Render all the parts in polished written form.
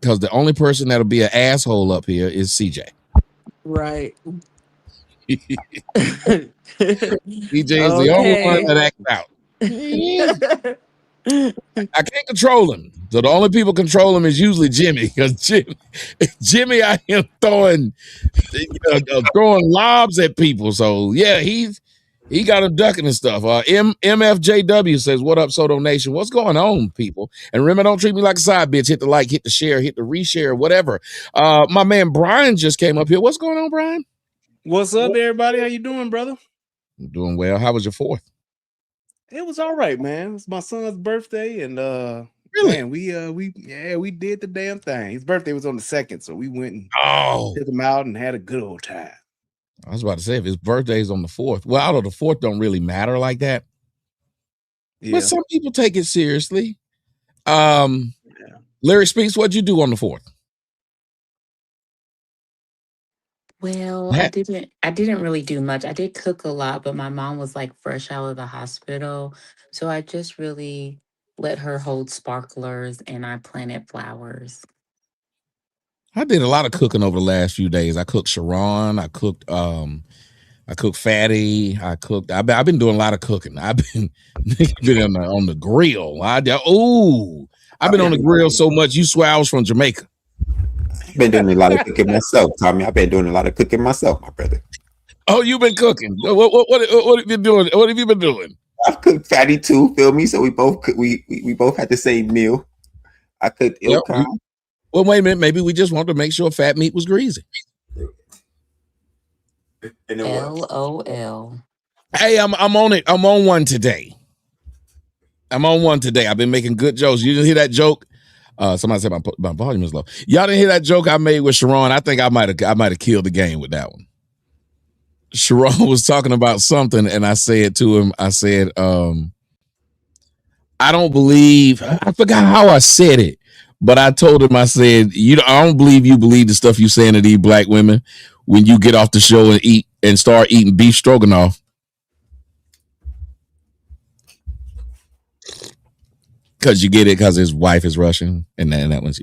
because the only person that'll be an asshole up here is CJ. Right. CJ is the only one Okay. that acts out. I can't control him. So the only people control him is usually Jimmy, because Jimmy out here throwing lobs at people. So yeah, he got him ducking and stuff. MFJW says, "What up, Soto Nation? What's going on, people? And remember, don't treat me like a side bitch. Hit the like, hit the share, hit the reshare, whatever." My man Brian just came up here. What's going on, Brian? What's up, everybody? How you doing, brother? I'm doing well. How was your 4th? It was all right, man. It was my son's birthday, and Really? man, we did the damn thing. His birthday was on the 2nd, so we went and took him out and had a good old time. I was about to say, if his birthday is on the 4th, well, although the 4th don't really matter like that. Yeah. But some people take it seriously. Larry Speaks, what'd you do on the 4th? Well, I didn't really do much. I did cook a lot, but my mom was like fresh out of the hospital. So I just really let her hold sparklers and I planted flowers. I did a lot of cooking over the last few days. I cooked Sharon. I cooked Fatty. I've been doing a lot of cooking. I've been on the grill. I've been on the grill so much you swear I was from Jamaica. I've been doing a lot of cooking myself, Tommy. I've been doing a lot of cooking myself, my brother. Oh, you've been cooking. What have you been doing? What have you been doing? I cooked Fatty too, feel me? So we both had the same meal. I cooked Ilkan. Well, wait a minute. Maybe we just wanted to make sure fat meat was greasy. LOL. Hey, I'm on it. I'm on one today. I've been making good jokes. You didn't hear that joke? Somebody said my volume is low. Y'all didn't hear that joke I made with Sharon? I think I might have killed the game with that one. Sharon was talking about something, and I said to him, I said, I forgot how I said it, but I told him, I said, I don't believe you believe the stuff you saying to these black women when you get off the show and start eating beef stroganoff. Because you get it because his wife is Russian, and then that was,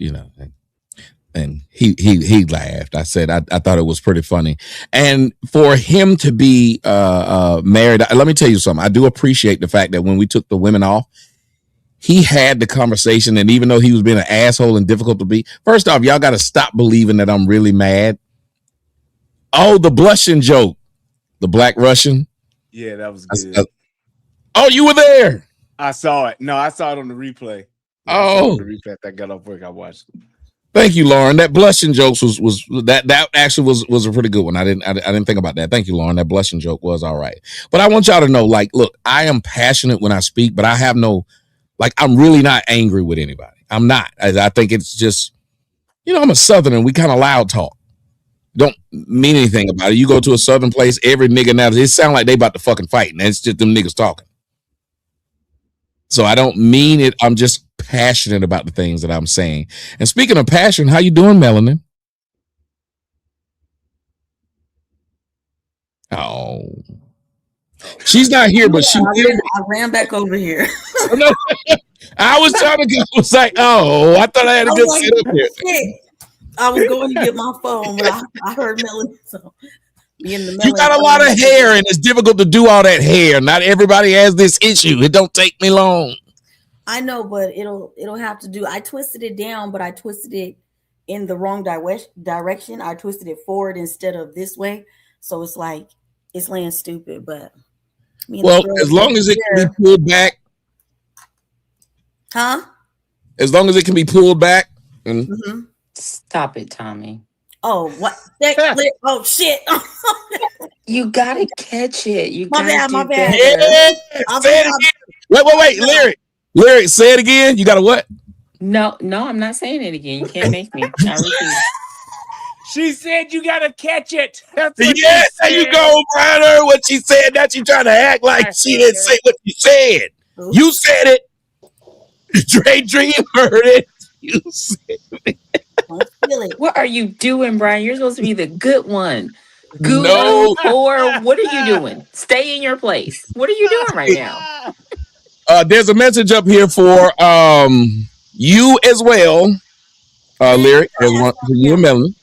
and he laughed. I said I thought it was pretty funny, and for him to be married, let me tell you something. I do appreciate the fact that when we took the women off, he had the conversation, and even though he was being an asshole and difficult to be, first off, y'all got to stop believing that I'm really mad. Oh, the blushing joke, the black Russian. Yeah, that was good. Oh, you were there. I saw it. No, I saw it on the replay. Oh, the replay. I got off work. I watched it. Thank you, Lauren. That blushing jokes was that actually was a pretty good one. I didn't think about that. Thank you, Lauren. That blushing joke was all right. But I want y'all to know, like, look, I am passionate when I speak, but I have no, like, I'm really not angry with anybody. I'm not. I think it's just, I'm a Southerner. We kind of loud talk. Don't mean anything about it. You go to a Southern place, every nigga now, it sound like they about to fucking fight, and it's just them niggas talking. So I don't mean it. I'm just passionate about the things that I'm saying. And speaking of passion, how you doing, Melanin? Oh, she's not here, but I ran back over here. No, I was trying to get. I was like, I thought I had a good setup here. Shit. I was going to get my phone, but I heard Melanin. So you got a lot of hair, and it's difficult to do all that hair. Not everybody has this issue. It don't take me long. I know, but it'll have to do. I twisted it down, but I twisted it in the wrong direction. I twisted it forward instead of this way, so it's like it's laying stupid. But as long as it can be pulled back, huh? As long as it can be pulled back. Mm-hmm. Stop it, Tommy. Oh, what? Oh, shit. You gotta catch it. My bad. Yeah. Wait. Lyric, say it again. You gotta what? No, I'm not saying it again. You can't make me. I refuse. She said you gotta catch it. Yes, there you go, Brian. Heard what she said. Now she trying to act like she didn't say what you said. Ooh. You said it. Dre Dream heard it. You said it. What are you doing, Brian? You're supposed to be the good one. Guru, or what are you doing? Stay in your place. What are you doing right now? There's a message up here for you as well. Lyric. There's one for you and Melanie.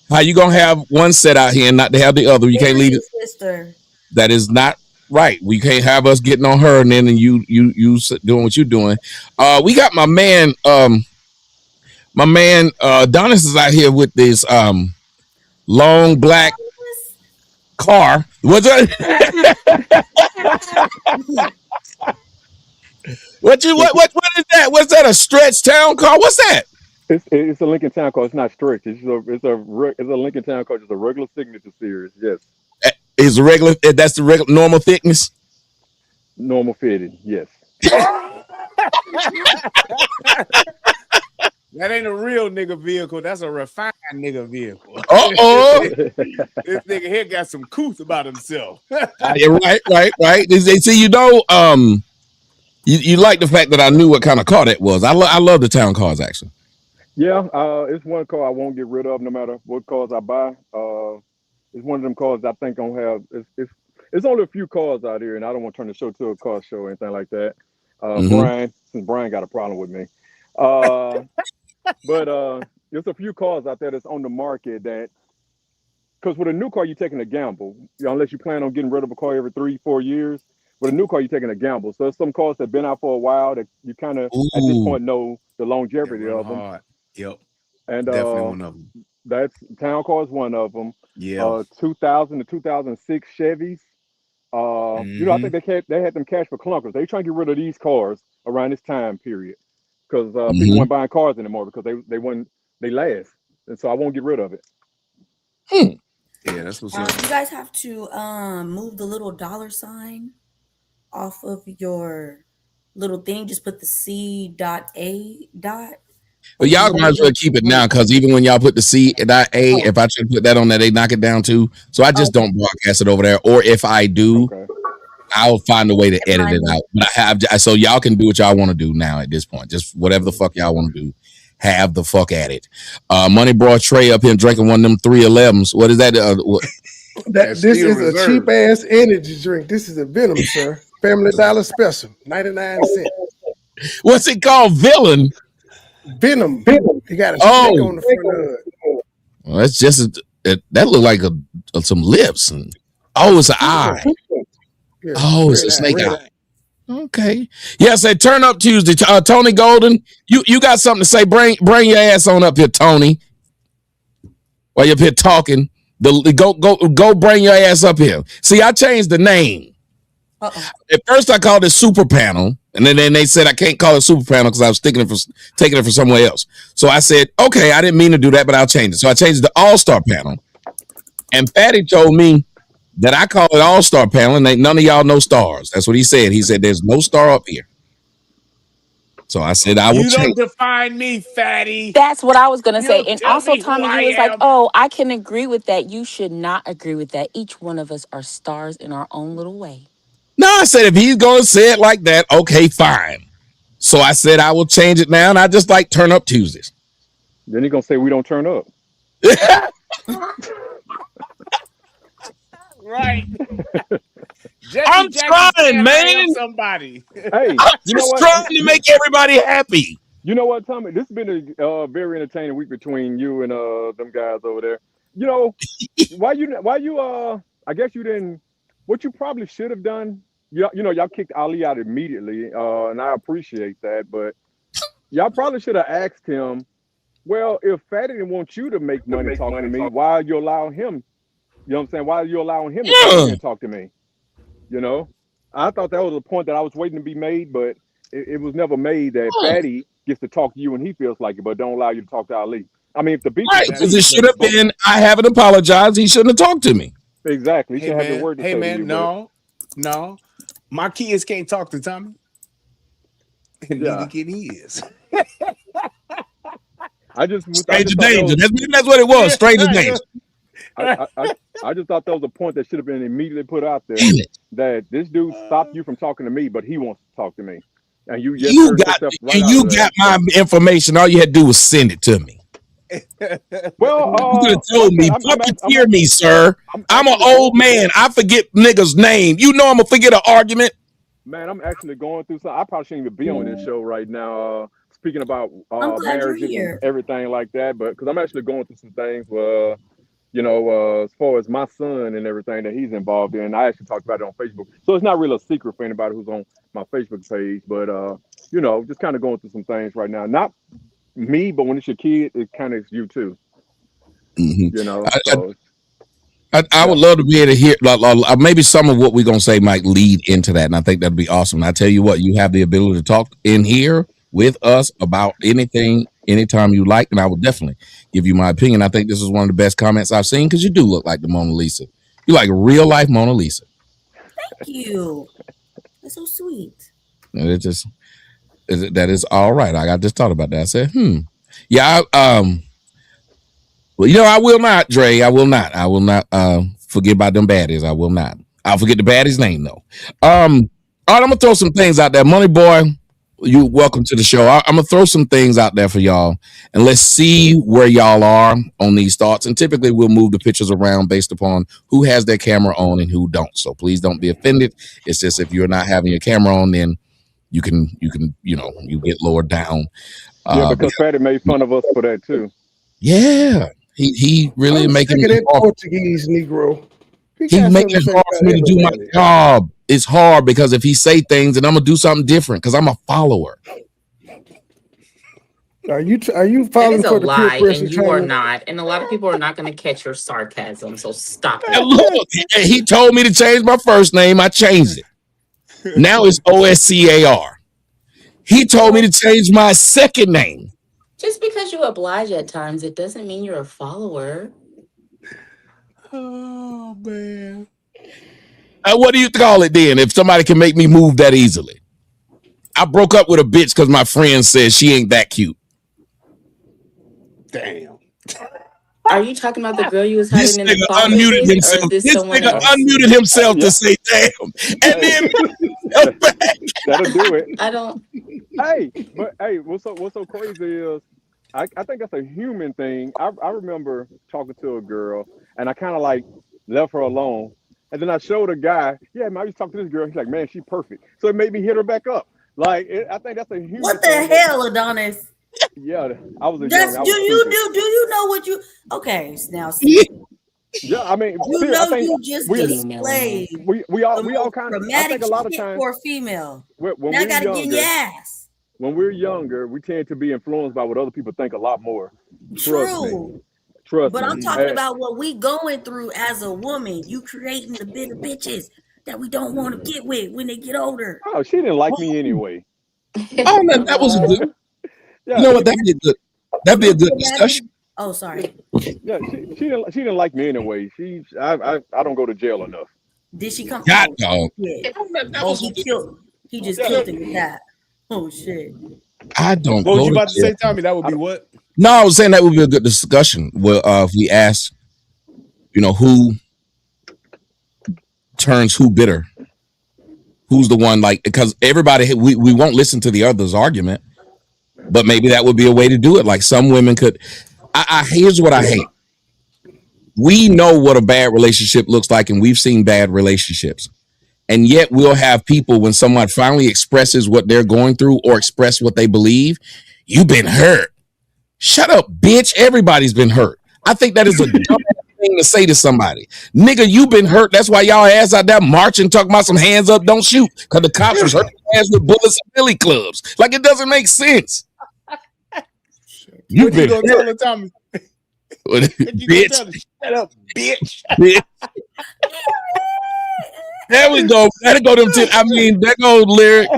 How you gonna have one set out here and not to have the other? You can't leave it. Sister. That is not right. We can't have us getting on her and then you doing what you're doing. We got my man Adonis is out here with this long black car. What's that? what is that? What's that? A stretch town car? What's that? It's a Lincoln Town car. It's not stretch. It's a Lincoln Town car. Just a regular signature series. Yes. Is the regular? That's the regular normal thickness. Normal fitted. Yes. That ain't a real nigga vehicle. That's a refined nigga vehicle. This nigga here got some couth about himself. Yeah, right. They see, you like the fact that I knew what kind of car that was. I love the town cars actually. Yeah, it's one car I won't get rid of no matter what cars I buy. It's one of them cars I think gonna have. It's only a few cars out here, and I don't want to turn the show to a car show or anything like that. Brian got a problem with me. But there's a few cars out there that's on the market that, because with a new car, you're taking a gamble, unless you plan on getting rid of a car every 3-4 years. With a new car, you're taking a gamble. So there's some cars that have been out for a while that you kind of, at this point, know the longevity of them. Hard. Yep. And definitely one of them. That's Town Car is one of them. Yeah. 2000 to 2006 Chevys. I think they had them cash for clunkers. They trying to get rid of these cars around this time period because people weren't buying cars anymore because they last, and so I won't get rid of it. Yeah, that's what's up. You guys have to move the little dollar sign off of your little thing. Just put the C.A. But y'all might as well keep it now because even when y'all put the C.A, if I should put that on there, they knock it down too. So I just don't broadcast it over there. Or if I do, I'll find a way to edit it out. But I have so y'all can do what y'all want to do now at this point. Just whatever the fuck y'all want to do. Have the fuck at it. Money brought Trey up here drinking one of them 311s. What is that? This is a cheap ass energy drink. This is a Venom, sir. Family Dollar special, 99 cents. What's it called? Venom. You got a stick on the front of it. Well, that's just that look like some lips and it's an eye. Yeah, it's a snake eye. Okay. Yes, say Turn Up Tuesday. Tony Golden, you got something to say? Bring your ass on up here, Tony. While you're up here talking, go bring your ass up here. See, I changed the name. At first, I called it Super Panel, and then they said I can't call it Super Panel because I was taking it for somewhere else. So I said, okay, I didn't mean to do that, but I'll change it. So I changed it to All Star Panel, and Patty told me that I call it All Star Panel, and none of y'all know stars. That's what he said. He said there's no star up here. So I said I will change. You don't define me, fatty. That's what I was gonna say. And also, Tommy, he was like, "Oh, I can agree with that. You should not agree with that. Each one of us are stars in our own little way." No, I said if he's gonna say it like that, okay, fine. So I said I will change it now, and I just like Turn Up Tuesdays. Then he's gonna say we don't turn up. Right. I'm trying, man. Somebody. Hey, I'm just trying to make everybody happy. You know what, Tommy? This has been a very entertaining week between you and them guys over there. You know, why you I guess you didn't. What you probably should have done. Y'all kicked Ali out immediately, and I appreciate that. But y'all probably should have asked him. Well, if Fatty didn't want you to make money talking to me, why are you allowing him? You know what I'm saying? Why are you allowing him to talk to me? You know, I thought that was a point that I was waiting to be made, but it was never made that Fatty gets to talk to you when he feels like it, but don't allow you to talk to Ali. I mean, if the beef, right? Because it should have been. I haven't apologized. He shouldn't have talked to me. Exactly. He should have the word to say man, to you, no. My kids can't talk to Tommy. And neither can his. Stranger danger. That's what it was. Stranger danger. I just thought that was a point that should have been immediately put out there. That this dude stopped you from talking to me, but he wants to talk to me. And you got my information. All you had to do was send it to me. Well, you could have told me, puppeteer me, sir. I'm an old man. I forget niggas' name. You know I'm gonna forget an argument. Man, I'm actually going through something. I probably shouldn't even be on this show right now. speaking about I'm glad you're marriages and here. everything like that, but because I'm actually going through some things where, as far as my son and everything that he's involved in, I actually talked about it on Facebook. So it's not really a secret for anybody who's on my Facebook page, but just kind of going through some things right now. Not me, but when it's your kid, it kind of is you too. Mm-hmm. I would love to be able to hear maybe some of what we're gonna say might lead into that, and I think that'd be awesome. I tell you what, you have the ability to talk in here with us about anything, anytime you like, and I will definitely give you my opinion. I think this is one of the best comments I've seen because you do look like the Mona Lisa. You like real life Mona Lisa. Thank you. That's so sweet. And that is all right. I just thought about that. I said, yeah, well, I will not, Dre. I will not forget about them baddies. I will not. I'll forget the baddie's name though. All right, I'm gonna throw some things out there. Money Boy, you welcome to the show. I'm gonna throw some things out there for y'all, and let's see where y'all are on these thoughts. And typically, we'll move the pictures around based upon who has their camera on and who don't. So please don't be offended. It's just if you're not having your camera on, then you can you get lowered down. Because Fatty made fun of us for that too. Yeah. He really making it Portuguese Negro. He making it hard for me to do my job. It's hard because if he say things and I'm gonna do something different because I'm a follower. Are you following for the lie, and you are not, and a lot of people are not going to catch your sarcasm. So stop it. Look, he told me to change my first name. I changed it. Now it's OSCAR. He told me to change my second name. Just because you oblige at times, it doesn't mean you're a follower. Oh, man. What do you call it then if somebody can make me move that easily? I broke up with a bitch because my friend said she ain't that cute. Damn. Are you talking about the girl you was having in the closet unmuted himself. This nigga unmuted himself to say damn. And then that'll do it. I don't. Hey, what's so crazy is I think that's a human thing. I remember talking to a girl and I kind of like left her alone. And then I showed a guy, man, I used to talk to this girl. He's like, man, she's perfect. So it made me hit her back up. Like, I think that's a human What the thing. hell, Adonis? Yeah, I was a do you know what you okay now see, yeah, I mean you just displayed we all kind of I think a lot of times for a female when now we're I gotta younger, get your ass. When we're younger, we tend to be influenced by what other people think a lot more. True. Trust but me. I'm talking about what we going through as a woman. You creating the bitter bitches that we don't want to get with when they get older. Oh, she didn't like me anyway. Oh no, that was good. Yeah, you know what? That'd be a good discussion. Oh, sorry. Yeah, she didn't like me anyway. I don't go to jail enough. Did she come? God, dog. Yeah. He just killed it with that. Oh shit. I don't. What was you about to say, Tommy? That would be what? No, I was saying that would be a good discussion. Well, if we ask, who turns who bitter, who's the one because everybody we won't listen to the other's argument. But maybe that would be a way to do it. Like some women could. Here's what I hate. We know what a bad relationship looks like, and we've seen bad relationships. And yet we'll have people when someone finally expresses what they're going through or express what they believe. You've been hurt. Shut up, bitch. Everybody's been hurt. I think that is a dumb thing to say to somebody. Nigga, you've been hurt. That's why y'all ass out there marching, talking about some hands up, don't shoot. Because the cops was hurting ass with bullets and billy clubs. Like it doesn't make sense. What you gonna tell her, Tommy? Bitch. Shut up, bitch. There we go. That'll go them I mean, that goes lyric.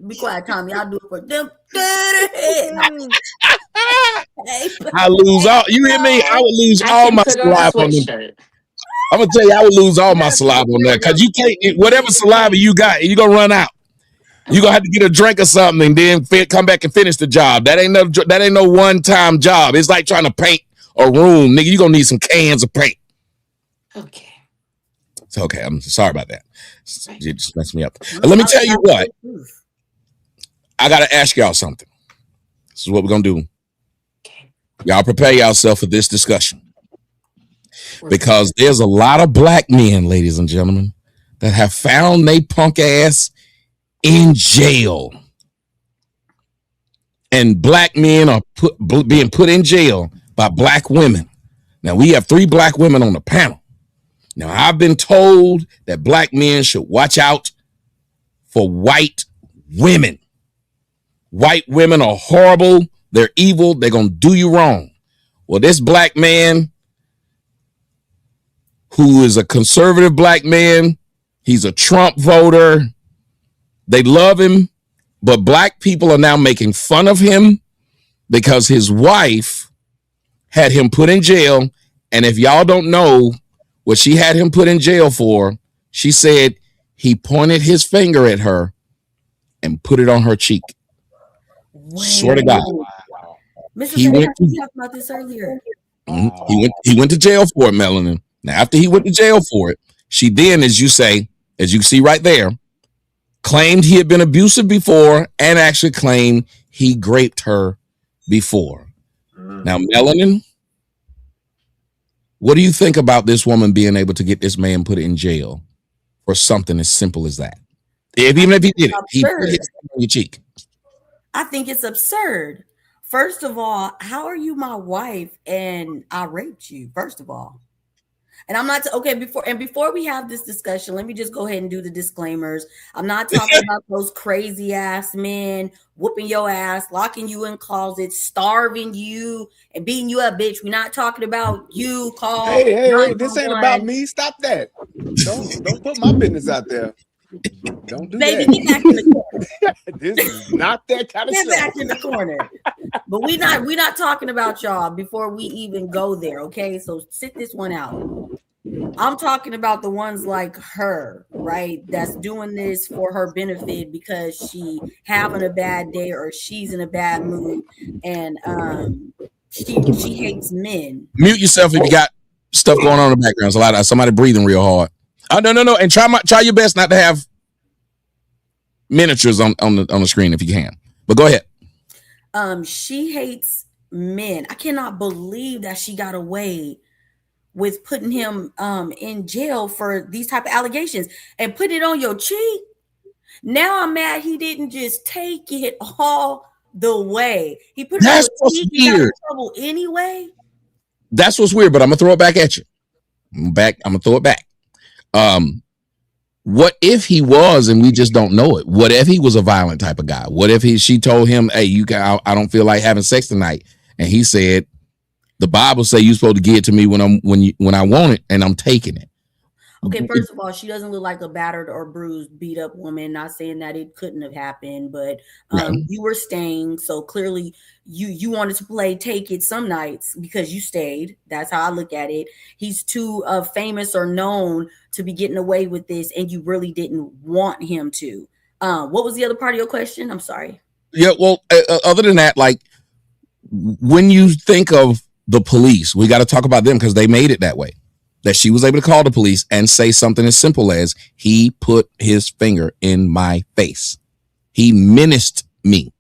Be quiet, Tommy. I'll do it for them. I lose all. You hear me? I would lose all my saliva on them. I'm gonna tell you, I would lose all my saliva on that because you can't. Whatever saliva you got, you're gonna run out. You're gonna have to get a drink or something and then come back and finish the job. That ain't no one-time job. It's like trying to paint a room, nigga. You're gonna need some cans of paint. Okay. It's okay. I'm sorry about that. You just messed me up. Let me tell you what. I gotta ask y'all something. This is what we're gonna do. Okay. Y'all prepare yourself for this discussion. Because there's a lot of black men, ladies and gentlemen, that have found they punk ass in jail. And black men are being put in jail by black women. Now, we have 3 black women on the panel. Now, I've been told that black men should watch out for white women. White women are horrible. They're evil. They're going to do you wrong. Well, this black man, who is a conservative black man, he's a Trump voter. They love him. But black people are now making fun of him because his wife had him put in jail. And if y'all don't know what she had him put in jail for, she said he pointed his finger at her and put it on her cheek. Wait. Swear to God. Wow. Mr. He talked about this earlier. He went to jail for it, Melanin. Now, after he went to jail for it, she then, as you see right there, claimed he had been abusive before and actually claimed he raped her before. Now, Melanin, what do you think about this woman being able to get this man put in jail for something as simple as that? Even if he did it, he put his finger on your cheek. I think it's absurd. First of all, how are you my wife and I raped you? First of all. And I'm not before we have this discussion, let me just go ahead and do the disclaimers. I'm not talking about those crazy ass men whooping your ass, locking you in closets, starving you, and beating you up, bitch. We're not talking about you. Call. Hey, this ain't about me. Stop that. Don't put my business out there. Don't do that. Get back in the corner. This is not that kind of stuff. Get back in the corner. But we're not talking about y'all before we even go there, okay? So sit this one out. I'm talking about the ones like her, right? That's doing this for her benefit because she having a bad day or she's in a bad mood, and she hates men. Mute yourself if you got stuff going on in the background. There's a lot of somebody breathing real hard. Oh, no, and try your best not to have miniatures on the screen if you can. But go ahead. She hates men. I cannot believe that she got away with putting him in jail for these type of allegations and put it on your cheek. Now I'm mad he didn't just take it all the way. He put it on your cheek. He got in trouble anyway. That's what's weird, but I'm gonna throw it back at you. I'm gonna throw it back. What if he was and we just don't know it? What if he was a violent type of guy? What if she told him, hey, I don't feel like having sex tonight, and he said, the Bible say you're supposed to give it to me when I want it, and I'm taking it. Okay, first of all, she doesn't look like a battered or bruised, beat up woman. Not saying that it couldn't have happened, but you were staying, so clearly you wanted to play take it some nights because you stayed. That's how I look at it. He's too famous or known to be getting away with this, and you really didn't want him to. What was the other part of your question? I'm sorry. Yeah, well, other than that, like when you think of the police, we got to talk about them because they made it that way. That she was able to call the police and say something as simple as, he put his finger in my face. He menaced me.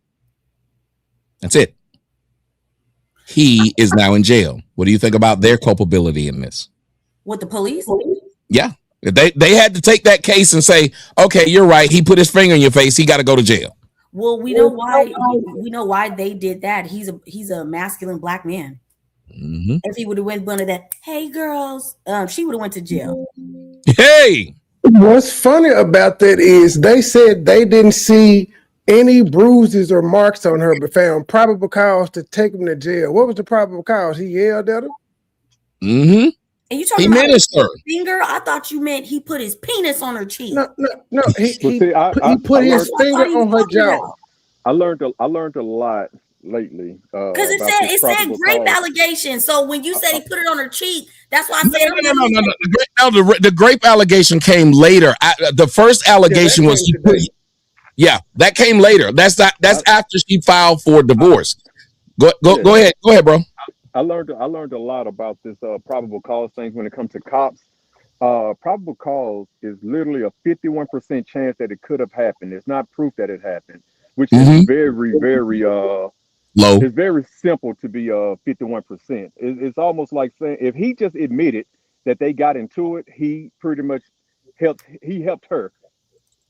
That's it. He is now in jail. What do you think about their culpability in this? With the police? Yeah. They had to take that case and say, okay, you're right. He put his finger in your face. He got to go to jail. Well, we know why. We know why they did that. He's a masculine black man. Mm-hmm. If he would have went one of that, hey girls, she would have went to jail. Hey, what's funny about that is they said they didn't see any bruises or marks on her, but found probable cause to take him to jail. What was the probable cause? He yelled at her. Mm-hmm. And you talking about his finger? I thought you meant he put his penis on her cheek. No. He put his finger on her jaw. I learned a lot lately because it said grape allegation. So when you said he put it on her cheek, that's why I said no. The grape allegation came later. The first allegation was that came later. That's after she filed for divorce. Go ahead, bro. I learned a lot about this probable cause thing when it comes to cops. Probable cause is literally a 51% chance that it could have happened. It's not proof that it happened, which is very, very low. It's very simple to be 51%. It's almost like saying if he just admitted that they got into it, he pretty much helped her.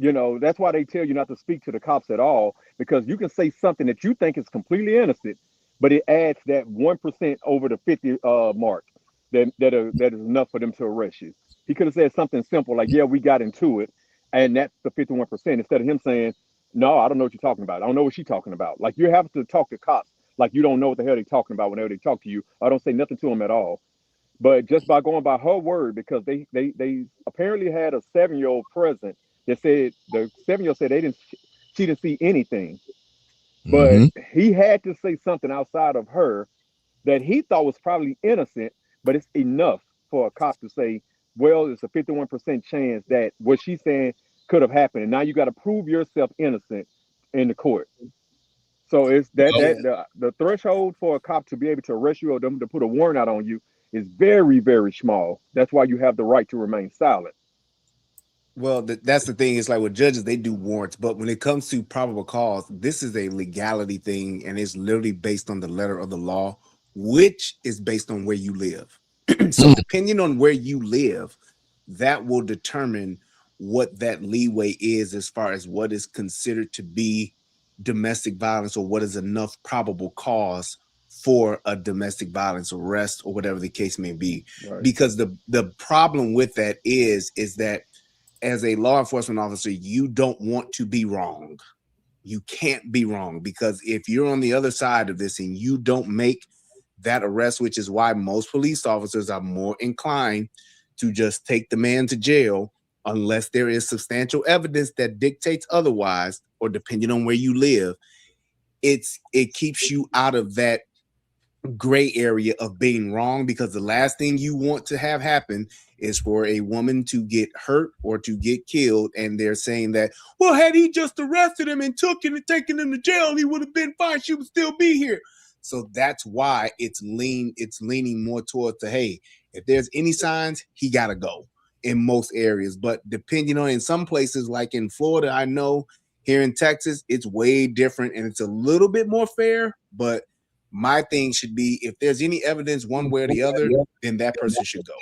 You know, that's why they tell you not to speak to the cops at all, because you can say something that you think is completely innocent, but it adds that 1% over the 50 mark that is enough for them to arrest you. He could have said something simple like, "Yeah, we got into it," and that's the 51%. Instead of him saying, "No, I don't know what you're talking about. I don't know what she's talking about." Like, you have to talk to cops like you don't know what the hell they're talking about whenever they talk to you. I don't say nothing to them at all. But just by going by her word, because they apparently had a 7-year-old present that said the 7-year-old said she didn't see anything, but he had to say something outside of her that he thought was probably innocent, but it's enough for a cop to say, well, it's a 51% chance that what she's saying could have happened, and now you got to prove yourself innocent in the court. So it's the threshold for a cop to be able to arrest you or them to put a warrant out on you is very, very small. That's why you have the right to remain silent. Well, that's the thing. It's like with judges, they do warrants, but when it comes to probable cause, this is a legality thing, and it's literally based on the letter of the law, which is based on where you live. So depending on where you live, that will determine what that leeway is as far as what is considered to be domestic violence or what is enough probable cause for a domestic violence arrest or whatever the case may be. Right. Because the problem with that is that as a law enforcement officer, you don't want to be wrong. You can't be wrong, because if you're on the other side of this and you don't make that arrest, which is why most police officers are more inclined to just take the man to jail unless there is substantial evidence that dictates otherwise, or depending on where you live, it keeps you out of that gray area of being wrong, because the last thing you want to have happen is for a woman to get hurt or to get killed, and they're saying that, well, had he just arrested him and taken him to jail, he would have been fine. She would still be here. So that's why it's leaning more towards the, hey, if there's any signs, he gotta go in most areas. But depending on, in some places like in Florida, I know here in Texas, it's way different and it's a little bit more fair. But my thing should be, if there's any evidence one way or the other, then that person should go.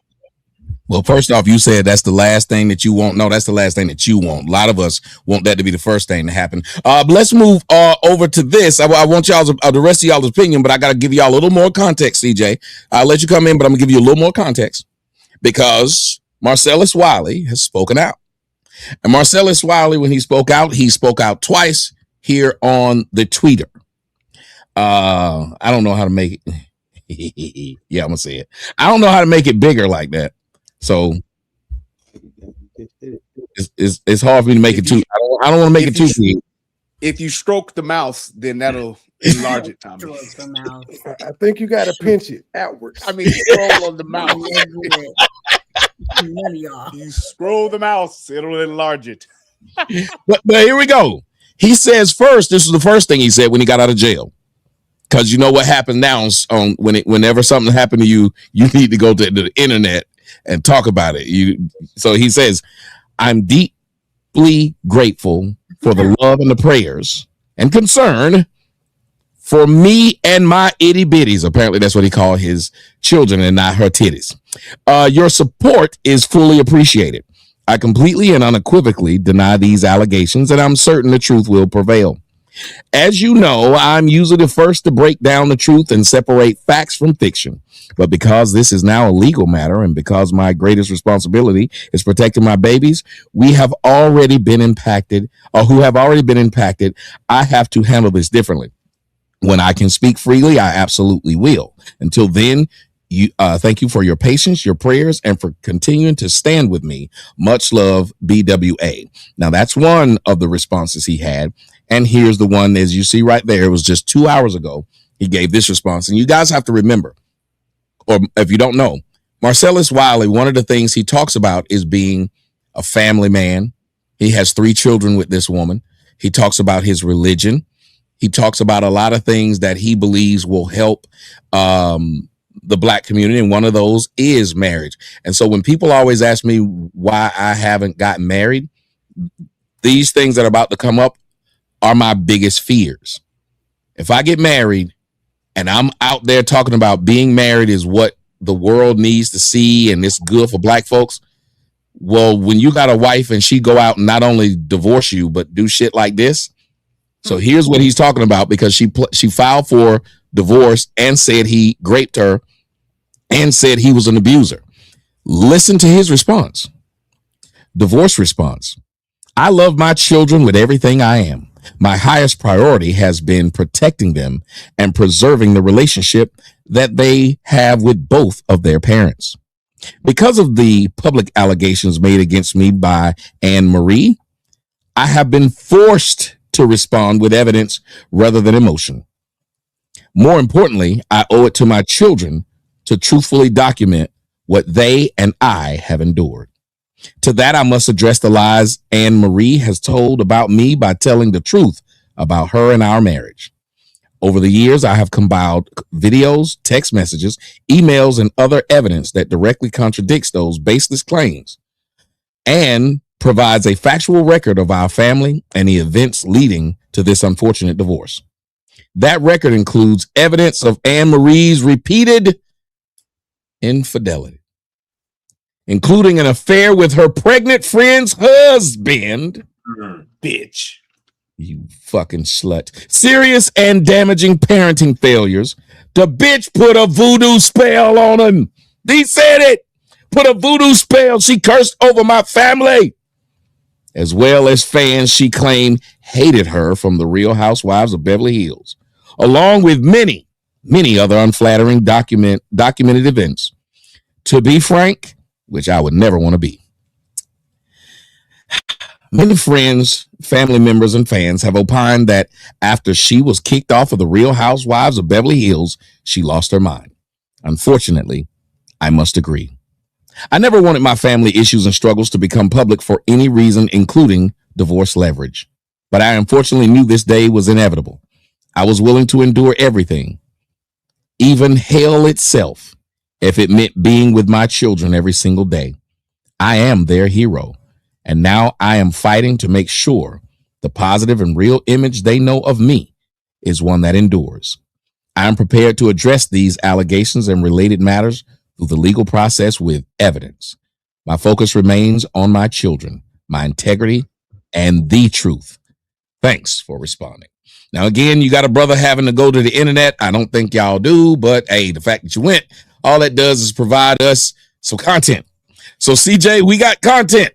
Well, first off, you said that's the last thing that you want. No, that's the last thing that you want. A lot of us want that to be the first thing to happen. But let's move over to this. I want y'all's the rest of y'all's opinion, but I got to give y'all a little more context, CJ. I'll let you come in, but I'm gonna give you a little more context because Marcellus Wiley has spoken out. And Marcellus Wiley, when he spoke out twice here on the Tweeter. I don't know how to make it. Yeah, I'm gonna say it. I don't know how to make it bigger like that. So it's hard for me to make it too. I don't want to make it too big. If you stroke the mouse, then that'll enlarge it, Tommy. I think you got to pinch it outwards. I mean, scroll on the mouse. You scroll the mouse, it'll enlarge it. But here we go. He says first, this is the first thing he said when he got out of jail. Because you know what happens now on whenever something happened to you, you need to go to the internet and talk about it. So he says, I'm deeply grateful for the love and the prayers and concern for me and my itty bitties. Apparently that's what he called his children and not her titties. Your support is fully appreciated. I completely and unequivocally deny these allegations, and I'm certain the truth will prevail. As you know, I'm usually the first to break down the truth and separate facts from fiction. But because this is now a legal matter and because my greatest responsibility is protecting my babies, who have already been impacted, I have to handle this differently. When I can speak freely, I absolutely will. Until then, thank you for your patience, your prayers, and for continuing to stand with me. Much love, BWA. Now, that's one of the responses he had. And here's the one, as you see right there. It was just 2 hours ago. He gave this response. And you guys have to remember, or if you don't know, Marcellus Wiley, one of the things he talks about is being a family man. He has 3 children with this woman. He talks about his religion. He talks about a lot of things that he believes will help the Black community. And one of those is marriage. And so when people always ask me why I haven't gotten married, these things that are about to come up are my biggest fears. If I get married and I'm out there talking about being married is what the world needs to see and it's good for Black folks, Well, when you got a wife and she go out and not only divorce you but do shit like this. So here's what he's talking about, because she filed for divorce and said he raped her and said he was an abuser. Listen to his response. Divorce response. I love my children with everything I am. My highest priority has been protecting them and preserving the relationship that they have with both of their parents. Because of the public allegations made against me by Anne Marie, I have been forced to respond with evidence rather than emotion. More importantly, I owe it to my children to truthfully document what they and I have endured. To that, I must address the lies Anne Marie has told about me by telling the truth about her and our marriage. Over the years, I have compiled videos, text messages, emails, and other evidence that directly contradicts those baseless claims and provides a factual record of our family and the events leading to this unfortunate divorce. That record includes evidence of Anne Marie's repeated infidelity, including an affair with her pregnant friend's husband. Bitch. You fucking slut. Serious and damaging parenting failures. The bitch put a voodoo spell on him. He said it. Put a voodoo spell. She cursed over my family. As well as fans she claimed hated her from the Real Housewives of Beverly Hills, along with many, many other unflattering documented events. To be frank, which I would never want to be. Many friends, family members, and fans have opined that after she was kicked off of the Real Housewives of Beverly Hills, she lost her mind. Unfortunately, I must agree. I never wanted my family issues and struggles to become public for any reason, including divorce leverage. But I unfortunately knew this day was inevitable. I was willing to endure everything, even hell itself, if it meant being with my children every single day. I am their hero. And now I am fighting to make sure the positive and real image they know of me is one that endures. I am prepared to address these allegations and related matters through the legal process with evidence. My focus remains on my children, my integrity, and the truth. Thanks for responding. Now, again, you got a brother having to go to the internet. I don't think y'all do, but hey, the fact that you went, all that does is provide us some content. So, CJ, we got content.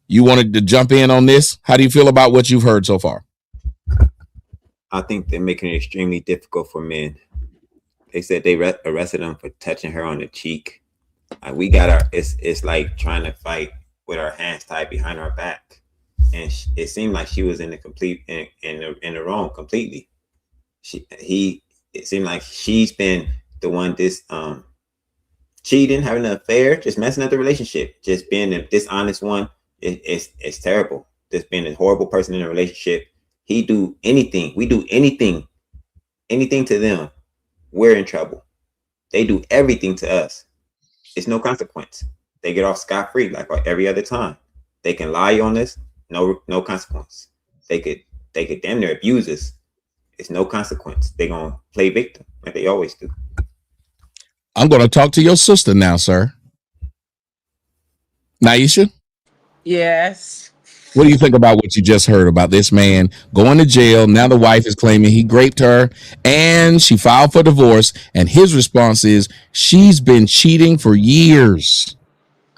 You wanted to jump in on this? How do you feel about what you've heard so far? I think they're making it extremely difficult for men. They said they arrested him for touching her on the cheek. We got our. It's like trying to fight with our hands tied behind our back, and it seemed like she was in the wrong completely. It seemed like she's been the one cheating, having an affair, just messing up the relationship, just being a dishonest one. It's terrible. Just being a horrible person in a relationship. We do anything to them, we're in trouble. They do everything to us. It's no consequence. They get off scot-free like every other time. They can lie on us, no consequence. They could damn near abuse us. It's no consequence. They're gonna play victim like they always do. I'm gonna talk to your sister now, sir. Naisha? Yes. What do you think about what you just heard about this man going to jail? Now the wife is claiming he raped her and she filed for divorce. And his response is she's been cheating for years.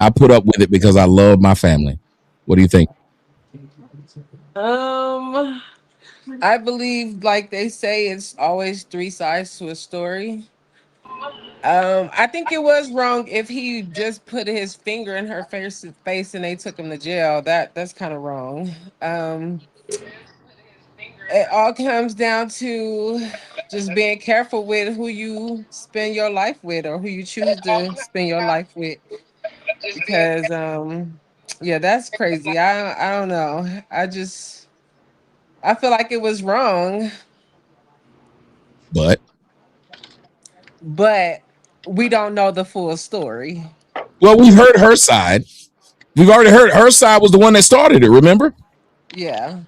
I put up with it because I love my family. What do you think? I believe, like they say, it's always three sides to a story. I think it was wrong if he just put his finger in her face and they took him to jail. That's kind of wrong. It all comes down to just being careful with who you spend your life with or who you choose to spend your life with. Because yeah, that's crazy. I don't know. I feel like it was wrong. But we don't know the full story. Well, we've heard her side. We've already heard her side was the one that started it, remember? Yeah.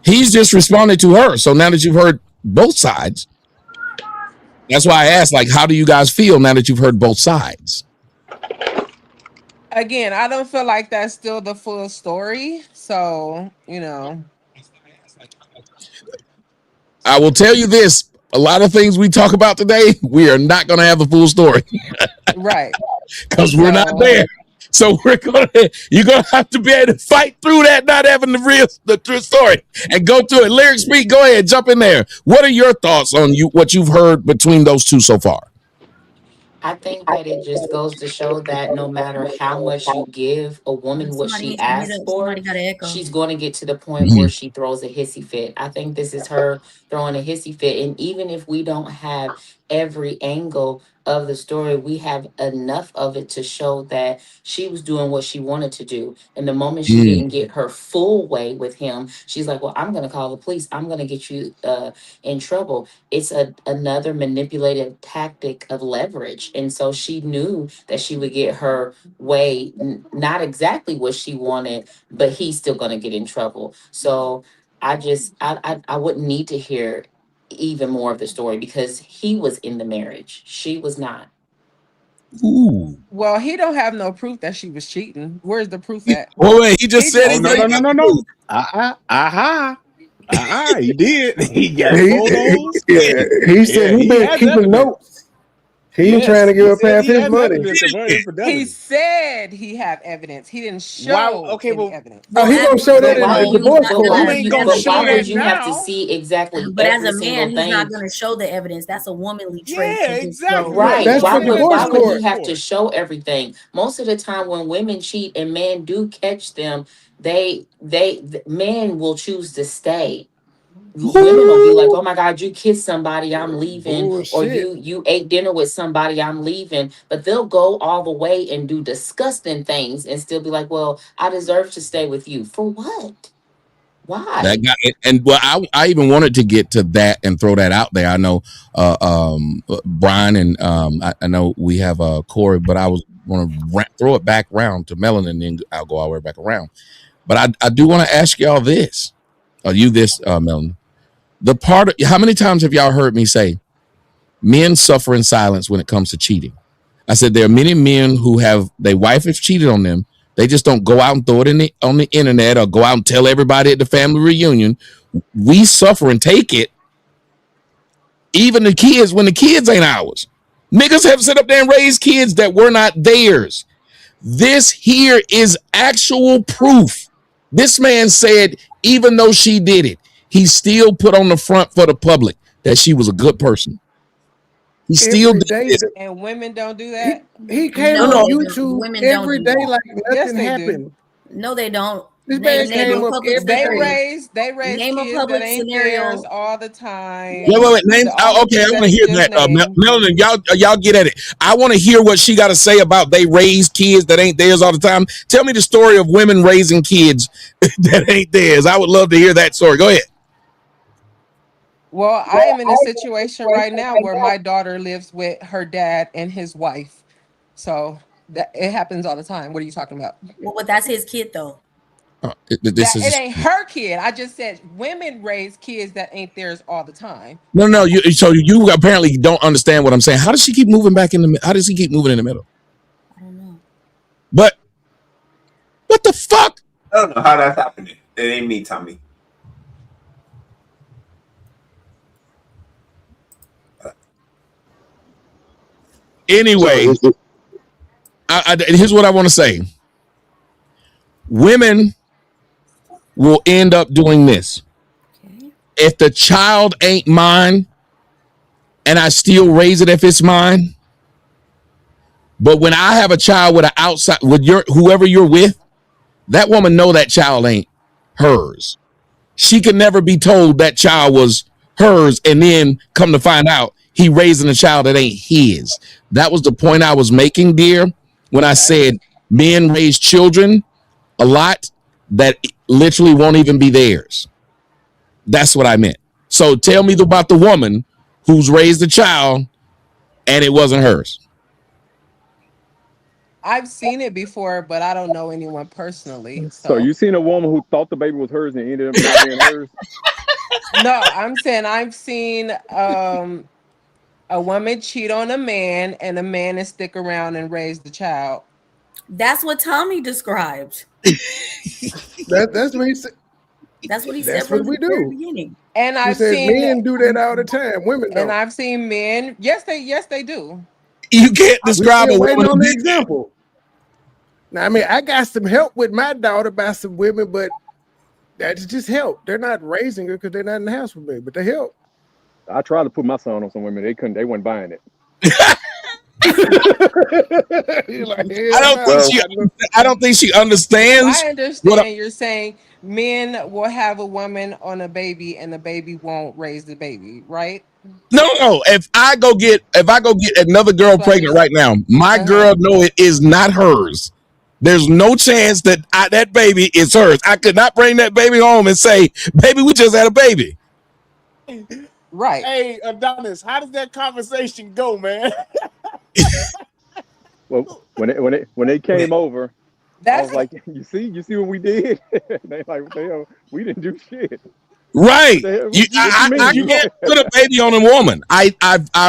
He's just responded to her. So now that you've heard both sides, that's why I asked, like, how do you guys feel now that you've heard both sides? again, I don't feel like that's still the full story. So, I will tell you this: a lot of things we talk about today, we are not going to have the full story right. because we're not there. So you're gonna have to be able to fight through that, not having the true story, and go through it. Lyric Speak, go ahead, jump in there. What are your thoughts on what you've heard between those two so far? I think that it just goes to show that no matter how much you give a woman what she asks for, Somebody got an echo. she's going to get to the point where she throws a hissy fit. I think this is her throwing a hissy fit. And even if we don't have every angle of the story, we have enough of it to show that she was doing what she wanted to do. And the moment she didn't get her full way with him, she's like, well, I'm going to call the police. I'm going to get you in trouble. It's another manipulative tactic of leverage. And so she knew that she would get her way, not exactly what she wanted, but he's still going to get in trouble. So I wouldn't need to hear even more of the story because he was in the marriage. She was not. Ooh. Well, he don't have no proof that she was cheating. Where's the proof at? Oh, wait, he just said no. He did. He got photos. Yeah, he said he been keeping notes. He ain't trying to give up half his money. He said he have evidence. He didn't show any evidence. Oh, he gonna show that in the divorce court. But why would you have to see exactly But as every a single man, he's thing? not going to show the evidence. That's a womanly trait. Yeah, exactly. Right. That's Why the divorce would court. he have to show everything? Most of the time when women cheat and men do catch them, men will choose to stay. Women will be like, oh my God, you kissed somebody, I'm leaving. Or Bullshit. you ate dinner with somebody, I'm leaving. But they'll go all the way and do disgusting things and still be like, well, I deserve to stay with you. For what? Why? That guy, and well, I even wanted to get to that and throw that out there. I know Brian and I know we have Corey, but I was want to throw it back around to Melon, and then I'll go all the way back around. But I do want to ask y'all this, Melon. How many times have y'all heard me say men suffer in silence when it comes to cheating? I said there are many men who have their wife has cheated on them. They just don't go out and throw it on the internet or go out and tell everybody at the family reunion. We suffer and take it. Even the kids, when the kids ain't ours. Niggas have sit up there and raised kids that were not theirs. This here is actual proof. This man said, even though she did it, he still put on the front for the public that she was a good person. He still did it. And women don't do that. He came on YouTube every day like nothing happened. No, they don't. This man came up every They day. raise Name a kids public that ain't scenario. theirs all the time. Wait. Okay, I want to hear that. Melon, y'all get at it. I want to hear what she got to say about they raise kids that ain't theirs all the time. Tell me the story of women raising kids that ain't theirs. I would love to hear that story. Go ahead. Well, I am in a situation right now where my daughter lives with her dad and his wife. So it happens all the time. What are you talking about? Well, but that's his kid, though. It ain't her kid. I just said women raise kids that ain't theirs all the time. No. So you apparently don't understand what I'm saying. How does she keep moving back in the? How does he keep moving in the middle? I don't know. But what the fuck? I don't know how that's happening. It ain't me, Tommy. Anyway, here's what I want to say. Women will end up doing this. Okay. If the child ain't mine and I still raise it if it's mine, but when I have a child with whoever you're with, that woman know that child ain't hers. She could never be told that child was hers and then come to find out he raising a child that ain't his. That was the point I was making, dear, when I said men raise children a lot that literally won't even be theirs. That's what I meant. So tell me about the woman who's raised a child and it wasn't hers. I've seen it before, but I don't know anyone personally. So you seen a woman who thought the baby was hers and ended up not being hers? No, I'm saying I've seen a woman cheat on a man and a man and stick around and raise the child. That's what Tommy described. That's what he said. That's what he That's said from what we the very do. beginning. And He I've said seen men do that all the time. Women and don't. I've seen men. Yes, they do. You can't We describe a still waiting woman on who the did that. example. Now, I mean, I got some help with my daughter by some women, but that's just help. They're not raising her because they're not in the house with me, but they help. I tried to put my son on some women. They couldn't. They weren't buying it. You're like, I don't think she understands. I understand you're saying men will have a woman on a baby and the baby won't raise the baby, right? No. If I go get another girl pregnant right now, my girl know it is not hers. There's no chance that that baby is hers. I could not bring that baby home and say, "Baby, we just had a baby." Right. Hey, Adonis, how does that conversation go, man? Well, when they came over, I That's was like, you see what we did? They like, what the hell? We didn't do shit. Right. What the hell? I What you mean? can't put a baby on a woman. I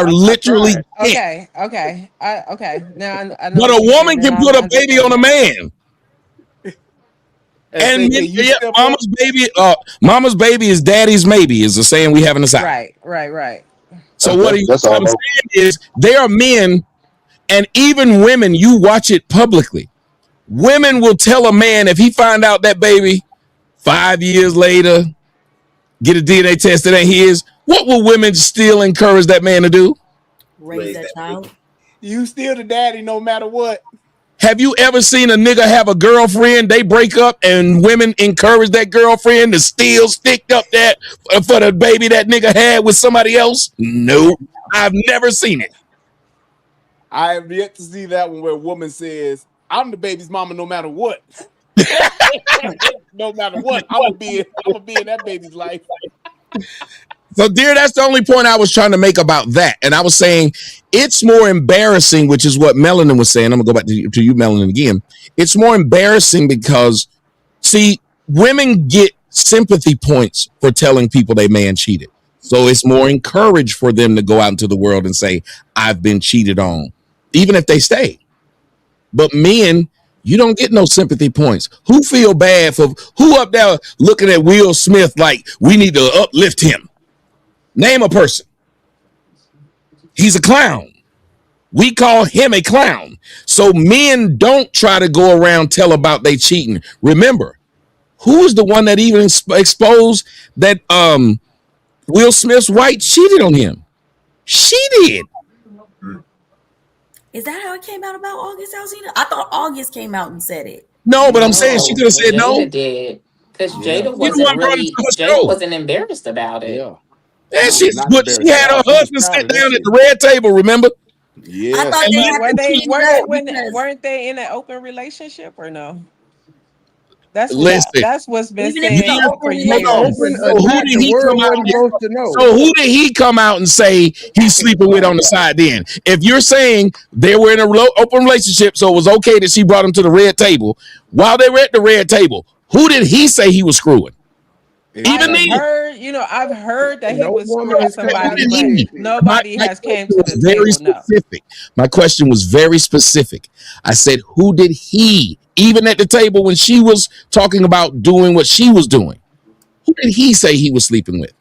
literally can't. okay. Okay. Now I know But a what you're woman saying, can and put I a baby on a man. And mama's baby is daddy's maybe is the saying we have in the South. Right. So what I'm saying is there are men and even women, you watch it publicly. Women will tell a man if he find out that baby 5 years later, get a DNA test that ain't his, what will women still encourage that man to do? Raise that child. You still the daddy no matter what. Have you ever seen a nigga have a girlfriend, they break up, and women encourage that girlfriend to still stick up that for the baby that nigga had with somebody else? Nope. I've never seen it. I have yet to see that one where a woman says, I'm the baby's mama no matter what. No matter what, I'm gonna be in that baby's life. So, dear, that's the only point I was trying to make about that. And I was saying it's more embarrassing, which is what Melanin was saying. I'm gonna go back to you, Melanin, again. It's more embarrassing because, see, women get sympathy points for telling people they man cheated. So it's more encouraged for them to go out into the world and say, I've been cheated on, even if they stay. But men, you don't get no sympathy points. Who feel bad for who up there looking at Will Smith like we need to uplift him? Name a person. He's a clown. We call him a clown. So men don't try to go around tell about they cheating. Remember, who is the one that even exposed that Will Smith's wife cheated on him? She did. Is that how it came out about August Alsina? I thought August came out and said it. No, but I'm saying she could have said no. Jada did. Because Jada Jada wasn't embarrassed about it. Yeah. And she had her husband sit down at the red table, remember? Yeah. I thought they had weren't they in an open relationship or no? That's Listen. that's what's been Even if said it's for open years. So who did he come out and say he's sleeping with on the side then? If you're saying they were in an open relationship, so it was okay that she brought him to the red table, while they were at the red table, who did he say he was screwing? Even I've heard that he was screwing somebody, but nobody has came to the very table. specific. My question was very specific. I said, who did he, even at the table when she was talking about doing what she was doing, who did he say he was sleeping with?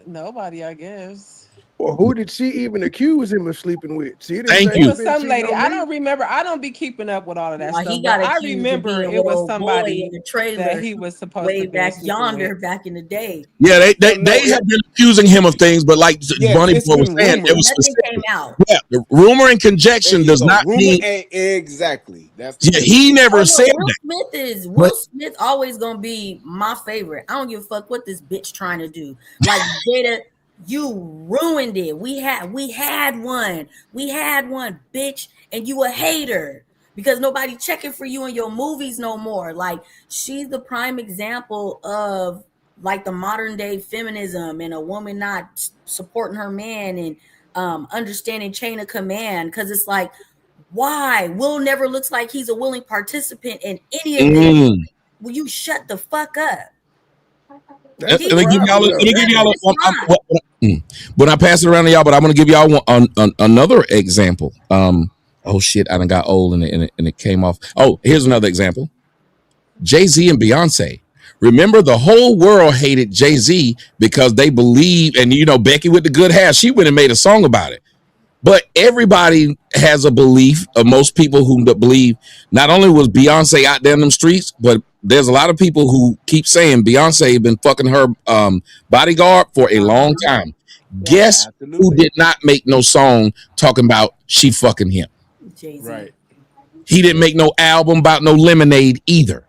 Nobody, I guess. Well, who did she even accuse him of sleeping with? Thank you. It was some lady. I don't remember. I don't be keeping up with all of that stuff. But I remember it was somebody in the trailer that he was supposed way to back yonder, back in the day. Yeah, they have been accusing him of things, but like Bunny Boy was saying, it was specific. Came out. Yeah, the rumor and conjecture does not mean exactly. He never said that. Will Smith always gonna be my favorite. I don't give a fuck what this bitch trying to do. Like Jada. You ruined it. We had one, bitch, and you a hater because nobody checking for you in your movies no more. Like she's the prime example of like the modern day feminism and a woman not supporting her man and understanding chain of command. Because it's like, why Will never looks like he's a willing participant in any of this. Will you shut the fuck up? Let me give y'all when I pass it around to y'all, but I'm going to give y'all another example. Oh shit, I done got old and it came off. Oh, here's another example. Jay-Z and Beyonce. Remember, the whole world hated Jay-Z because they believe, and you know, Becky with the good hair, she went and made a song about it. But everybody has a belief, most people who believe not only was Beyonce out there in them streets, but there's a lot of people who keep saying Beyonce been fucking her bodyguard for a long time. Guess who did not make no song talking about she fucking him? Jay-Z. Right. He didn't make no album about no Lemonade either.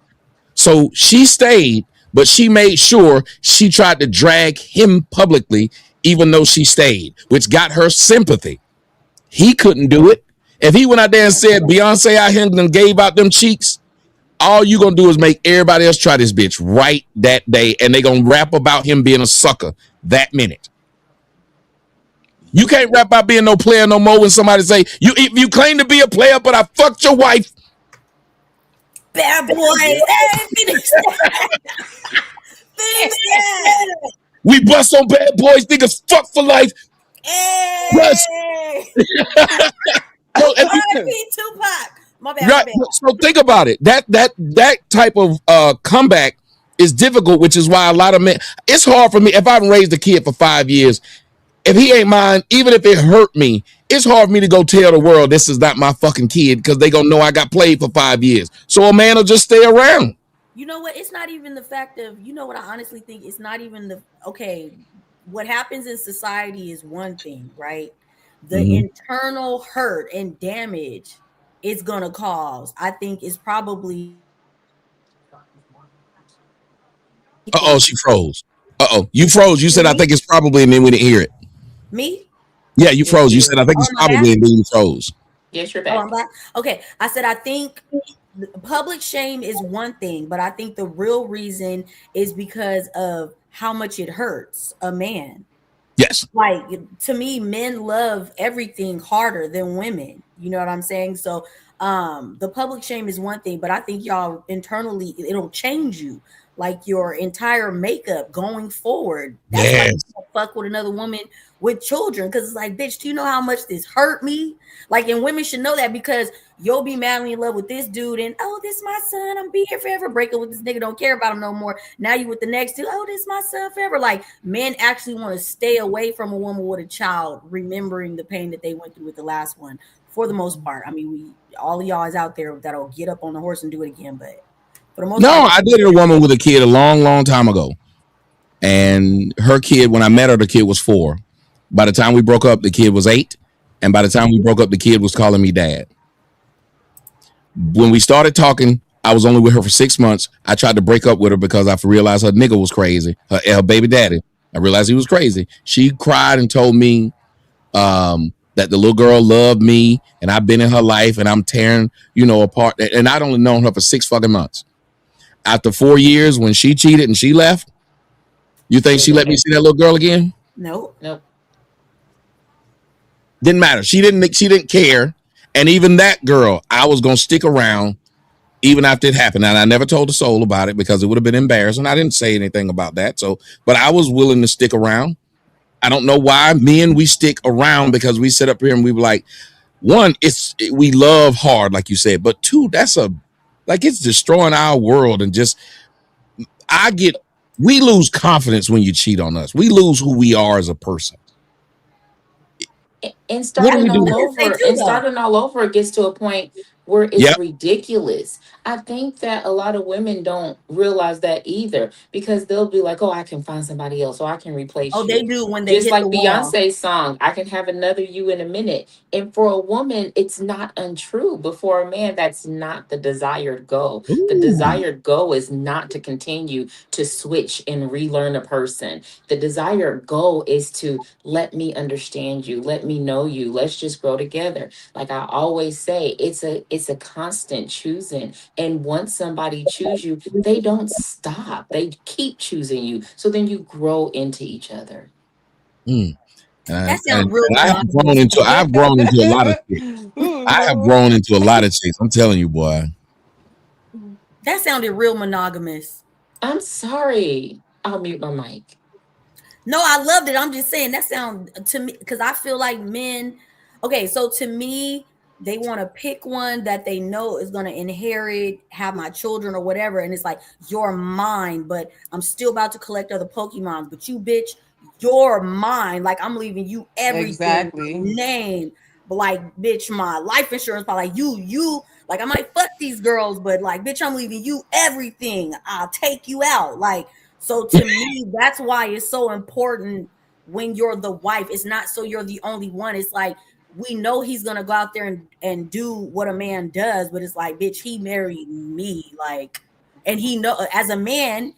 So she stayed, but she made sure she tried to drag him publicly, even though she stayed, which got her sympathy. He couldn't do it. If he went out there and said Beyonce out here and gave out them cheeks, all you gonna do is make everybody else try this bitch right that day, and they gonna rap about him being a sucker that minute. You can't rap about being no player no more when somebody say, if you claim to be a player, but I fucked your wife. Bad boy. Hey, Phoenix. We bust on bad boys, niggas fuck for life. Hey. Yes. So Tupac. My bad, right. So think about it. That type of comeback is difficult, which is why a lot of men. It's hard for me if I've raised a kid for 5 years. If he ain't mine, even if it hurt me, it's hard for me to go tell the world this is not my fucking kid because they gonna know I got played for 5 years. So a man will just stay around. You know what? It's not even the fact of, you know what I honestly think? It's not even the, okay, what happens in society is one thing, right? The internal hurt and damage it's gonna cause, I think, is probably. Uh-oh, she froze. Uh-oh, you froze. You said, I think it's probably, and then we didn't hear it. Me? Yeah, you froze. You said, I think it's probably, and then you froze. Yes, you're back. I'm back. Okay, I said, I think public shame is one thing, but I think the real reason is because of how much it hurts a man. Yes. Like, to me, men love everything harder than women. You know what I'm saying? So the public shame is one thing, but I think y'all internally, it'll change you. Like your entire makeup going forward. That's why you don't fuck with another woman with children. Cause it's like, bitch, do you know how much this hurt me? Like, and women should know that because you'll be madly in love with this dude and, oh, this my son. I'm be here forever. Break up with this nigga. Don't care about him no more. Now you with the next dude. Oh, this my son forever. Like, men actually want to stay away from a woman with a child, remembering the pain that they went through with the last one. For the most part. I mean, all of y'all is out there that'll get up on the horse and do it again, but for the most part, I dated a woman with a kid a long time ago. And her kid, when I met her, the kid was 4. By the time we broke up, the kid was 8. And by the time we broke up, the kid was calling me dad. When we started talking, I was only with her for 6 months. I tried to break up with her because I realized her nigga was crazy. Her baby daddy. I realized he was crazy. She cried and told me that the little girl loved me and I've been in her life and I'm tearing, apart. And I'd only known her for 6 fucking months. After 4 years, when she cheated and she left, you think she let me see that little girl again? Nope. Didn't matter. She didn't care. And even that girl, I was gonna stick around even after it happened. And I never told a soul about it because it would have been embarrassing. I didn't say anything about that. But I was willing to stick around. I don't know why men we stick around because we sit up here and we were like, one, we love hard, like you said, but 2, it's destroying our world and just we lose confidence when you cheat on us. We lose who we are as a person. And starting all over, it gets to a point where it's ridiculous. I think that a lot of women don't realize that either because they'll be like, oh, I can find somebody else or I can replace you. Oh, they do when they just hit like the Beyonce's song, I can have another you in a minute. And for a woman, it's not untrue. But for a man, that's not the desired goal. Ooh. The desired goal is not to continue to switch and relearn a person. The desired goal is to let me understand you, let me know you, let's just grow together. Like I always say, it's a constant choosing. And once somebody chooses you, they don't stop. They keep choosing you. So then you grow into each other. That sounds really I've grown into a lot of chicks. I have grown into a lot of chicks. I'm telling you, boy. That sounded real monogamous. I'm sorry. I'll mute my mic. No, I loved it. I'm just saying that sound to me because I feel like men. Okay, so to me, they want to pick one that they know is going to inherit, have my children or whatever. And it's like, you're mine, but I'm still about to collect other Pokemons. But you, bitch, you're mine. Like, I'm leaving you everything, Exactly. name. But like, bitch, my life insurance, like you, like, I might fuck these girls, but like, bitch, I'm leaving you everything. I'll take you out. Like, so to me, that's why it's so important when you're the wife. It's not so you're the only one. It's like, we know he's gonna go out there and do what a man does, but it's like, bitch, he married me. Like, and he know, as a man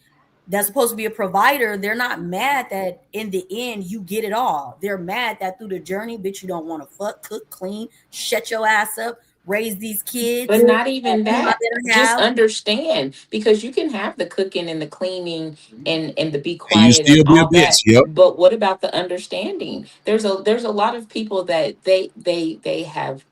that's supposed to be a provider, they're not mad that in the end you get it all. They're mad that through the journey, bitch, you don't want to fuck, cook, clean, shut your ass up, raise these kids. But not even that. Just Have. understand, because you can have the cooking and the cleaning and the be And you quiet and still be a all bitch. that. Yep. But what about the understanding? There's a lot of people that they have.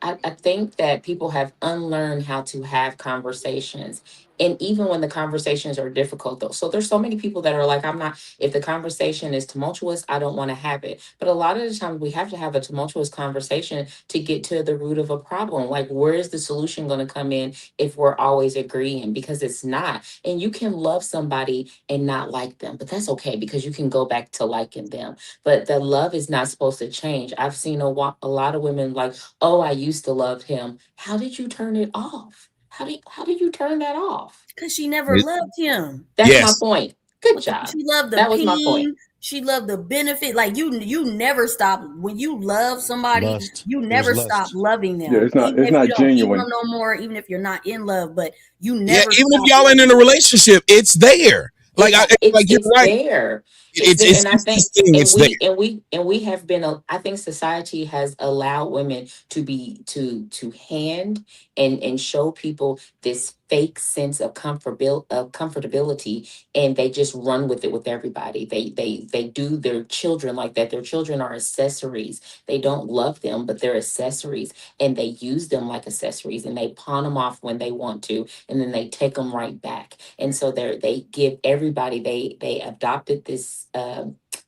I think that people have unlearned how to have conversations. And even when the conversations are difficult, though. So there's so many people that are like, I'm not, if the conversation is tumultuous, I don't want to have it. But a lot of the time we have to have a tumultuous conversation to get to the root of a problem. Like, where is the solution going to come in if we're always agreeing? Because it's not. And you can love somebody and not like them, but that's okay because you can go back to liking them. But the love is not supposed to change. I've seen a lot of women like, oh, I used to love him. How did you turn it off? How did you turn that off? Because she never loved him. That's my Yes. point. Good job. She loved the That was my point. pain. She loved the benefit. Like, you never stop. When you love somebody, Lust. you It was never lust. stop loving them. Yeah, it's Even if you not don't see genuine. them no more, even if you're not in love, but you Yeah. never Even if stop y'all ain't in a loving them. relationship, it's there. Like, like you're It's right. there. It's there. It's And I this think thing. and It's there. we have been I think society has allowed women to be to hand and show people this fake sense of comfortability, and they just run with it with everybody. They do their children like that. Their children are accessories. They don't love them, but they're accessories, and they use them like accessories, and they pawn them off when they want to, and then they take them right back. And so they give everybody, they adopted this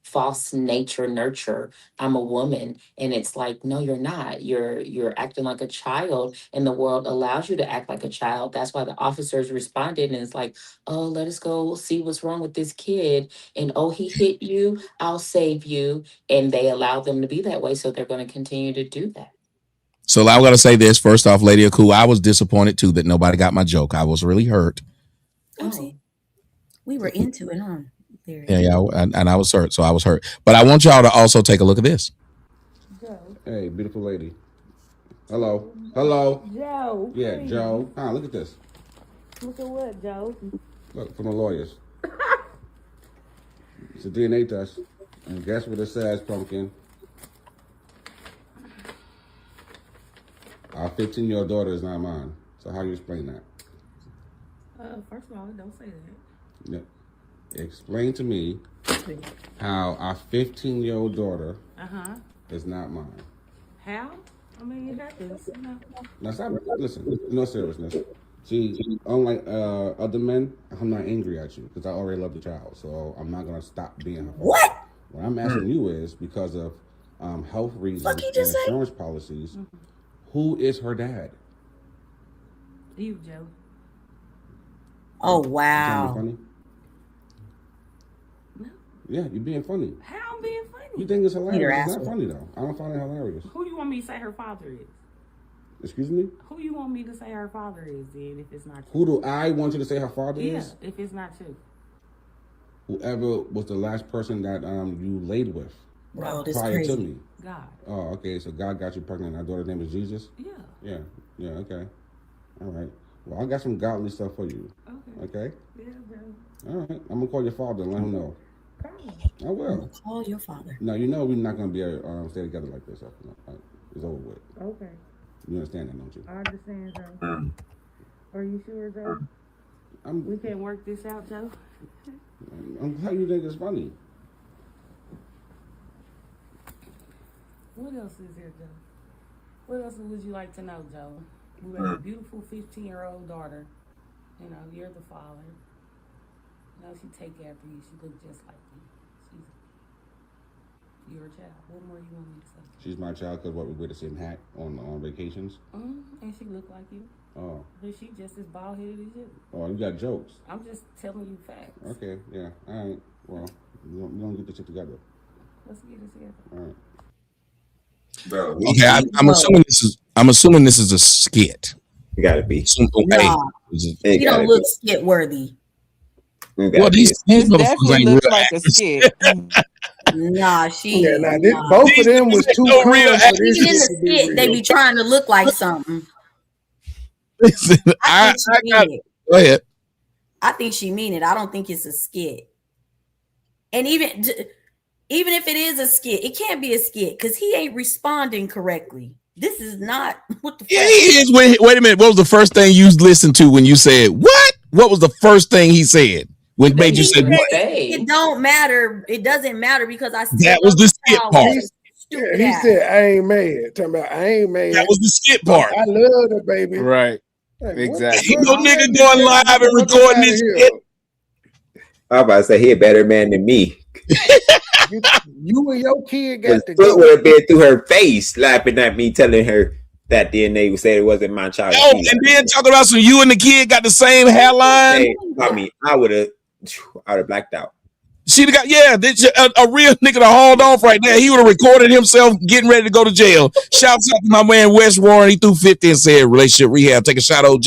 false nature nurture. I'm a woman, and it's like, no, you're not. You're acting like a child, and the world allows you to act like a child. That's why the officers responded, and it's like, oh, let us go see what's wrong with this kid, and oh, he hit you, I'll save you. And they allow them to be that way, so they're going to continue to do that. So I'm gonna say this first off, Lady of Cool. I was disappointed too that nobody got my joke. I was really hurt. Oopsie. We were into it, huh? Yeah, and I was hurt, so I was hurt. But I want y'all to also take a look at this. Hey, beautiful lady. Hello. Hello. Joe. Yeah, please. Joe. Look at this. Look at what, Joe? Look, from the lawyers. It's a DNA test. And guess what it says, Pumpkin? Our 15-year-old daughter is not mine. So how you explain that? First of all, don't say that. Yeah. Explain to me how our 15-year-old daughter is not mine. How? I mean, it happens. You know. Now stop. Listen, no seriousness. See, unlike other men, I'm not angry at you because I already love the child, so I'm not gonna stop being her father. What? What I'm asking you is because of health reasons and insurance policies. Who is her dad? You, Joe. Oh, You wow. trying to be funny? No. Yeah, you're being funny. How I'm being funny? You think it's You're hilarious? It's not asshole. funny though. I don't find it hilarious. Who you want me to say her father is? Excuse me? Who you want me to say her father is then if it's not you? Who do I want you to say her father Yeah, is? if it's not you. Whoever was the last person that you laid with Bro, this prior crazy. to me. God. Oh, okay. So God got you pregnant. Our daughter's name is Jesus? Yeah. Yeah, okay. All right. Well, I got some godly stuff for you. Okay? Yeah, bro. All right. I'm going to call your father and let him know. I will. Call your father. No, you know we're not going to be able to stay together like this. It's over with. Okay. You understand that, don't you? I understand, Joe. Are you sure, Joe? We can work this out, Joe? I'm glad you think it's funny. What else is here, Joe? What else would you like to know, Joe? We have a beautiful 15-year-old daughter. You know, you're the father. You know, she take after you. She looks just like you. You're a child. What more you want me to say? She's my child because we wear the same hat on vacations. And she look like you. Oh. But she just as bald headed as you. Oh, you got jokes. I'm just telling you facts. Okay, yeah. All right. Well, we don't get this shit together. Let's get it together. All right. Bro, Okay, I'm assuming this is a skit. You gotta be. Nah, It he gotta don't look skit worthy. Well, these It motherfuckers definitely ain't looks real like a actors. skit. Nah, she. Yeah, Nah. both of them was too no cool real for this Even in shit the to be skit, they real. be trying to look like something. Listen, I think she mean it. Go ahead. I think she mean it. I don't think it's a skit. And even if it is a skit, it can't be a skit because he ain't responding correctly. This is not what the. Yeah, he is. Wait a minute. What was the first thing you listened to when you said what? What was the first thing he said? What made you say what? It don't matter. It doesn't matter because I. That was the skit part. Yeah, he said, "I ain't mad." Talking about, "I ain't mad." That was the skit part. I love the baby. Right. Like, Exactly. Ain't no nigga going live and recording this shit. I'm about to say he a better man than me. You and your kid His got to foot go. would have been through her face, slapping at me, telling her that DNA said it wasn't my child. Oh, and then talking about some you and the kid got the same hairline. Hey, I mean, I would have blacked out. She'd have got a real nigga to hauled off right there. He would have recorded himself getting ready to go to jail. Shouts out to my man Wes Warren. He threw 50 and said relationship rehab. Take a shot, OG.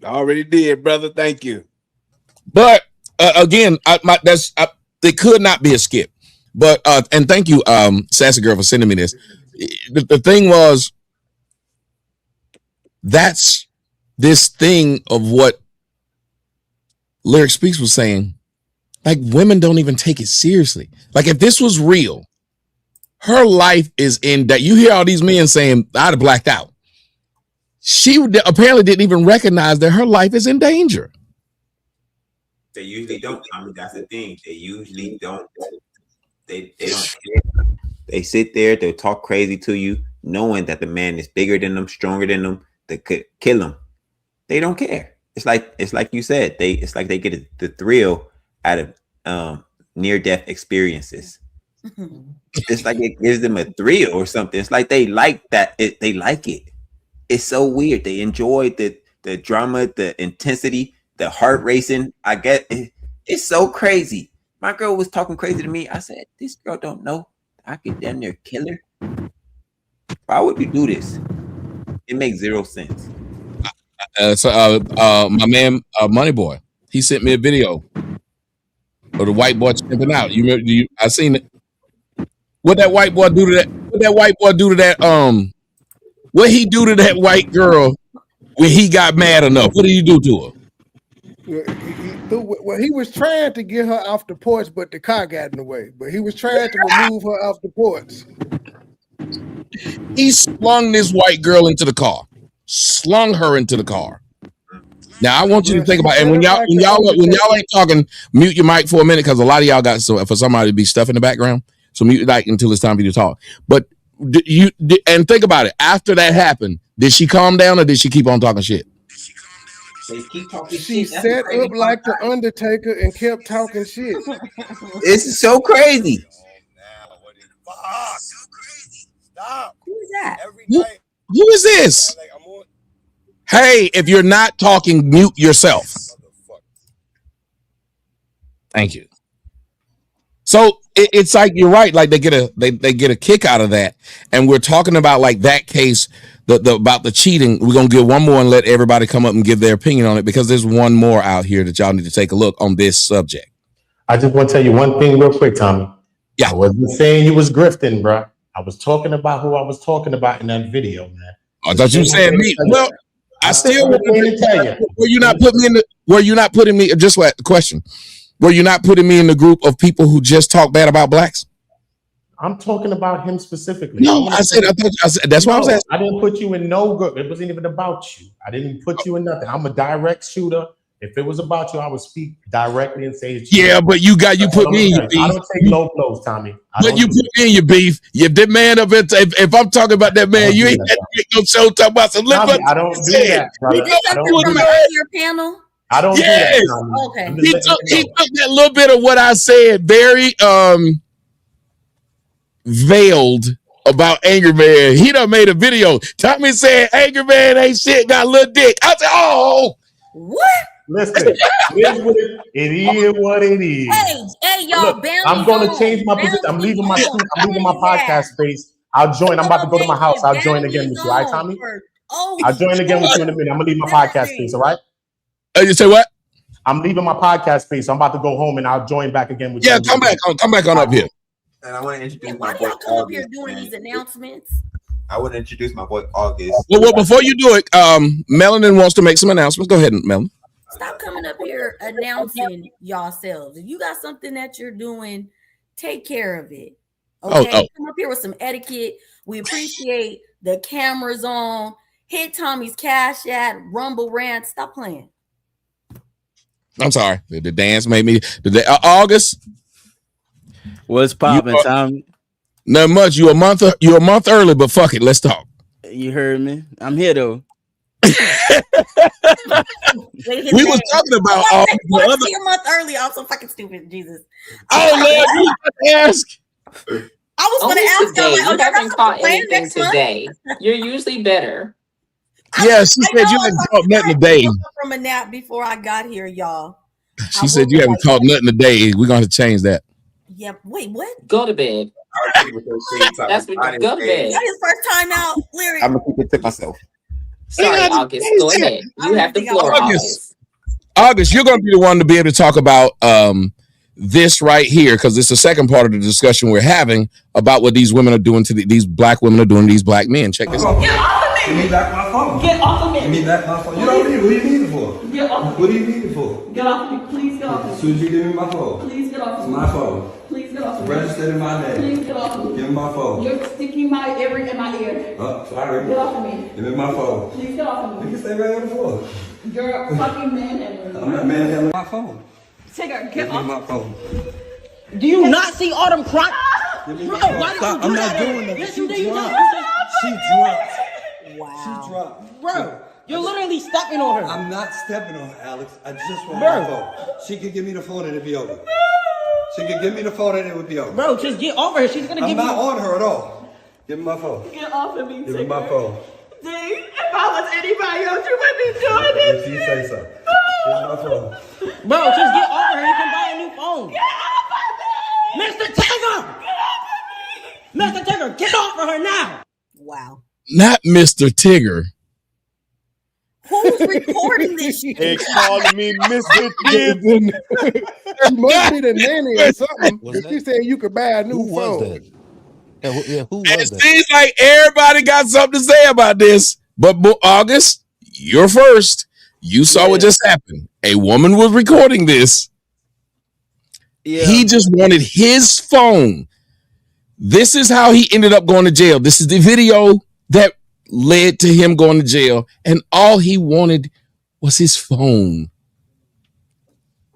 Already did, brother. Thank you. But again, it could not be a skip. But and thank you, Sassy Girl, for sending me this. The thing was, that's this thing of what Lyric Speaks was saying. Like, women don't even take it seriously. Like, if this was real, her life is in that. You hear all these men saying, I'd have blacked out. She apparently didn't even recognize that her life is in danger. They usually don't. I mean, that's the thing. They usually don't. They don't care. They sit there, they'll talk crazy to you, knowing that the man is bigger than them, stronger than them, that could kill them. They don't care. It's like you said, it's like they get the thrill out of near-death experiences. It's like it gives them a thrill or something. It's like they like that. They like it. It's so weird. They enjoy the drama, the intensity, the heart racing. I get it. It's so crazy. My girl was talking crazy to me. I said, this girl don't know I could damn near kill her. Why would you do this? It makes zero sense. My man Money Boy, he sent me a video of the white boy chimping out. You remember? I seen it. What that white boy do to that? What that white boy do to that? What he do to that white girl when he got mad enough? What did he do to her? Well, he was trying to get her off the porch, but the car got in the way. But he was trying to remove her off the porch. He slung this white girl into the car. Slung her into the car. Now I want you to think about it. And when y'all ain't talking, mute your mic for a minute because a lot of y'all got for somebody to be stuff in the background. So mute it until it's time for you to talk. But and think about it. After that happened, did she calm down or did she keep on talking shit? She set up like the Undertaker and kept talking shit. This is so crazy. Stop. Who is that? Who is this? Hey, if you're not talking, mute yourself. Thank you. So it's like you're right. Like they get a kick out of that, and we're talking about like that case, about the cheating. We're gonna give one more and let everybody come up and give their opinion on it because there's one more out here that y'all need to take a look on this subject. I just want to tell you one thing real quick, Tommy. Yeah, I wasn't saying you was grifting, bro. I was talking about who I was talking about in that video, man. I thought you were saying me. Well, I still want to tell you. Were you not putting me? Just what question? Were you not putting me in the group of people who just talk bad about blacks? I'm talking about him specifically. No, I said that's why I was asking. I didn't put you in no group. It wasn't even about you. I didn't put you in nothing. I'm a direct shooter. If it was about you, I would speak directly and say it's yeah, but you put me in your beef. I don't take low blows, Tommy. But you put me in your beef. If that man up if I'm talking about that man, you ain't had to make no show talking about some lip. I don't do that, brother. I don't do that. Your panel? I don't do that. Okay. He took that little bit of what I said very veiled about Angry Man. He done made a video. Tommy said Angry Man ain't shit, got a little dick. I said, oh. What? Listen, it is what it is. Hey, y'all, Look, I'm going to change my position. I'm leaving my podcast space. I'll join. I'm about to go to my house. I'll join again with you. All right, Tommy? I'll join again with you in a minute. I'm going to leave my podcast space, all right? You say what? I'm leaving my podcast space. I'm about to go home and I'll join back again with you. Yeah, come back on up here. And I want to introduce why my do boy y'all come up August, here doing man. these announcements? I want to introduce my boy August. Well, before you do it, Melanin wants to make some announcements. Go ahead, Melanin. Stop coming up here announcing yourselves. If you got something that you're doing, take care of it. Okay, Come up here with some etiquette. We appreciate the cameras on. Hit Tommy's Cash App, Rumble Rant. Stop playing. I'm sorry. The dance made me. August. What's popping, Tommy? Not much. You a month early, but fuck it. Let's talk. You heard me. I'm here though. We was talking about the other a month early. I'm so fucking stupid, Jesus. Oh Lord, you ask. I was going to ask today. y'all. You haven't caught anything today. You're usually better. Yeah, she said you hadn't caught nothing today. From a nap before I got here, y'all. She said you haven't caught nothing today. We're going to change that. Yeah. Wait, what? Go to bed. That's what. Go to bed. That is first time out, Lyric. I'm gonna keep it to myself. Sorry, August. Go ahead. You have the floor, August. August, you're going to be the one to be able to talk about this right here, because it's the second part of the discussion we're having about what these women are doing to these black women are doing to these black men. Check this out. Get off of me! Give me back my phone. Get off of me! Give me back my phone. You don't need it. What do you need it for? Get off of me. What do you need it for? Get off of me. Please get off of me. As soon as you give me my phone. Please get off of me. It's my phone. Please get off of me. Registered in my name. Please get off of me. Give me my phone. You're sticking my ear in my ear. Oh, sorry. Get off of me. Give me my phone. Please get off of me. You can stay right on the floor. You're a fucking manhandling. I'm not manhandling my phone. Tigger, get off my phone. Do you not see all them crotch? Bro, why did you do that? Doing that. She dropped. Wow. She dropped. Bro, you're literally stepping on her. I'm not stepping on her, Alex. I just want my phone. She could give me the phone and it'd be over. She could give me the phone and it would be over. Bro, just get over her. She's gonna give you. I'm not on her at all. Give me my phone. Get off of me, Give me my phone. D, if I was anybody else, you wouldn't be doing this. If you say so. Give me my phone. Bro, just get over her. You can buy a new phone. Get off of me! Mr. Tigger! Get off of me! Mr. Tigger, get off of her now! Wow. Not Mr. Tigger. Who's recording this shit? They calling me Mr. Tigger. It must be the nanny or something. If she said you could buy a new phone. Who was It that? seems like everybody got something to say about this. But August, you're first. You saw what just happened. A woman was recording this. Yeah. He just wanted his phone. This is how he ended up going to jail. This is the video that led to him going to jail. And all he wanted was his phone.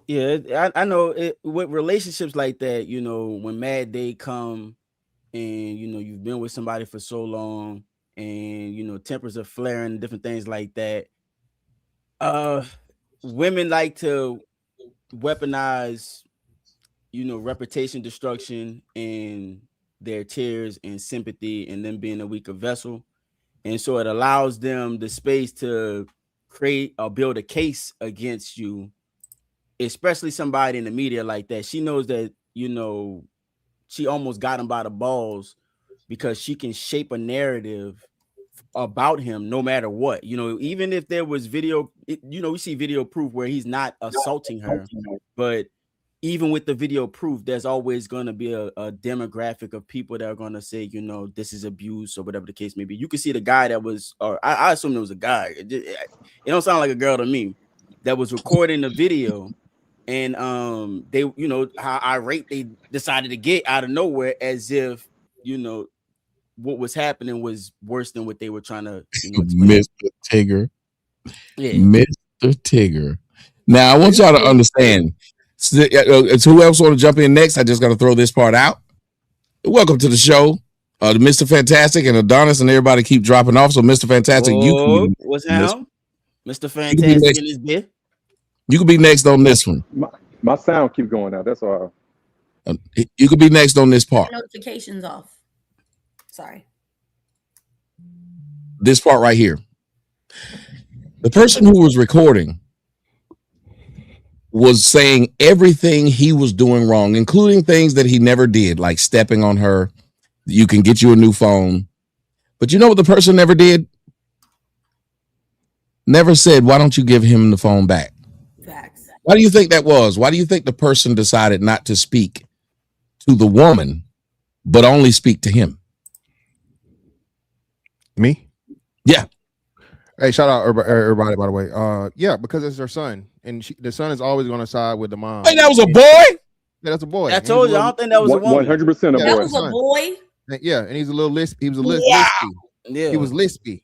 Yeah, I know it, with relationships like that, you know, when mad day come and, you know, you've been with somebody for so long and, you know, tempers are flaring, different things like that. Women like to weaponize, you know, reputation destruction and their tears and sympathy and them being a weaker vessel. And so it allows them the space to create or build a case against you, especially somebody in the media like that. She knows that, you know, she almost got him by the balls because she can shape a narrative about him no matter what. You know, even if there was video, you know, we see video proof where he's not assaulting her, but even with the video proof, there's always going to be a demographic of people that are going to say, you know, this is abuse or whatever the case may be. You can see the guy that was, or I assume it was a guy. It don't sound like a girl to me, that was recording the video. And they, you know, how irate they decided to get out of nowhere, as if, you know, what was happening was worse than what they were trying to, you know, Mr. Tigger. Yeah. Mr. Tigger. Now, I want y'all to understand. It's who else want to jump in next? I just got to throw this part out. Welcome to the show. Mr. Fantastic and Adonis and everybody keep dropping off. So, Mr. Fantastic, what's happening? Mr. Fantastic in his bed. You could be next on this one. My sound keep going out. That's all. You could be next on this part. Notifications off. Sorry. This part right here. The person who was recording was saying everything he was doing wrong, including things that he never did, like stepping on her. You can get you a new phone. But you know what the person never did? Never said, why don't you give him the phone back? Facts. Why do you think that was? Why do you think the person decided not to speak to the woman, but only speak to him? Me? Yeah. Hey, shout out everybody, by the way. Yeah, because it's her son, and the son is always going to side with the mom. Hey, that was a boy? Yeah, that's a boy. I told you, I don't think that was a woman. 100% a boy. That was a boy? Yeah, and he's a little lisp. He was a lispy. Yeah. He was lispy.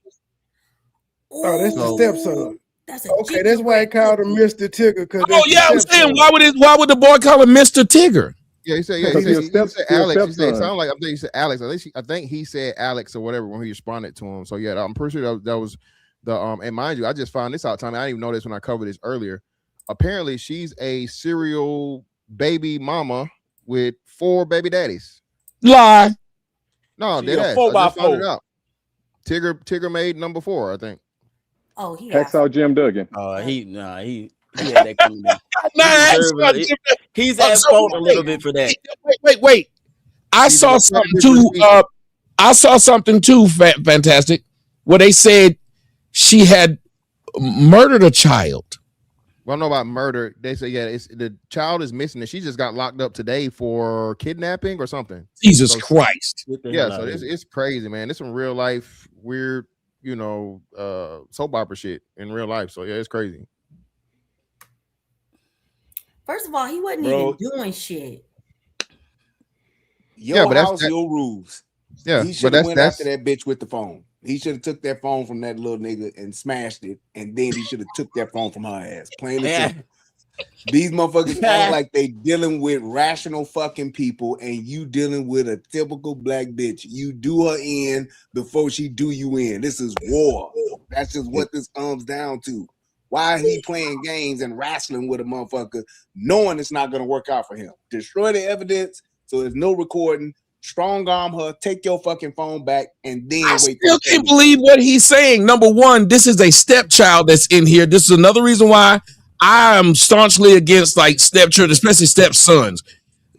Oh, that's the stepson. That's okay. That's why I called him Mr. Tigger. Oh yeah, I'm saying why would the boy call him Mr. Tigger? Yeah, he said Alex. He said it sounded like I think he said Alex. I think he said Alex or whatever when he responded to him. So yeah, I'm pretty sure that was the and mind you, I just found this out, Tommy. I didn't even know this when I covered this earlier. Apparently, she's a serial baby mama with 4 baby daddies. Lie. No, She dead a ass. 4 I by just found 4. it out. Tigger made number 4, I think. Oh, he Hacksaw Jim Duggan. He had that coming down. He's at fault a little bit for that. Wait. I saw something too. Fantastic, where they said she had murdered a child. Well, I don't know about murder. They say the child is missing, and she just got locked up today for kidnapping or something. Jesus Christ! Yeah, so it's crazy, man. It's some real life weird, soap opera shit in real life. So yeah, it's crazy. First of all, he wasn't even doing shit. Your house, your rules. Yeah, he should have went after that bitch with the phone. He should have took that phone from that little nigga and smashed it, and then he should have took that phone from her ass. Plain and simple. These motherfuckers act like they dealing with rational fucking people, and you dealing with a typical black bitch. You do her in before she do you in. This is war. That's just what this comes down to. Why he playing games and wrestling with a motherfucker, knowing it's not gonna work out for him? Destroy the evidence so there's no recording. Strong arm her, take your fucking phone back, and then I wait. still can't believe what he's saying. Number one, this is a stepchild that's in here. This is another reason why I am staunchly against like stepchildren, especially stepsons.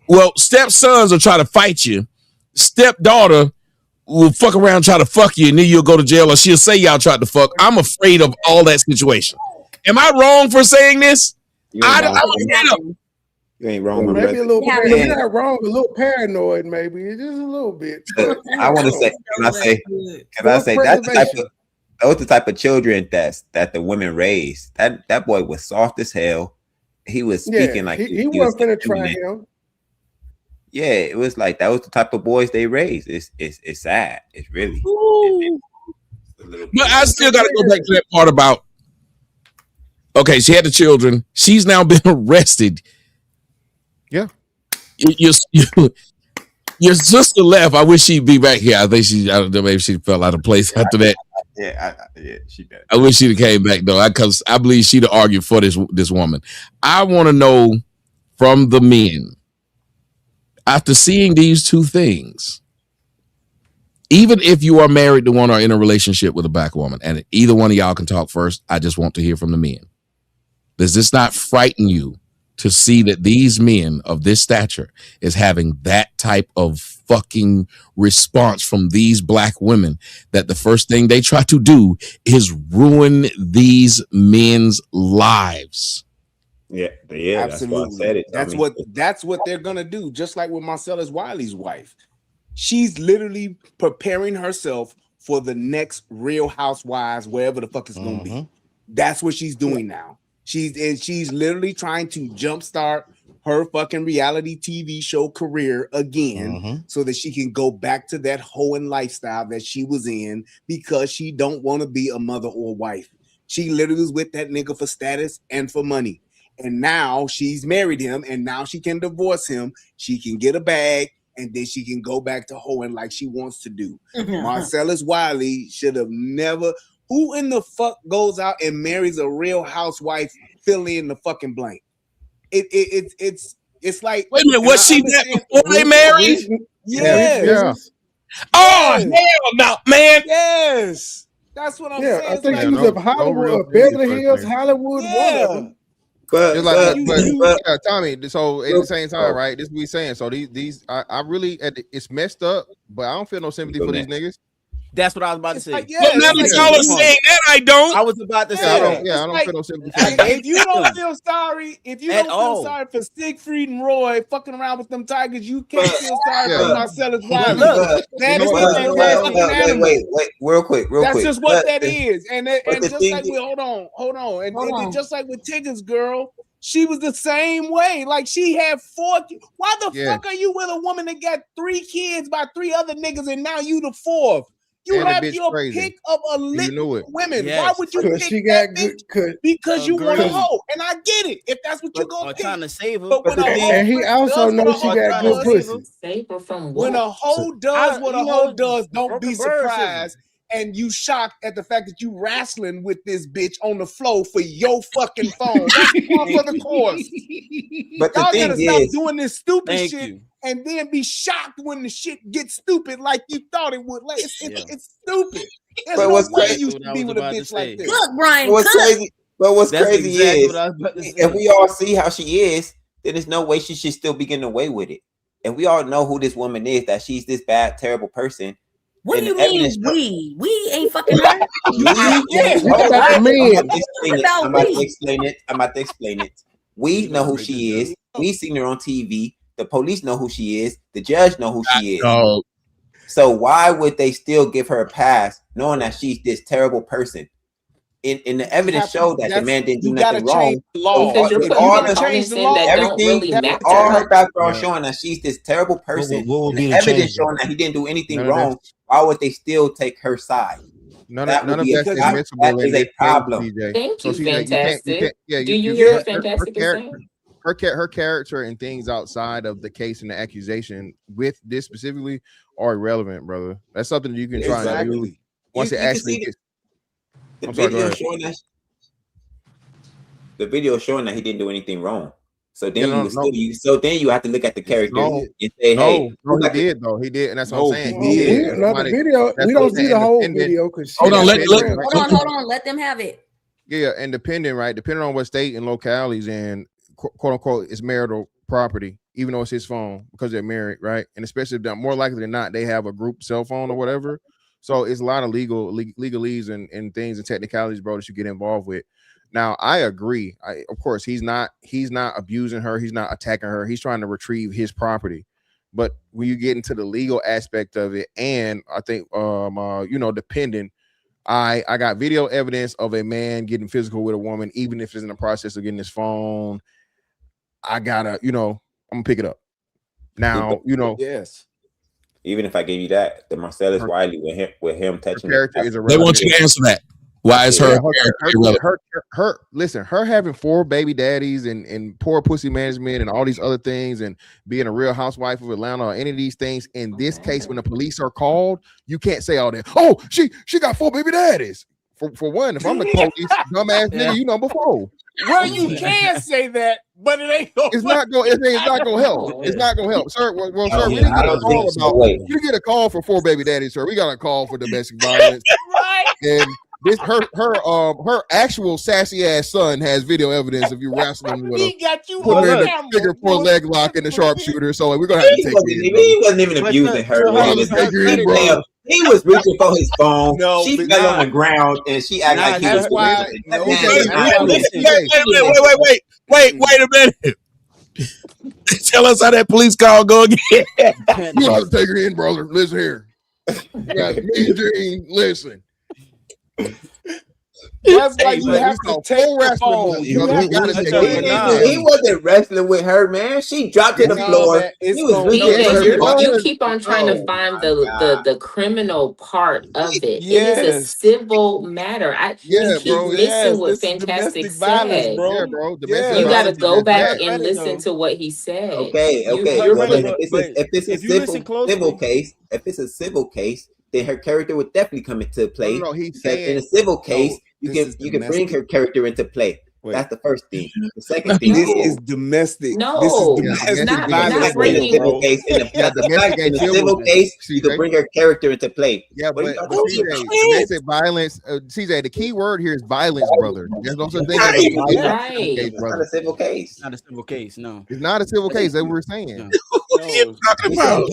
Well, stepsons will try to fight you. Stepdaughter will fuck around and try to fuck you, and then you'll go to jail, or she'll say y'all tried to fuck. I'm afraid of all that situation. Am I wrong for saying this? You ain't wrong. Maybe a little. You're not wrong. A little paranoid, maybe. Just a little bit. I want to say. Can I say that's the type of children that the women raised. That boy was soft as hell. He was speaking like he wasn't gonna try him. Yeah, it was like that was the type of boys they raised. It's sad. It's really. But I still got to go back to that part about. Okay, she had the children. She's now been arrested. Yeah. Your sister left. I wish she'd be back here. I think I don't know, maybe she fell out of place after that. Yeah, she did. I wish she'd have came back though, because I believe she'd have argued for this woman. I want to know from the men, after seeing these two things, even if you are married to one or in a relationship with a black woman, and either one of y'all can talk first, I just want to hear from the men. Does this not frighten you to see that these men of this stature is having that type of fucking response from these black women, that the first thing they try to do is ruin these men's lives? Yeah, absolutely. That's why I said it. That's what they're gonna do. Just like with Marcellus Wiley's wife, she's literally preparing herself for the next Real Housewives, wherever the fuck it's gonna be. That's what she's doing now. She's literally trying to jumpstart her fucking reality TV show career again, so that she can go back to that hoeing lifestyle that she was in, because she don't want to be a mother or wife. She literally was with that nigga for status and for money. And now she's married him, and now she can divorce him. She can get a bag, and then she can go back to hoeing like she wants to do. Marcellus Wiley should have never. Who in the fuck goes out and marries a Real Housewife? Fill in the fucking blank. It's like. Wait a minute, was she that before they married? Yeah. Oh hell no, man! Yes, that's what I'm saying. I think she was of Hollywood, Beverly Hills, Hollywood, one of them. But Tommy, so at the same time, right? This is what we saying. So these I really it's messed up, but I don't feel no sympathy for these niggas. That's what I was about to say. Well, now that y'all are saying that, I don't. I was about to say. I don't feel no sympathy. If you don't feel sorry, for Siegfried and Roy fucking around with them tigers, you can't feel sorry for Marcellus Wiley. Wait, real quick. That's just what that is. And just like hold on. And just like with Tigger's girl, she was the same way. Like she had 4. Why the fuck are you with a woman that got 3 kids by 3 other niggas and now you the 4th? You have your pick of a list of women. Yes. Why would you pick she that got bitch? Because you want a hoe, and I get it. If that's what you're gonna pick, trying to save her. But when and he also knows she got good pussy. Save her from what? When a hoe does what a hoe does, don't be surprised. And you shocked at the fact that you wrestling with this bitch on the floor for your fucking phone. That's part of the course. But y'all the gotta thing stop is, doing this stupid shit and then be shocked when the shit gets stupid like you thought it would. Like, it's stupid. There's but no what's way crazy, you should be with a bitch like this. Look, Brian. What's crazy? But what's crazy exactly is, if we all see how she is, then there's no way she should still be getting away with it. And we all know who this woman is, that she's this bad, terrible person. What do you mean we ain't fucking her? I'm about to explain it. We know who she is. We seen her on TV. The police know who she is. The judge know who she is. So why would they still give her a pass, knowing that she's this terrible person? In the evidence showed that the man didn't do nothing wrong. All her background showing that she's this terrible person. The evidence showing that he didn't do anything wrong. Why would they still take her side? None of that's admissible. That is a problem. Thank you, Fantastic. Do you hear what Fantastic is saying? Her character and things outside of the case and the accusation with this specifically are irrelevant, brother. That's something you can try and do once it actually gets. The video showing that he didn't do anything wrong. So then you have to look at the character and say, "Hey, he did though. He did, and that's what I'm saying. He did." The video. We don't see the whole video because hold on. Let them have it. Yeah, and depending on what state and localities and quote unquote is marital property, even though it's his phone because they're married, right? And especially if more likely than not they have a group cell phone or whatever. So it's a lot of legalese and things and technicalities, bro, that you get involved with. Now, I agree. Of course, he's not abusing her. He's not attacking her. He's trying to retrieve his property. But when you get into the legal aspect of it, and I think, depending, I got video evidence of a man getting physical with a woman, even if it's in the process of getting his phone. I gotta, I'm gonna pick it up. Now, yes. Even if I gave you that, the Marcellus Wiley with him touching character is irrelevant. They want you to answer that. Why is her her having 4 baby daddies and poor pussy management and all these other things and being a real housewife of Atlanta or any of these things, in this case when the police are called, you can't say all that. Oh, she got 4 baby daddies. For one, if I'm the police, dumbass nigga, before. Well, you can say that, but it ain't gonna. It's not gonna help. It's not gonna help, sir. Well, sir, we didn't get a call you get a call for 4 baby daddies, sir. We got a call for domestic violence, right? And this her actual sassy ass son has video evidence of you wrestling with him. He got you putting her in the figure 4 leg lock in the sharpshooter. So we're gonna have to take it. He wasn't even abusing her. He was reaching for his phone. She fell on the ground and she acted like he was. Wait a minute. Tell us how that police call go again. You have to take her in, brother. Listen here. Listen. That's why you have to take the phone. He wasn't wrestling with her, man. She dropped to the floor. He was reaching for her. You keep on trying to find the criminal part of it. It is a civil matter. You keep missing what Fantastic said. You got to go back and listen to what he said. Okay. If it's a civil case, then her character would definitely come into play. He's saying in a civil case, you can bring her character into play. That's the first thing. The second thing This is domestic. No, this is it's domestic not violence. bringing. civil case. In the civil case, you can bring her character into play. Yeah, What are but you talking CJ, about? domestic violence. CJ, the key word here is violence, brother. There's no such thing as a violent Right. case, It's not brother. a civil case. It's not a civil case, no. It's not a civil case. That's what we're saying. No. What are you talking about?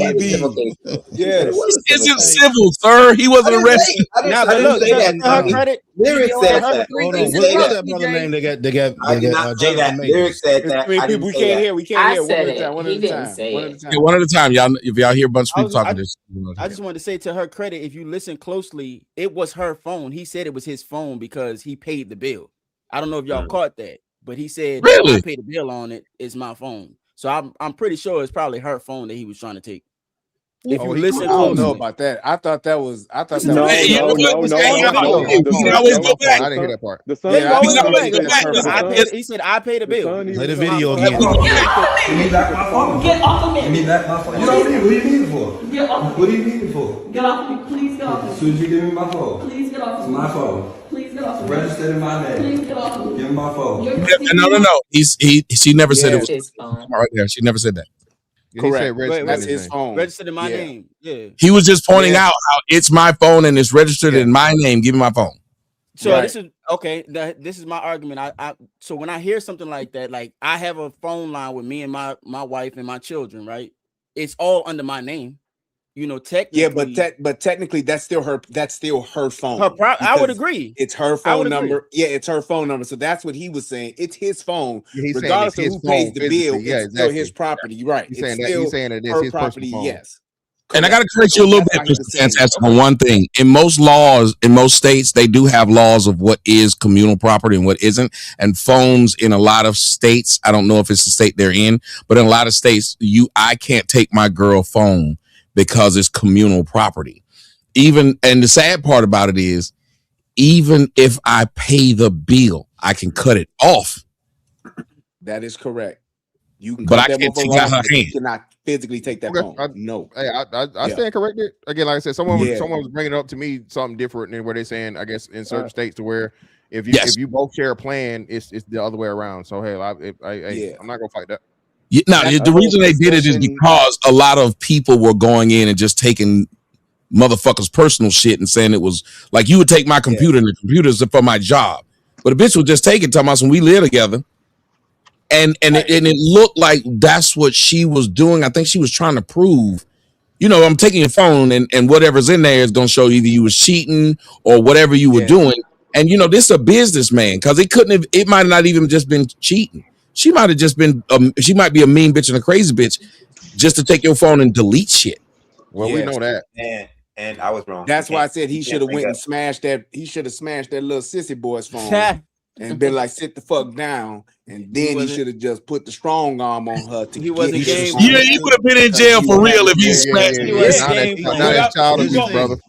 Yes. This isn't civil, sir. He wasn't arrested. Now, but look, to her credit, Lyric said that. Hold on. Lyric What's said that that. brother name? They got I did not say that. Lyric said It's that. three I people. didn't We say can't that. hear. We can't I hear. One said at a it. time. One He at a didn't time. say One at it. a time. Yeah, one at a time, y'all. If y'all hear a bunch of people I talking, this. I just wanted to say to her credit, if you listen closely, it was her phone. He said it was his phone because he paid the bill. I don't know if y'all caught that, but he said, Really? I paid the bill on it. It's my phone. So I'm pretty sure it's probably her phone that he was trying to take. If you listen I don't know closely. about that. I thought that was. No. You can always go back. I didn't hear that part. The son, Yeah, You can always go the back. son- he said I paid the bill. Play the video again. Get off my phone. Get off of me. Give me back my phone. You don't need it. What do you need it for? Get off of me. What do you need it for? Get off of me. Please get off of As me. soon as you give me my phone. Please get off It's of me. my phone. Please get off of It's me. registered in my name. Please get off of me. Give me my phone. No. She never said it was His phone. right there. She never said that. Correct. registered That's in his his phone. Registered in my Yeah. name. Yeah. He was just pointing Yeah. out how it's my phone and it's registered in my name. Give me my phone. So Right. this is okay. This is my argument. So when I hear something like that, like I have a phone line with me and my wife and my children, right? It's all under my name. You know, technically. Yeah, but technically, that's still her. That's still her phone. I would because agree. It's her I phone would agree. number. Yeah, it's her phone number. So that's what he was saying. It's his phone, Yeah, he's saying regardless it's of his who pays phone the bill. physically. Yeah, it's still his exactly. property. Right? He's It's saying that. still He's saying that it's her his property. personal phone. Yes. And I got to correct So you a little that's bit, how he Mr. was saying it. Fantastic, on one thing. In most laws, in most states, they do have laws of what is communal property and what isn't. And phones in a lot of states, I don't know if it's the state they're in, but in a lot of states, I can't take my girl phone because it's communal property. And the sad part about it is, even if I pay the bill, I can cut it off. That is correct. You can But cut I that can't take motherfucker out off, her but you hand. cannot physically take that Okay, phone. No. Hey, I Yeah. stand corrected. Again, like I said, someone Yeah. was bringing up to me something different than where they're saying, I guess, in certain Right. states to where if Yes. you both share a plan, it's the other way around. So hey, Yeah. I'm not gonna fight that. Yeah, now, That's the a whole reason they did it is discussion. because a lot of people were going in and just taking motherfuckers' personal shit and saying it was like you would take my computer and the computer's for my job. But a bitch would just take it, talking about some we live together. And it looked like that's what she was doing. I think she was trying to prove, I'm taking your phone and whatever's in there is going to show either you was cheating or whatever you were doing. And, this is a businessman because it might not even just been cheating. She might have just been, she might be a mean bitch and a crazy bitch just to take your phone and delete shit. Well, we know that. And I was wrong. That's You why I can't- said he you should can't have bring went up- and smashed that. He should have smashed that little sissy boy's phone and been like, "Sit the fuck down." And then he wasn't- should have just put the strong arm on her to He wasn't get his game phone. Yeah, he would have been in jail for real if he smashed He it. was Now game that plan. child Here's abuse, the brother. thing.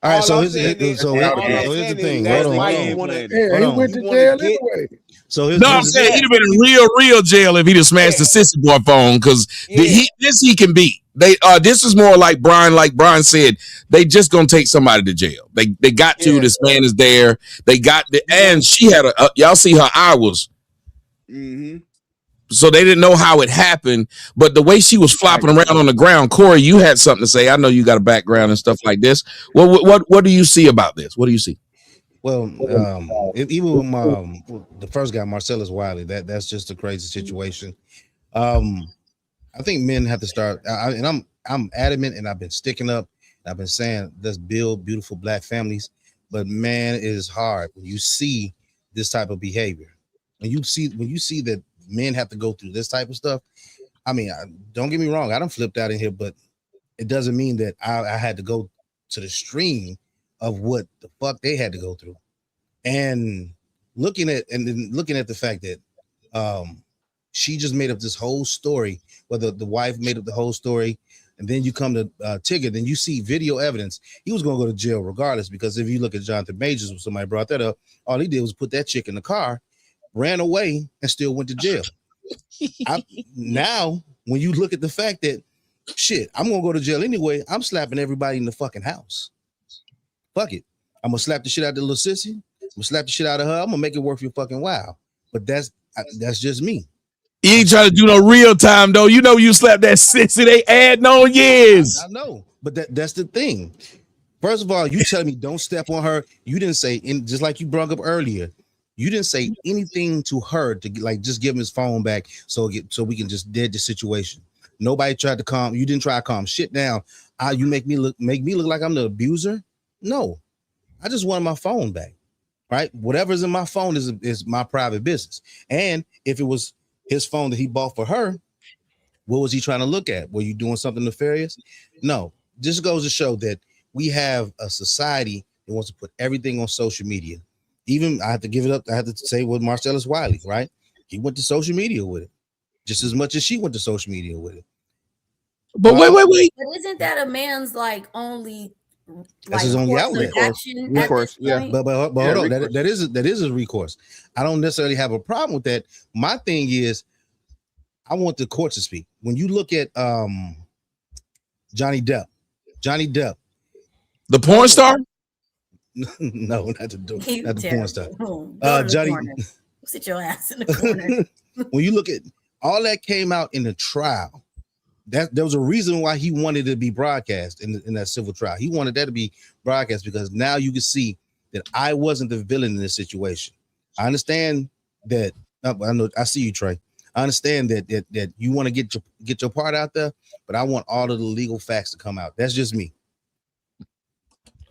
All right, All so I'm here's saying is- the all I'm thing. saying is Hold that's on, why hold you on. wanna- Yeah, Hold he on. went to You wanna jail get- anyway. So here's No, I'm saying he'd have been in real jail if he'd have smashed the sissy boy phone because he can beat. This is more like Brian said, they just gonna take somebody to jail. They got to. This man is there. They got and she had y'all see her eye was. Mm-hmm. So they didn't know how it happened, but the way she was flopping around on the ground, Corey, you had something to say. I know you got a background and stuff like this. What do you see about this? What do you see? Well, even with the first guy, Marcellus Wiley, that's just a crazy situation. I think men have to start, and I'm adamant, and I've been sticking up. I've been saying let's build beautiful black families, but man, it is hard when you see this type of behavior. When you see that men have to go through this type of stuff. I mean, don't get me wrong, I done flipped out in here, but it doesn't mean that I had to go to the stream of what the fuck they had to go through. And looking at the fact that she just made up this whole story, whether the wife made up the whole story, and then you come to Tigger, then you see video evidence. He was going to go to jail regardless, because if you look at Jonathan Majors, when somebody brought that up, all he did was put that chick in the car, ran away, and still went to jail. Now, when you look at the fact that, shit, I'm going to go to jail anyway, I'm slapping everybody in the fucking house. Fuck it. I'm going to slap the shit out of the little sissy. I'm going to slap the shit out of her. I'm going to make it worth your fucking while. but that's just me. You ain't trying to do no real time though. You know you slap that sissy, they add no years. I know, but that's the thing. First of all, you telling me don't step on her. You didn't say, just like you brought up earlier, you didn't say anything to her to like just give him his phone back so we can just dead the situation. Nobody tried to calm. You didn't try to calm shit down. You make me look like I'm the abuser. No, I just wanted my phone back. Right? Whatever's in my phone is my private business. And if it was his phone that he bought for her, what was he trying to look at? Were you doing something nefarious? No. This goes to show that we have a society that wants to put everything on social media. Even I have to give it up. I have to say with Marcellus Wiley, right? He went to social media with it just as much as she went to social media with it. But wait. But isn't that a man's like only? That's his only outlet. Recourse, yeah. But hold on. That is a recourse. I don't necessarily have a problem with that. My thing is, I want the court to speak. When you look at Johnny Depp, the porn star. No, not the porn star. Johnny, sit your ass in the corner. When you look at all that came out in the trial, that there was a reason why he wanted it to be broadcast in that civil trial. He wanted that to be broadcast because now you can see that I wasn't the villain in this situation. I understand that. I see you, Trey. I understand that you want to get your part out there, but I want all of the legal facts to come out. That's just me.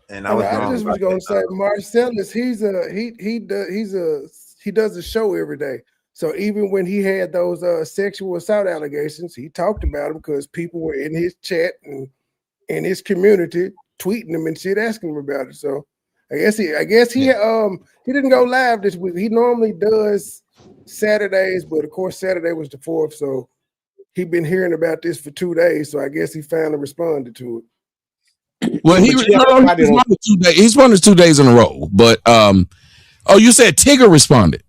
And I just was gonna say Marcellus, he does a show every day. So even when he had those sexual assault allegations, he talked about them because people were in his chat and in his community tweeting him and shit, asking him about it. So I guess he didn't go live this week. He normally does Saturdays, but of course Saturday was the 4th, so he'd been hearing about this for 2 days. So I guess he finally responded to it. Well, he responded 2 days in a row, but you said Tigger responded.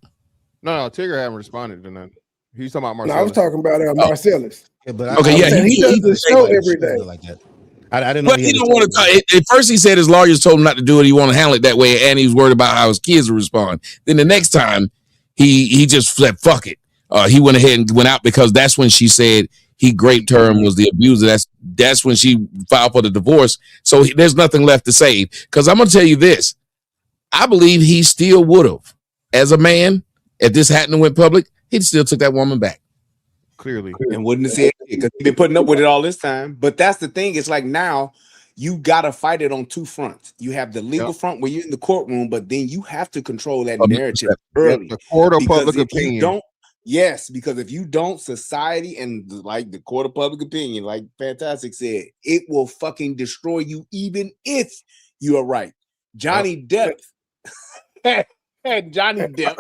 No, Tigger haven't responded to nothing. He's talking about Marcellus. No, I was talking about Marcellus. Yeah, but he does the show every day. Like that. I didn't know. But he don't want to talk. At first, he said his lawyers told him not to do it. He want to handle it that way, and he was worried about how his kids would respond. Then the next time, he just said, "Fuck it." He went ahead and went out because that's when she said he raped her and was the abuser. That's when she filed for the divorce. So there's nothing left to say. Because I'm gonna tell you this, I believe he still would have, as a man, if this hadn't went public, he'd still took that woman back. Clearly, and wouldn't have said it because he's been putting up with it all this time. But that's the thing. It's like now you gotta fight it on two fronts. You have the legal front where you're in the courtroom, but then you have to control that narrative early. The court of public opinion. Because if you don't, society and like the court of public opinion, like Fantastic said, it will fucking destroy you, even if you are right. Johnny Depp. Johnny Depp.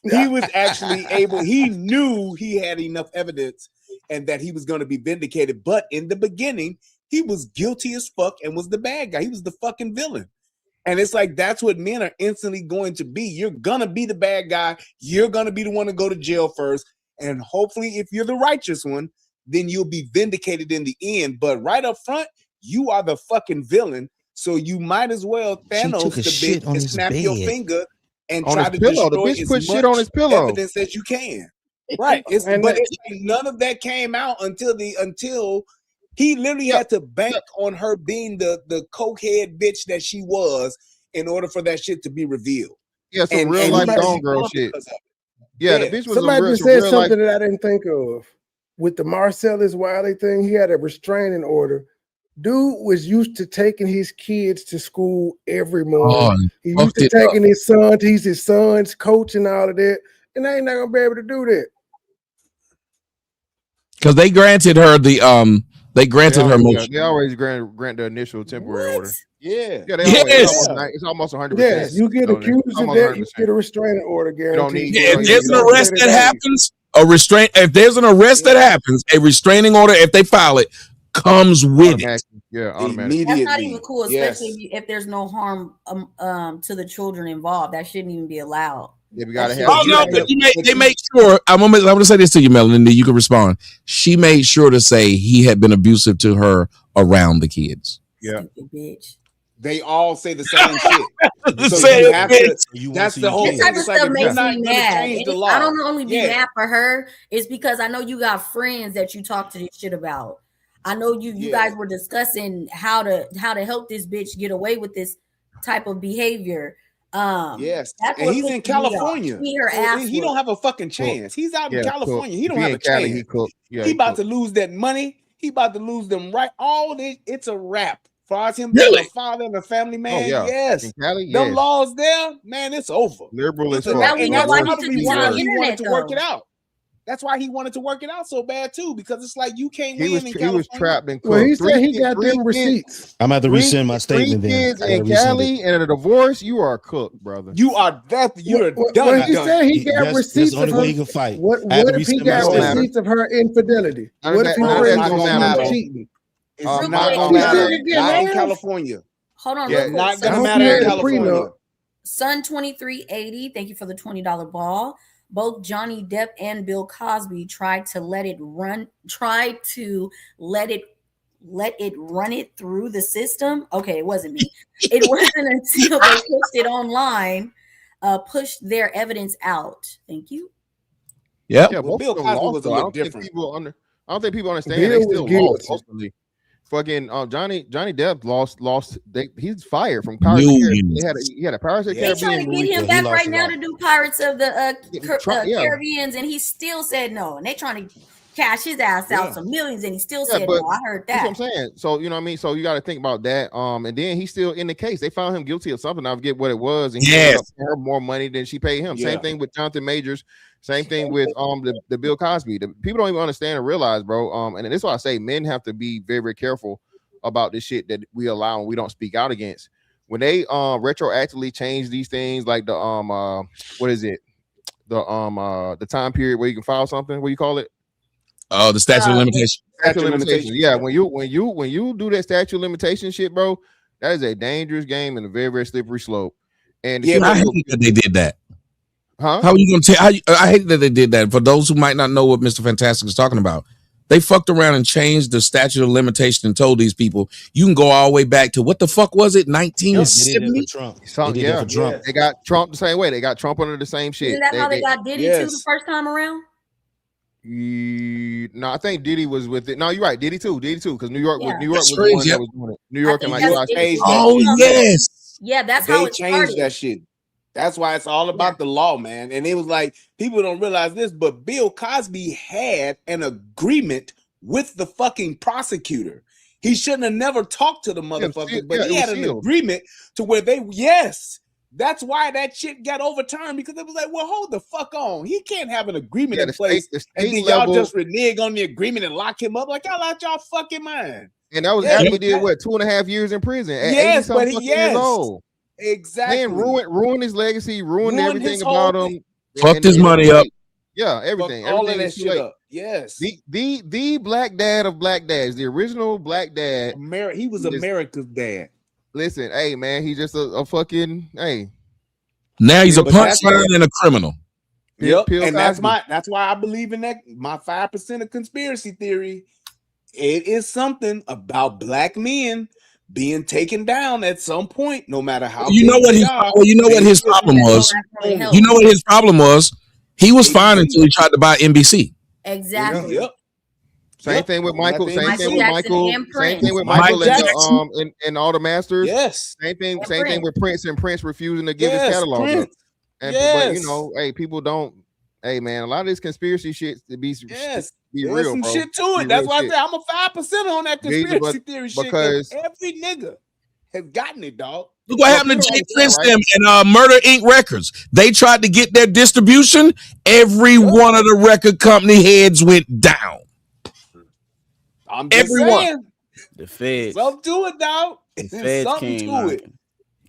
He was actually he knew he had enough evidence and that he was going to be vindicated. But in the beginning, he was guilty as fuck and was the bad guy. He was the fucking villain. And it's like, that's what men are instantly going to be. You're going to be the bad guy. You're going to be the one to go to jail first. And hopefully, if you're the righteous one, then you'll be vindicated in the end. But right up front, you are the fucking villain. So you might as well Thanos the bitch and snap your finger and try to destroy as much evidence as you can. Right. It's like none of that came out until he literally had to bank on her being the cokehead bitch that she was in order for that shit to be revealed. Yeah, some real life Gone Girl shit. Yeah, the bitch was somebody just said something that I didn't think of. With the Marcellus Wiley thing, he had a restraining order. Dude was used to taking his kids to school every morning. He used to taking his son. He's his son's coach and all of that. And they ain't not gonna be able to do that. Because they granted her the her motion. They always grant the initial temporary order. Yeah. It's almost 100%. Yes, you get accused of that, you get a restraining order guaranteed. If there's an arrest that happens, if there's an arrest that happens, a restraining order, if they file it, comes with it. Yeah, automatically. That's not even cool, especially if there's no harm to the children involved. That shouldn't even be allowed. Yeah, we gotta have. But they make sure. I'm gonna say this to you, Melanie, and then you can respond. She made sure to say he had been abusive to her around the kids. Yeah. Stupid bitch. They all say the same shit. So Say you it, have bitch. to. That's the whole This thing. type of It's like stuff if you're makes not me going to mad. change And the law. I don't only be Yeah. mad for her. It's because I know you got friends that you talk to this shit about. I know you Yeah. guys were discussing how to help this bitch get away with this type of behavior. Yes, That's and what he's in pisses me off. California. She her So ass he don't whooped. have a fucking chance. He's out in Yeah, California. cook. He If don't he have in a Cali, chance. he cooked. Yeah, he he about cooked. to lose that money. He about to lose them right. All this, it's a wrap. As far as him Really? being a father and a family man, Oh yeah, yes. in Cali, Them yes. laws there, man, it's over. Liberal as It's So a, now fuck. we and know that's why he probably took it to why the he wanted internet, to work it though. out. That's why he wanted to work it out so bad too, because it's like you can't He win was in he California. was trapped and Well, cooked. he said he got them receipts. I'm about to rescind my Three statement then. kids I gotta in rescind Cali it. and a divorce. You are cooked, brother. You are you're done. Well, he said he got That's the receipts only of way her. he can fight. What I had to if he rescind my got statement. receipts of her infidelity? What if he None of brings that's up gonna some matter. cheating? It's Real not quick, gonna She matter. said it get Not in half. California. Hold on, Yeah, real quick. not I gonna hope matter he in had a California. prenup. Sun 2380, thank you for the $20 ball. Both Johnny Depp and Bill Cosby tried to let it run it through the system. Okay, it wasn't me. It wasn't until they pushed it online, pushed their evidence out. Thank you. Yep. Yeah, Well, both Bill of them Cosby lost. was a Though. I little don't think different. I don't think people understand. Bill They was still guilty. lost ultimately. Fucking Johnny Depp lost. He's fired from Pirates of the Caribbean. Millions. He had a Pirates of the They trying Caribbean to movie. get him he back lost right a now lot. to do Pirates of the Yeah. Caribbeans, and he still said no. And they trying to cash his ass out Yeah. some millions, and he still Yeah, said but no. I heard that's that. what I'm saying. So you know what I mean. So you got to think about that. And then he's still in the case. They found him guilty of something. I forget what it was, and he ended Yes. up paying her more money than she paid him. Yeah. Same thing with Jonathan Majors. Same thing with the Bill Cosby. The people don't even understand and realize, bro. And that's why I say men have to be very, very careful about this shit that we allow and we don't speak out against. When they retroactively change these things, like the what is it? The time period where you can file something. What do you call it? Oh, the statute of limitations. Statute of limitations. Yeah, when you do that statute of limitation shit, bro, that is a dangerous game and a very, very slippery slope. And Yeah, I hate that they did that. huh? How are you gonna tell? I hate that they did that. For those who might not know what Mr. Fantastic is talking about, they fucked around and changed the statute of limitation and told these people you can go all the way back to what the fuck was it? They did it 1970? for Trump. So, They did it for Trump. They got Trump the same way. They got Trump under the same shit. Isn't that how they got Diddy too the yes. first time around? No, I think Diddy was with it. No, you're right. Diddy too, because New York Yeah. was That's the one crazy. that was doing it. New York and think like that's- Josh. changed Oh that shit. yes. Yeah, that's how They it changed started. that shit. That's why it's all about the law, man. And it was like people don't realize this, but Bill Cosby had an agreement with the fucking prosecutor. He shouldn't have never talked to the motherfucker, but yeah, he it had was an sealed. agreement to where yes. That's why that shit got overturned, because it was like, well, hold the fuck on. He can't have an agreement Yeah, in the place, state and then level, y'all just renege on the agreement and lock him up. Like, y'all out y'all fucking mind. and that was Yeah, after he but did that- what 2.5 years in prison at Yes, 80-something but fucking yes. years old. Exactly. Man, ruined his legacy, ruined Ruined everything his about whole him. Fucked his money up. Yeah, Fucked everything. all of Everything that is too shit late. up. Yes. The black dad of black dads, the original black dad. He was America's dad. Listen, hey man, he's just a fucking hey. Now he's a But punchline that's- and a criminal. Yep, Bill and that's Cosby. that's why I believe in that. My 5% of conspiracy theory. It is something about black men being taken down at some point, no matter how. You know big what they his are. problem was. You know what his problem was? He was fine until he tried to buy NBC. Exactly. Yep. Same thing with Michael. Same Michael thing with Jackson Michael. and Same Prince. thing with Mike Michael Jackson. and all the masters. Yes. Same thing. And Same thing Prince. with Prince and Prince refusing to give his Yes, catalog up. Prince. And but Yes. you know, hey, people don't. Hey man, a lot of this conspiracy shit to be Yes. be There's real, some bro. shit to Be it. That's real why I shit. say I'm a 5% on that conspiracy But- theory shit. because- Every nigga has gotten it, dog. Look what happened to people Jay don't Prince understand, them and Murder Inc. Records. They tried to get their distribution. Every one of the record company heads went down. I'm just Everyone. saying. The feds. Something to it, dog. The There's feds something came to it. knocking.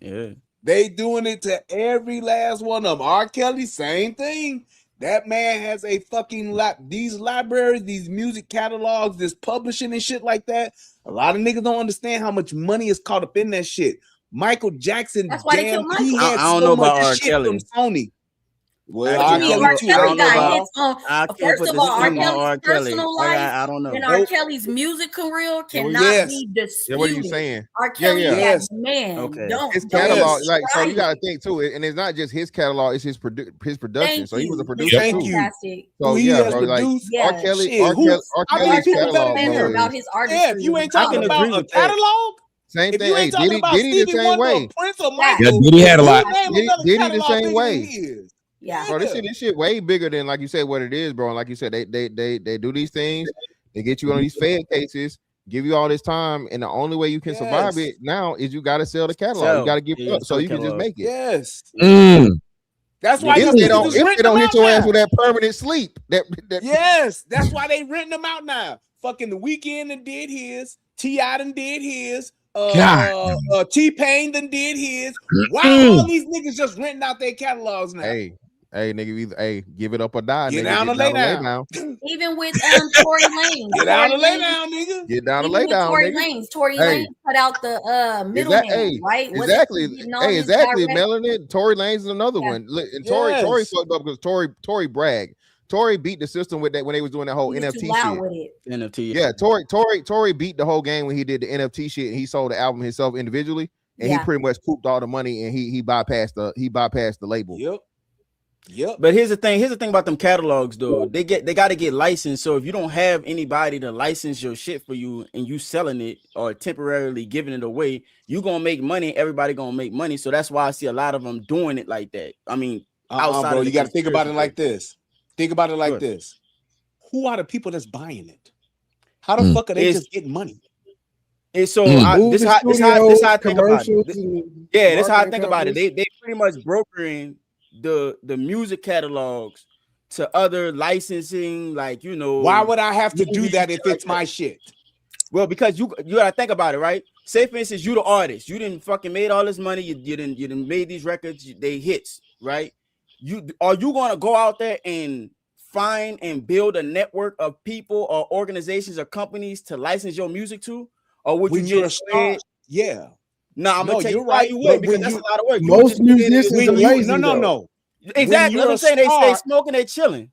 Yeah. They doing it to every last one of them. R. Kelly, same thing. That man has a fucking these libraries, these music catalogs, this publishing and shit like that. A lot of niggas don't understand how much money is caught up in that shit. Michael Jackson, That's why they killed he Michael. had I don't so know about much R. shit Kelly. from Sony. Well, R. R. Kelly too. Kelly got about- hits on. I can't First put of the all, R. stigma on Kelly's R. Kelly. personal life I don't know. and R. Kelly's music career cannot Yes. be Yeah, disputed. what are you saying? R. Kelly, Yeah. Yes. man, Okay. don't His don't catalog, Yes. like, so try you got it. to think too, and it's not just his catalog; it's his production. Thank So he was a you. producer Thank too. you. Fantastic. So He yeah, has bro, like produced. Yeah. R. Kelly, Shit, R. who? Kelly, R. How many Kelly's people better catalog, than Better him? bro, about is his Yeah, artistry. if you ain't I talking can about agree a with that. catalog, same if thing. you Hey, ain't talking Diddy, about Diddy the Stevie same Wonder, way. Prince, or Facts. Yeah, Michael, Diddy had a you lot. name Diddy, another Diddy the catalog same bigger way. than his. Yeah. Bro, this shit way bigger than like you said what it is, bro. And like you said, they do these things, they get you on these Fed cases, give you all this time, and the only way you can survive Yes. it now is you got to sell the catalog. Sell. You got to give it Yeah, up so sell you can just catalog. make it. Yes. That's Yeah, why If these they niggas don't, is if they renting don't them hit out your ass now. with that permanent sleep, that Yes, that's why they renting them out now. Fucking The Weeknd done did his. T.I. done did his. God. T-Pain done did his. Why all these niggas just renting out their catalogs now? hey, nigga, either give it up or die, Get nigga. down Get to lay down. down. Even with Tory Lanez. Get down to lay down, nigga. Get down to Even lay with down, Tory nigga. Lanez. Tory Hey. Lanez cut out the middleman, right? Wasn't Exactly. he getting all Hey, his exactly, direct- Melanie. Tory Lanez is another Yeah. one. Look, and Tory Yes. fucked up because Tory bragged. Tory beat the system with that when they was doing that whole He was too NFT loud shit. with it. NFT. Yeah, Tory beat the whole game when he did the NFT shit and he sold the album himself individually, and he Yeah. pretty much pooped all the money and he bypassed the label. Yep. But here's the thing about them catalogs though. They got to get licensed. So if you don't have anybody to license your shit for you and you selling it or temporarily giving it away, you gonna make money. Everybody gonna make money. So that's why I see a lot of them doing it like that. I mean, outside bro, of you got to think about it like this. Think about it like Sure. this. Who are the people that's buying it? How the fuck are they It's- just getting money? And so Movie this how I think about commercials it. and Yeah, that's how I marketing think about it. companies. They pretty much brokering the music catalogs to other licensing, like Why would I have to do movies, that if shit like it's my shit? Well, because you gotta think about it, right? Say for instance, you the artist, you didn't fucking made all this money, you didn't made these records, they hits, right? Are you gonna go out there and find and build a network of people or organizations or companies to license your music to, or would When you you're a just star, yeah. No, I'm gonna tell you you're why right. you But would, because when that's you- a lot of work. You Most would just do it musicians when are you- lazy. No. Exactly. When That's you're what a I'm saying. They star- smoking, they chilling.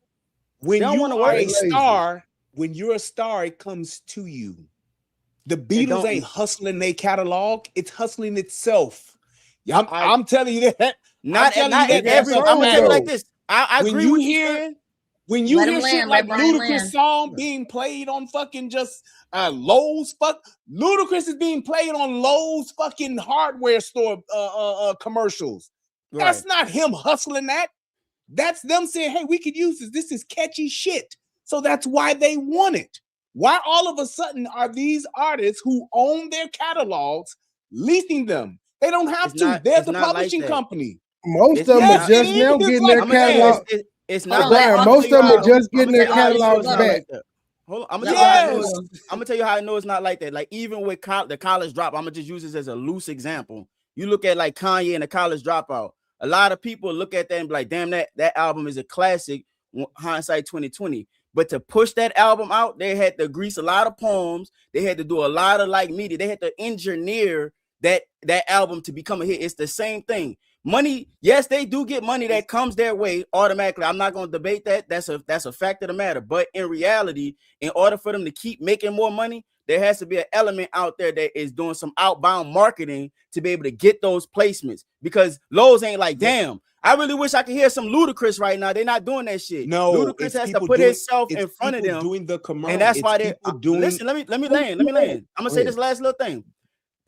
When They don't you wanna are work. a Lazy. star, when you're a star, it comes to you. The Beatles don't- ain't hustling their catalog; it's hustling itself. I'm telling you that. Not telling not you in that every. that's a I'm gonna tell you fact. like this. I When agree you with hear- saying. When you Let hear him shit land, like let Brian Ludacris land. song being played on fucking just Lowe's, Ludacris is being played on Lowe's fucking hardware store commercials. That's Right. not him hustling that. That's them saying, "Hey, we could use this. This is catchy shit." So that's why they want it. Why all of a sudden are these artists who own their catalogs leasing them? They don't have It's to. not- They're it's the not like publishing that. company. Most It's of them Yes, are not- just it now is getting like their I'm gonna tell you, catalog. it's Hold not. on, like- Brian, I'm most gonna of them tell are you just how- getting I'm their gonna tell you how I know catalogs it's not back. like that. Hold on, I'm gonna tell you how I know Yes. I'm gonna tell you how I know it's not like that. Like even with the college drop, I'm gonna just use this as a loose example. You look at like Kanye and the College Dropout. A lot of people look at that and be like, "Damn, that album is a classic." Hindsight 2020. But to push that album out, they had to grease a lot of poems. They had to do a lot of like media. They had to engineer that album to become a hit. It's the same thing. Money, yes, they do get money that comes their way automatically. I'm not going to debate that. That's a fact of the matter. But in reality, in order for them to keep making more money, there has to be an element out there that is doing some outbound marketing to be able to get those placements. Because Lowe's ain't like, damn, I really wish I could hear some Ludacris right now. They're not doing that shit. No, Ludacris it's has to people put doing- himself it's in front of people them. doing the commercial. And that's It's why they people doing. listen. Let me land. I'm gonna say this last little thing.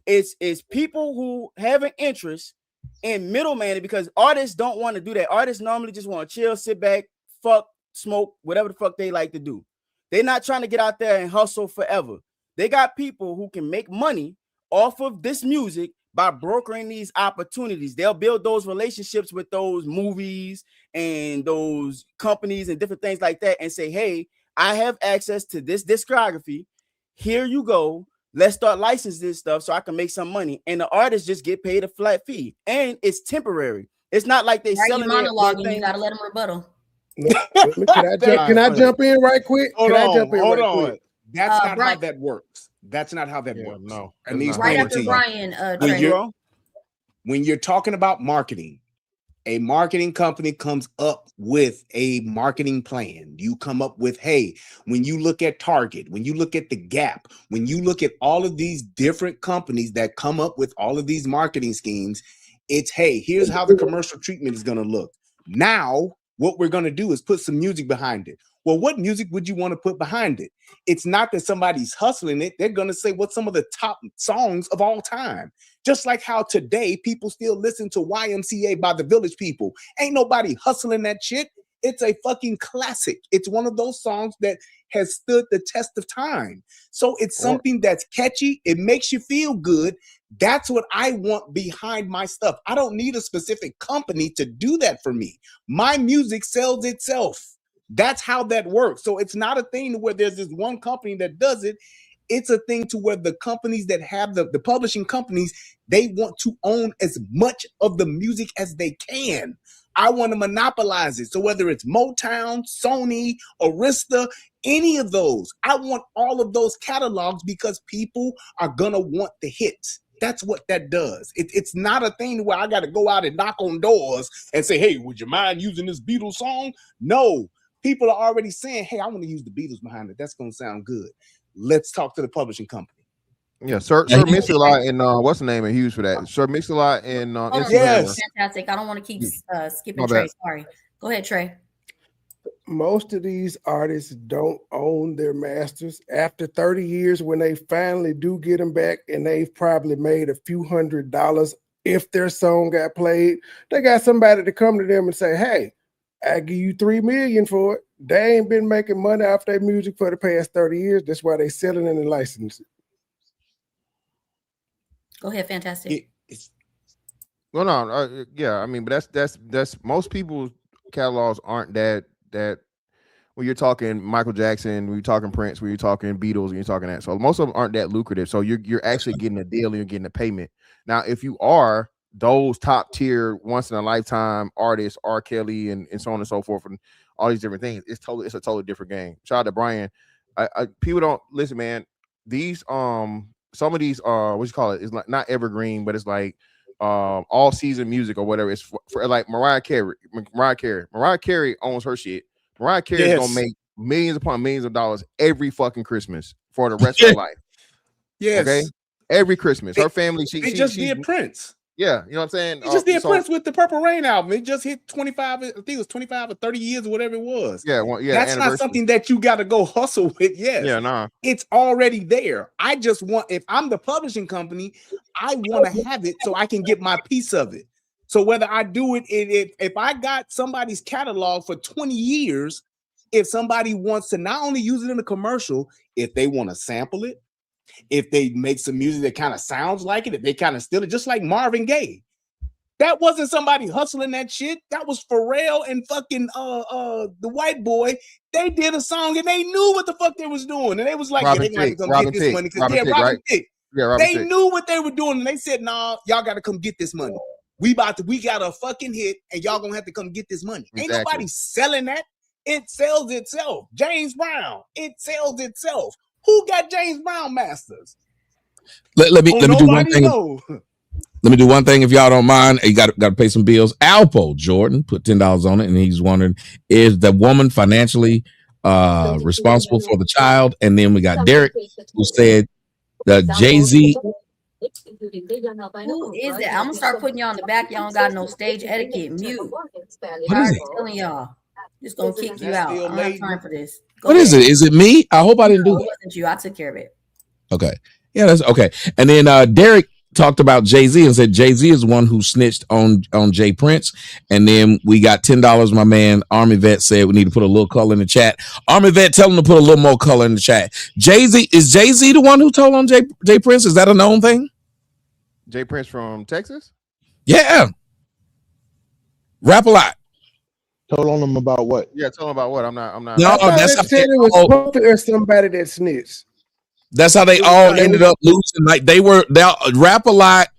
It's people who have an interest in middleman, because artists don't want to do that. Artists normally just want to chill, sit back, fuck, smoke, whatever the fuck they like to do. They're not trying to get out there and hustle forever. They got people who can make money off of this music by brokering these opportunities. They'll build those relationships with those movies and those companies and different things like that and say, hey, I have access to this discography. Here you go. Let's start licensing this stuff so I can make some money. And the artists just get paid a flat fee. And it's temporary. It's not like they Why are you selling their monologuing? thing. You gotta let him rebuttal. Can I jump in right quick? Hold Can I on, jump in hold right on. quick? That's not how Brian- that works. That's not how that works. No, And these Right explain it after to you. Brian, When Trey. when you're talking about marketing, A marketing company comes up with a marketing plan. You come up with, hey, when you look at Target, when you look at the Gap, when you look at all of these different companies that come up with all of these marketing schemes, it's, hey, here's how the commercial treatment is going to look. Now, what we're going to do is put some music behind it. Well, what music would you want to put behind it? It's not that somebody's hustling it. They're going to say what's some of the top songs of all time. Just like how today people still listen to YMCA by the Village People. Ain't nobody hustling that shit. It's a fucking classic. It's one of those songs that has stood the test of time. So it's something that's catchy. It makes you feel good. That's what I want behind my stuff. I don't need a specific company to do that for me. My music sells itself. That's how that works. So it's not a thing where there's this one company that does it. It's a thing to where the companies that have the publishing companies, they want to own as much of the music as they can. I want to monopolize it. So whether it's Motown, Sony, Arista, any of those, I want all of those catalogs because people are going to want the hits. That's what that does. It's not a thing where I got to go out and knock on doors and say, hey, would you mind using this Beatles song? No. People are already saying, hey, I want to use the Beatles behind it. That's going to sound good. Let's talk to the publishing company. Yeah, Sir Mix-a-Lot and what's the name of Hughes for that? Sir Mix-a-Lot and yes. Fantastic. I don't want to keep skipping Trey. Sorry. Go ahead, Trey. Most of these artists don't own their masters. After 30 years, when they finally do get them back, and they've probably made a few $100s if their song got played, they got somebody to come to them and say, hey, I give you $3 million for it. They ain't been making money off their music for the past 30 years. That's why they selling it and licensing it. Go ahead, Fantastic. Yeah, I mean, but that's most people's catalogs aren't that when you're talking Michael Jackson, when you're talking Prince, when you're talking Beatles, when you're talking that. So most of them aren't that lucrative. So you're actually getting a deal and you're getting a payment. Now, if you are those top tier once in a lifetime artists, R. Kelly and so on and so forth, and all these different things, it's a totally different game. Shout out to Brian. People don't listen, man. These some of these what you call it is like not evergreen, but it's like all season music or whatever. It's for like Mariah Carey. Mariah Carey owns her shit. Mariah Carey is gonna make millions upon millions of dollars every fucking Christmas for the rest of her life. Yes. Okay. Every Christmas. Her family, she just did Prince. Yeah, you know what I'm saying? He just did Prince with the Purple Rain album. It just hit 25, I think it was 25 or 30 years or whatever it was. Yeah, that's not something that you got to go hustle with. Yes. Yeah, nah. It's already there. I just want, if I'm the publishing company, I want to have it so I can get my piece of it. So whether I do it, if I got somebody's catalog for 20 years, if somebody wants to not only use it in a commercial, if they want to sample it, if they make some music that kind of sounds like it, if they kind of steal it, just like Marvin Gaye. That wasn't somebody hustling that shit. That was Pharrell and fucking the white boy. They did a song and they knew what the fuck they was doing. And they was like, Robin yeah, they got to come get this money. Robin Thicke. They knew what they were doing and they said, nah, y'all got to come get this money. We got a fucking hit and y'all gonna have to come get this money. Ain't nobody selling that. It sells itself. James Brown, it sells itself. Who got James Brown masters? Let me do one thing. Let me do one thing if y'all don't mind. You got to pay some bills. Alpo Jordan put $10 on it, and he's wondering, is the woman financially responsible for the child? And then we got Derek who said that Jay-Z. Who is that? I'm gonna start putting y'all on the back. Y'all don't got no stage etiquette. Mute. What is it? Telling y'all. Just gonna kick you out. I don't have time for this. What is it? Is it me? I hope I didn't do that. It wasn't you. I took care of it. Okay. Yeah, that's okay. And then Derek talked about Jay-Z and said Jay-Z is one who snitched on Jay Prince. And then we got $10. My man Army Vet said we need to put a little color in the chat. Army Vet, tell him to put a little more color in the chat. Is Jay-Z the one who told on Jay Prince? Is that a known thing? Jay Prince from Texas? Yeah. Rap a lot. Told on them about what? Yeah, tell them about what? I'm not. No, that's how said it was Puffy or somebody that snitched. That's how they all ended up losing. Like they Rap a Lot,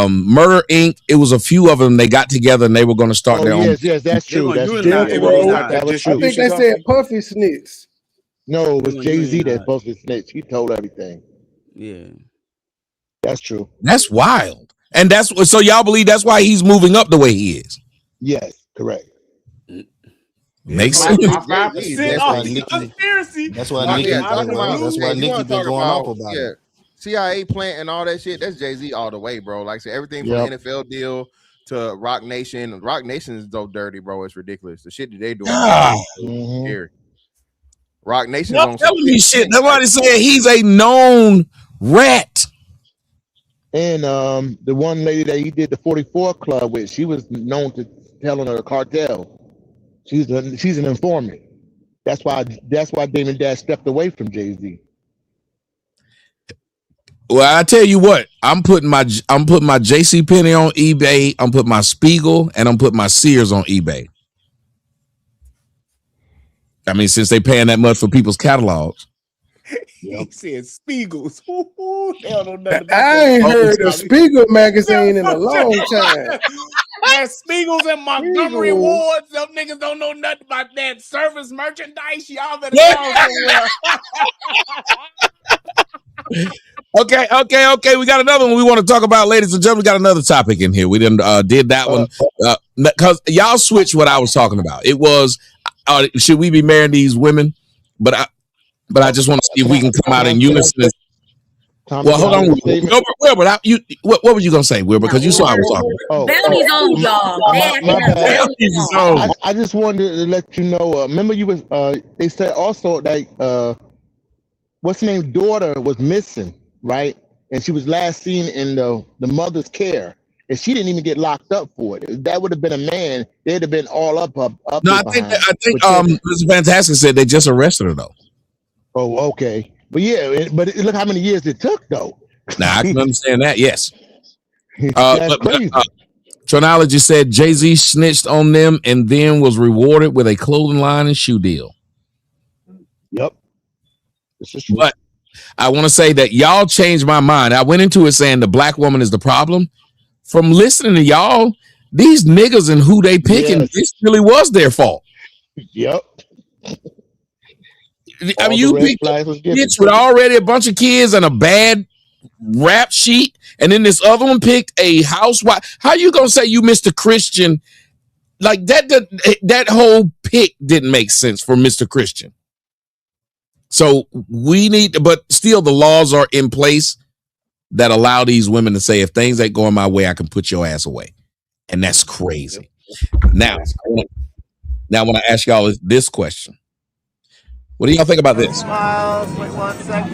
Murder Inc. It was a few of them. They got together and they were going to start their own. Yes, that's true. That's true. That was true. I think they said Puffy snitched. No, it was Jay-Z that supposed to snitch. He told everything. Yeah, that's true. That's wild. And so y'all believe that's why he's moving up the way he is. Yes, correct. Makes sense. That's why Nicki. That's why Nicki. That's why Nicki been going off about it. CIA plant and all that shit. That's Jay-Z all the way, bro. Like I said, everything from the NFL deal to Rock Nation. Rock Nation is so dirty, bro. It's ridiculous. The shit that they doing is scary. Rock Nation. Y'all telling me shit. Nobody said he's a known rat. And the one lady that he did the 44 Club with, she was known to telling her the cartel. She's an informant. That's why Damon Dash stepped away from Jay-Z. Well, I tell you what, I'm putting my J.C. Penney on eBay. I'm putting my Spiegel and I'm putting my Sears on eBay. I mean, since they paying that much for people's catalogs. He said Spiegels. Hell no, nothing I ain't heard a Spiegel magazine in a long time. That Spiegels and Montgomery Wards, them niggas don't know nothing about that service merchandise. Y'all better go somewhere. Okay. We got another one we want to talk about, ladies and gentlemen. We got another topic in here. We did that one because y'all switched what I was talking about. It was should we be marrying these women? But I just want to see if we can come out in unison. Well, hold on, Wilbur. What were you gonna say, Wilbur? Because you saw I was talking. Belly's on, y'all. I just wanted to let you know. Remember, you was they said also that what's her name daughter was missing, right? And she was last seen in the mother's care, and she didn't even get locked up for it. If that would have been a man, they'd have been all up. No, I think Mr. Fantastic said they just arrested her though. Oh, okay. But yeah, but look how many years it took, though. Now I can understand that. Yes. That's crazy. Tronology said Jay-Z snitched on them and then was rewarded with a clothing line and shoe deal. Yep. This is true. But I want to say that y'all changed my mind. I went into it saying the black woman is the problem. From listening to y'all, these niggas and who they picking, this really was their fault. Yep. I mean, you picked a bitch with already a bunch of kids and a bad rap sheet, and then this other one picked a housewife. How you gonna say you Mr. Christian? Like that whole pick didn't make sense for Mr. Christian. So we need to, but still the laws are in place that allow these women to say, if things ain't going my way, I can put your ass away. And that's crazy. Now I want to ask y'all this question. What do y'all think about this? Wait 1 second.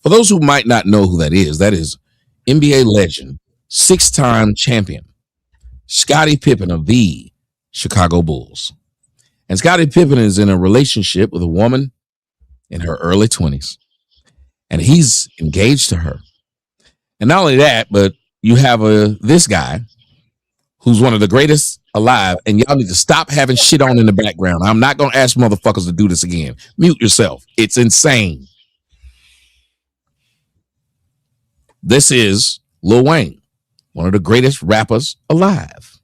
For those who might not know who that is NBA legend, 6-time champion, Scottie Pippen of the Chicago Bulls. And Scottie Pippen is in a relationship with a woman in her early 20s. And he's engaged to her. And not only that, but you have this guy who's one of the greatest alive, and y'all need to stop having shit on in the background. I'm not going to ask motherfuckers to do this again. Mute yourself. It's insane. This is Lil Wayne, one of the greatest rappers alive.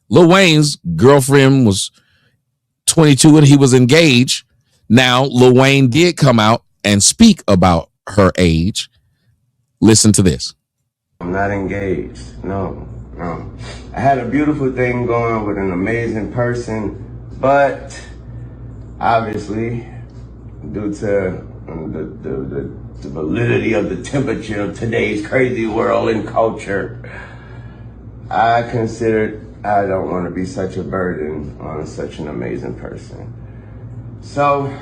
Lil Wayne's girlfriend was 22 and he was engaged. Now, Lil Wayne did come out and speak about her age. Listen to this. I'm not engaged. No. I had a beautiful thing going with an amazing person, but obviously, due to the validity of the temperature of today's crazy world and culture, I considered I don't want to be such a burden on such an amazing person. So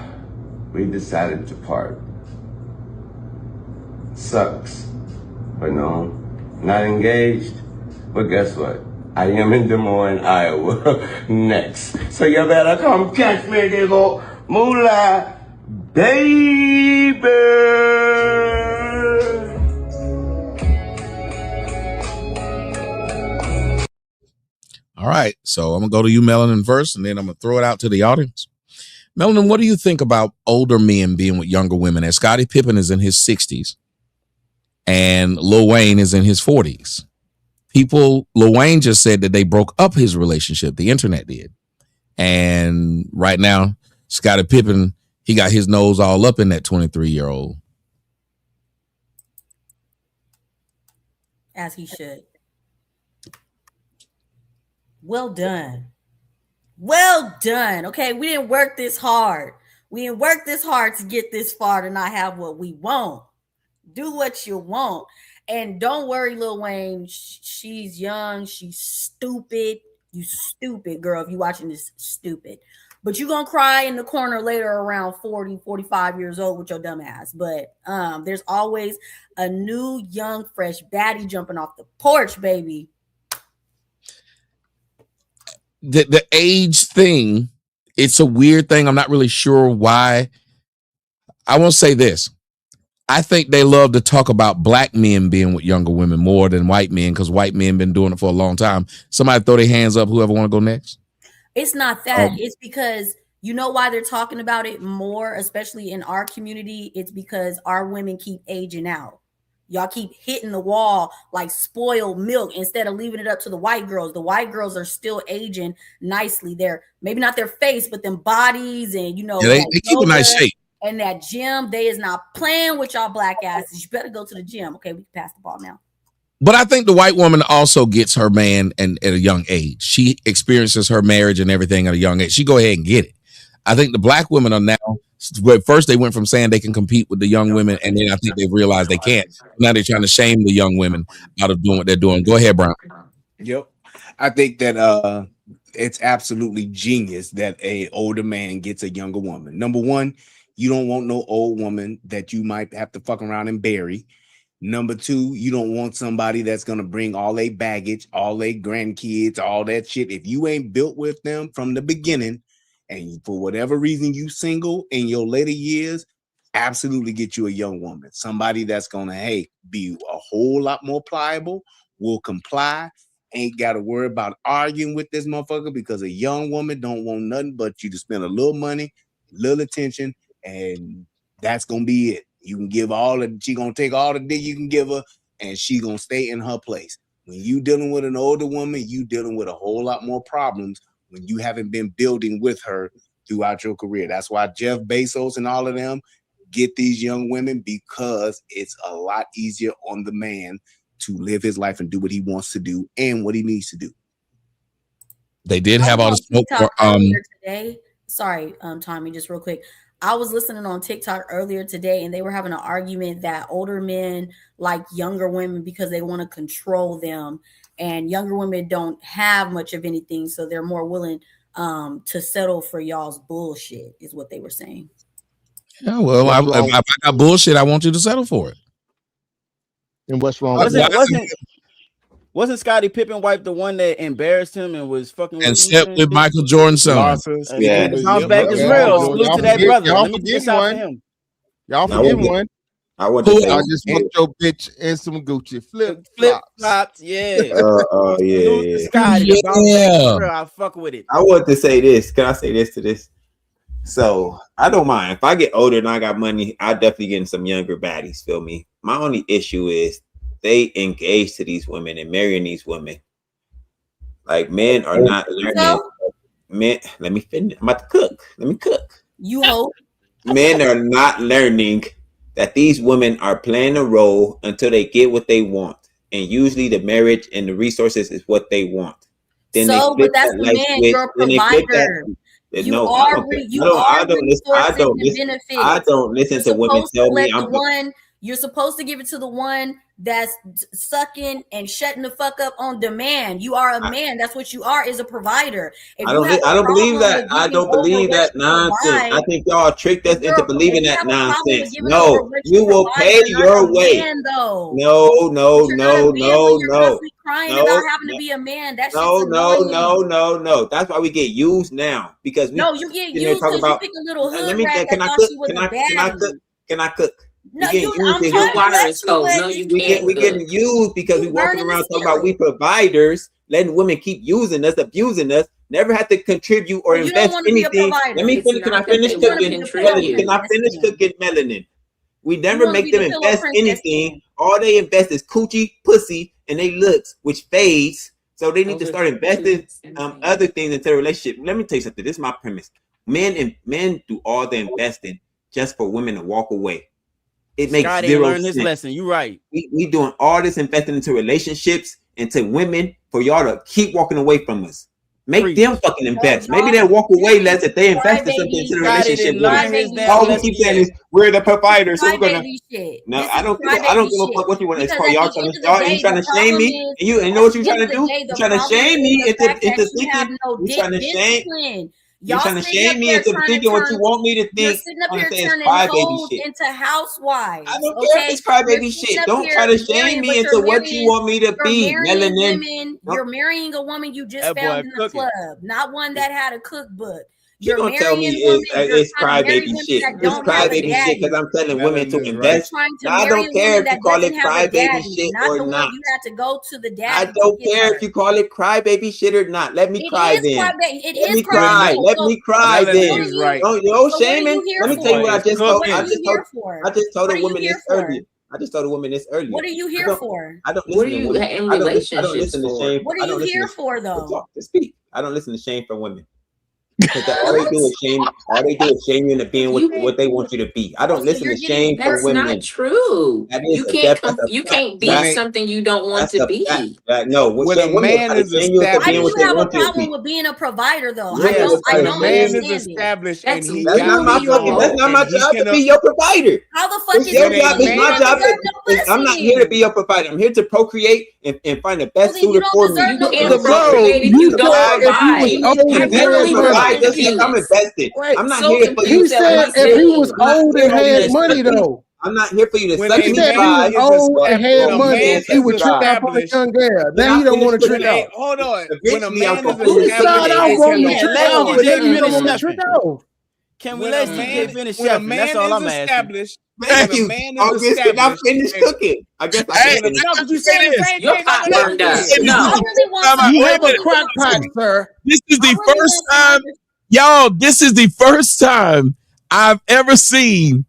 we decided to part. Sucks, but no, not engaged. But guess what? I am in Des Moines, Iowa next. So you better come catch me, nigga. Moolah, baby. All right, so I'm going to go to you, Melanin, first, and then I'm going to throw it out to the audience. Melanin, what do you think about older men being with younger women? As Scottie Pippen is in his 60s and Lil Wayne is in his 40s. Lil Wayne just said that they broke up his relationship. The internet did. And right now, Scottie Pippen, he got his nose all up in that 23-year-old. as he should. Well done. Well done. Okay, we didn't work this hard. We didn't work this hard to get this far to not have what we want. Do what you want. And don't worry, Lil Wayne. She's young. She's stupid. You stupid, girl. If you watching this, stupid. But you're going to cry in the corner later around 40, 45 years old with your dumb ass. But there's always a new, young, fresh baddie jumping off the porch, baby. The age thing, it's a weird thing. I'm not really sure why. I won't say this. I think they love to talk about black men being with younger women more than white men because white men been doing it for a long time. Somebody throw their hands up, whoever want to go next. It's not that. It's because you know why they're talking about it more, especially in our community. It's because our women keep aging out. Y'all keep hitting the wall like spoiled milk instead of leaving it up to the white girls. The white girls are still aging nicely. They're maybe not their face, but them bodies and, you know, yeah, they keep a nice shape. And that gym, they is not playing with y'all black asses. You better go to the gym. Okay, we can pass the ball now. But I think the white woman also gets her man and at a young age. She experiences her marriage and everything at a young age. She go ahead and get it. I think the black women are now, first they went from saying they can compete with the young women, and then I think they've realized they can't. Now they're trying to shame the young women out of doing what they're doing. Go ahead, Brown. Yep. I think that it's absolutely genius that a older man gets a younger woman. Number one, you don't want no old woman that you might have to fuck around and bury. Number two, you don't want somebody that's going to bring all their baggage, all their grandkids, all that shit. If you ain't built with them from the beginning, and for whatever reason you single in your later years, absolutely get you a young woman. Somebody that's going to, be a whole lot more pliable, will comply, ain't got to worry about arguing with this motherfucker because a young woman don't want nothing but you to spend a little money, little attention, and that's going to be it. You can give she going to take all the dick you can give her, and she going to stay in her place. When you dealing with an older woman, you dealing with a whole lot more problems when you haven't been building with her throughout your career. That's why Jeff Bezos and all of them get these young women, because it's a lot easier on the man to live his life and do what he wants to do and what he needs to do. They did have all the smoke for today. Sorry, Tommy, just real quick. I was listening on TikTok earlier today, and they were having an argument that older men like younger women because they want to control them, and younger women don't have much of anything, so they're more willing to settle for y'all's bullshit, is what they were saying. Yeah, well, if I got bullshit, I want you to settle for it. And what's wrong? Wasn't Scottie Pippen wife the one that embarrassed him and was fucking and slept with Michael Jordan's son? Yeah, the bounce back is real. Salute to that brother. Let me get out for him. Y'all forgive one. I just put your bitch in some Gucci flip flops. Yeah. Yeah. Scottie, I fuck with it. I want to say this. Can I say this to this? So I don't mind if I get older and I got money. I definitely get some younger baddies. Feel me? My only issue is they engage to these women and marrying these women. Like men are not learning. Men, let me finish. I'm about to cook. Let me cook. You hope. Men are not learning that these women are playing a role until they get what they want. And usually the marriage and the resources is what they want. Then but that's the man, you're a provider. I don't listen to women tell me you're supposed to give it to the one that's sucking and shutting the fuck up on demand. You are a man. That's what you are, is a provider. I don't believe that. I don't believe that nonsense. I think y'all tricked us into believing that nonsense. No, you will pay your way. No. Crying about having to be a man. That's no. That's why we get used now, because you get used because you pick a little hood rat that thought she was a baddie. Can I cook? No, I'm trying to we getting used because we walking around talking about we providers, letting women keep using us, abusing us, never have to contribute or invest anything. Let me finish. Can I finish cooking? Can I finish cooking melanin? We never make them invest anything. All they invest is coochie, pussy, and they looks, which fades. So they need to start investing other things into the relationship. Let me tell you something. This is my premise. Men do all the investing just for women to walk away. It makes Scott ain't zero learned his sense. lesson. You right. We doing all this investing into relationships, into women, for y'all to keep walking away from us. Make them fucking invest. Maybe they'll walk away less if they invest in something into the relationship. All we keep saying is we're the providers, so we're gonna. No, I don't give a fuck what you want. It's called y'all trying to start. You trying to shame me, and you know what you trying to do? You trying to shame me into thinking. You trying to shame. You're trying to shame me into thinking what you want me to think. You're sitting up here turning hoes into housewives. I don't care if it's crybaby shit. Don't try to shame me into what you want me to be. Melanin. You're marrying a woman you just found in the club, not one that had a cookbook. You're gonna tell me it's crybaby shit. It's crybaby shit because I'm telling women to invest. I don't care if you call it crybaby shit or not. You have to go to the daddy. I don't care if you call it crybaby shit or not. Let me cry then. Let me cry. Let me cry then. No shaming. Let me tell you what I just told. I just told a woman this earlier. I just told a woman this earlier. What are you here for? I don't listen to women. I don't listen to shame. What are you here for though? To speak. I don't listen to shame from women. Because all they do is shame. All they do is shame you into being what they want you to be. I don't listen to shame from women. That's not true. You can't be something you don't want to be. No, when a man is established, I do have a problem with being a provider, though. I don't man understand is established, and that's not my job to be your provider. How the fuck is your job? It's my job. I'm not here to be your provider. I'm here to procreate and find the best suitor for me. You can't procreate if you don't provide. I'm invested. I'm not here for you. He said if he was old and had money, though. I'm not here for you to suck He me said he dry. was old and had money, he would trick out on a young girl. Now he don't want to trick out. Hold on. When a man Who decided I want to trick out, but then you don't want to trick out? Can we let CJ finish? When a man is established. Thank you. I finished cooking. I guess I can. You said your pot burned up. You have a crock pot, sir. This is the first time, y'all. This is the first time I've ever seen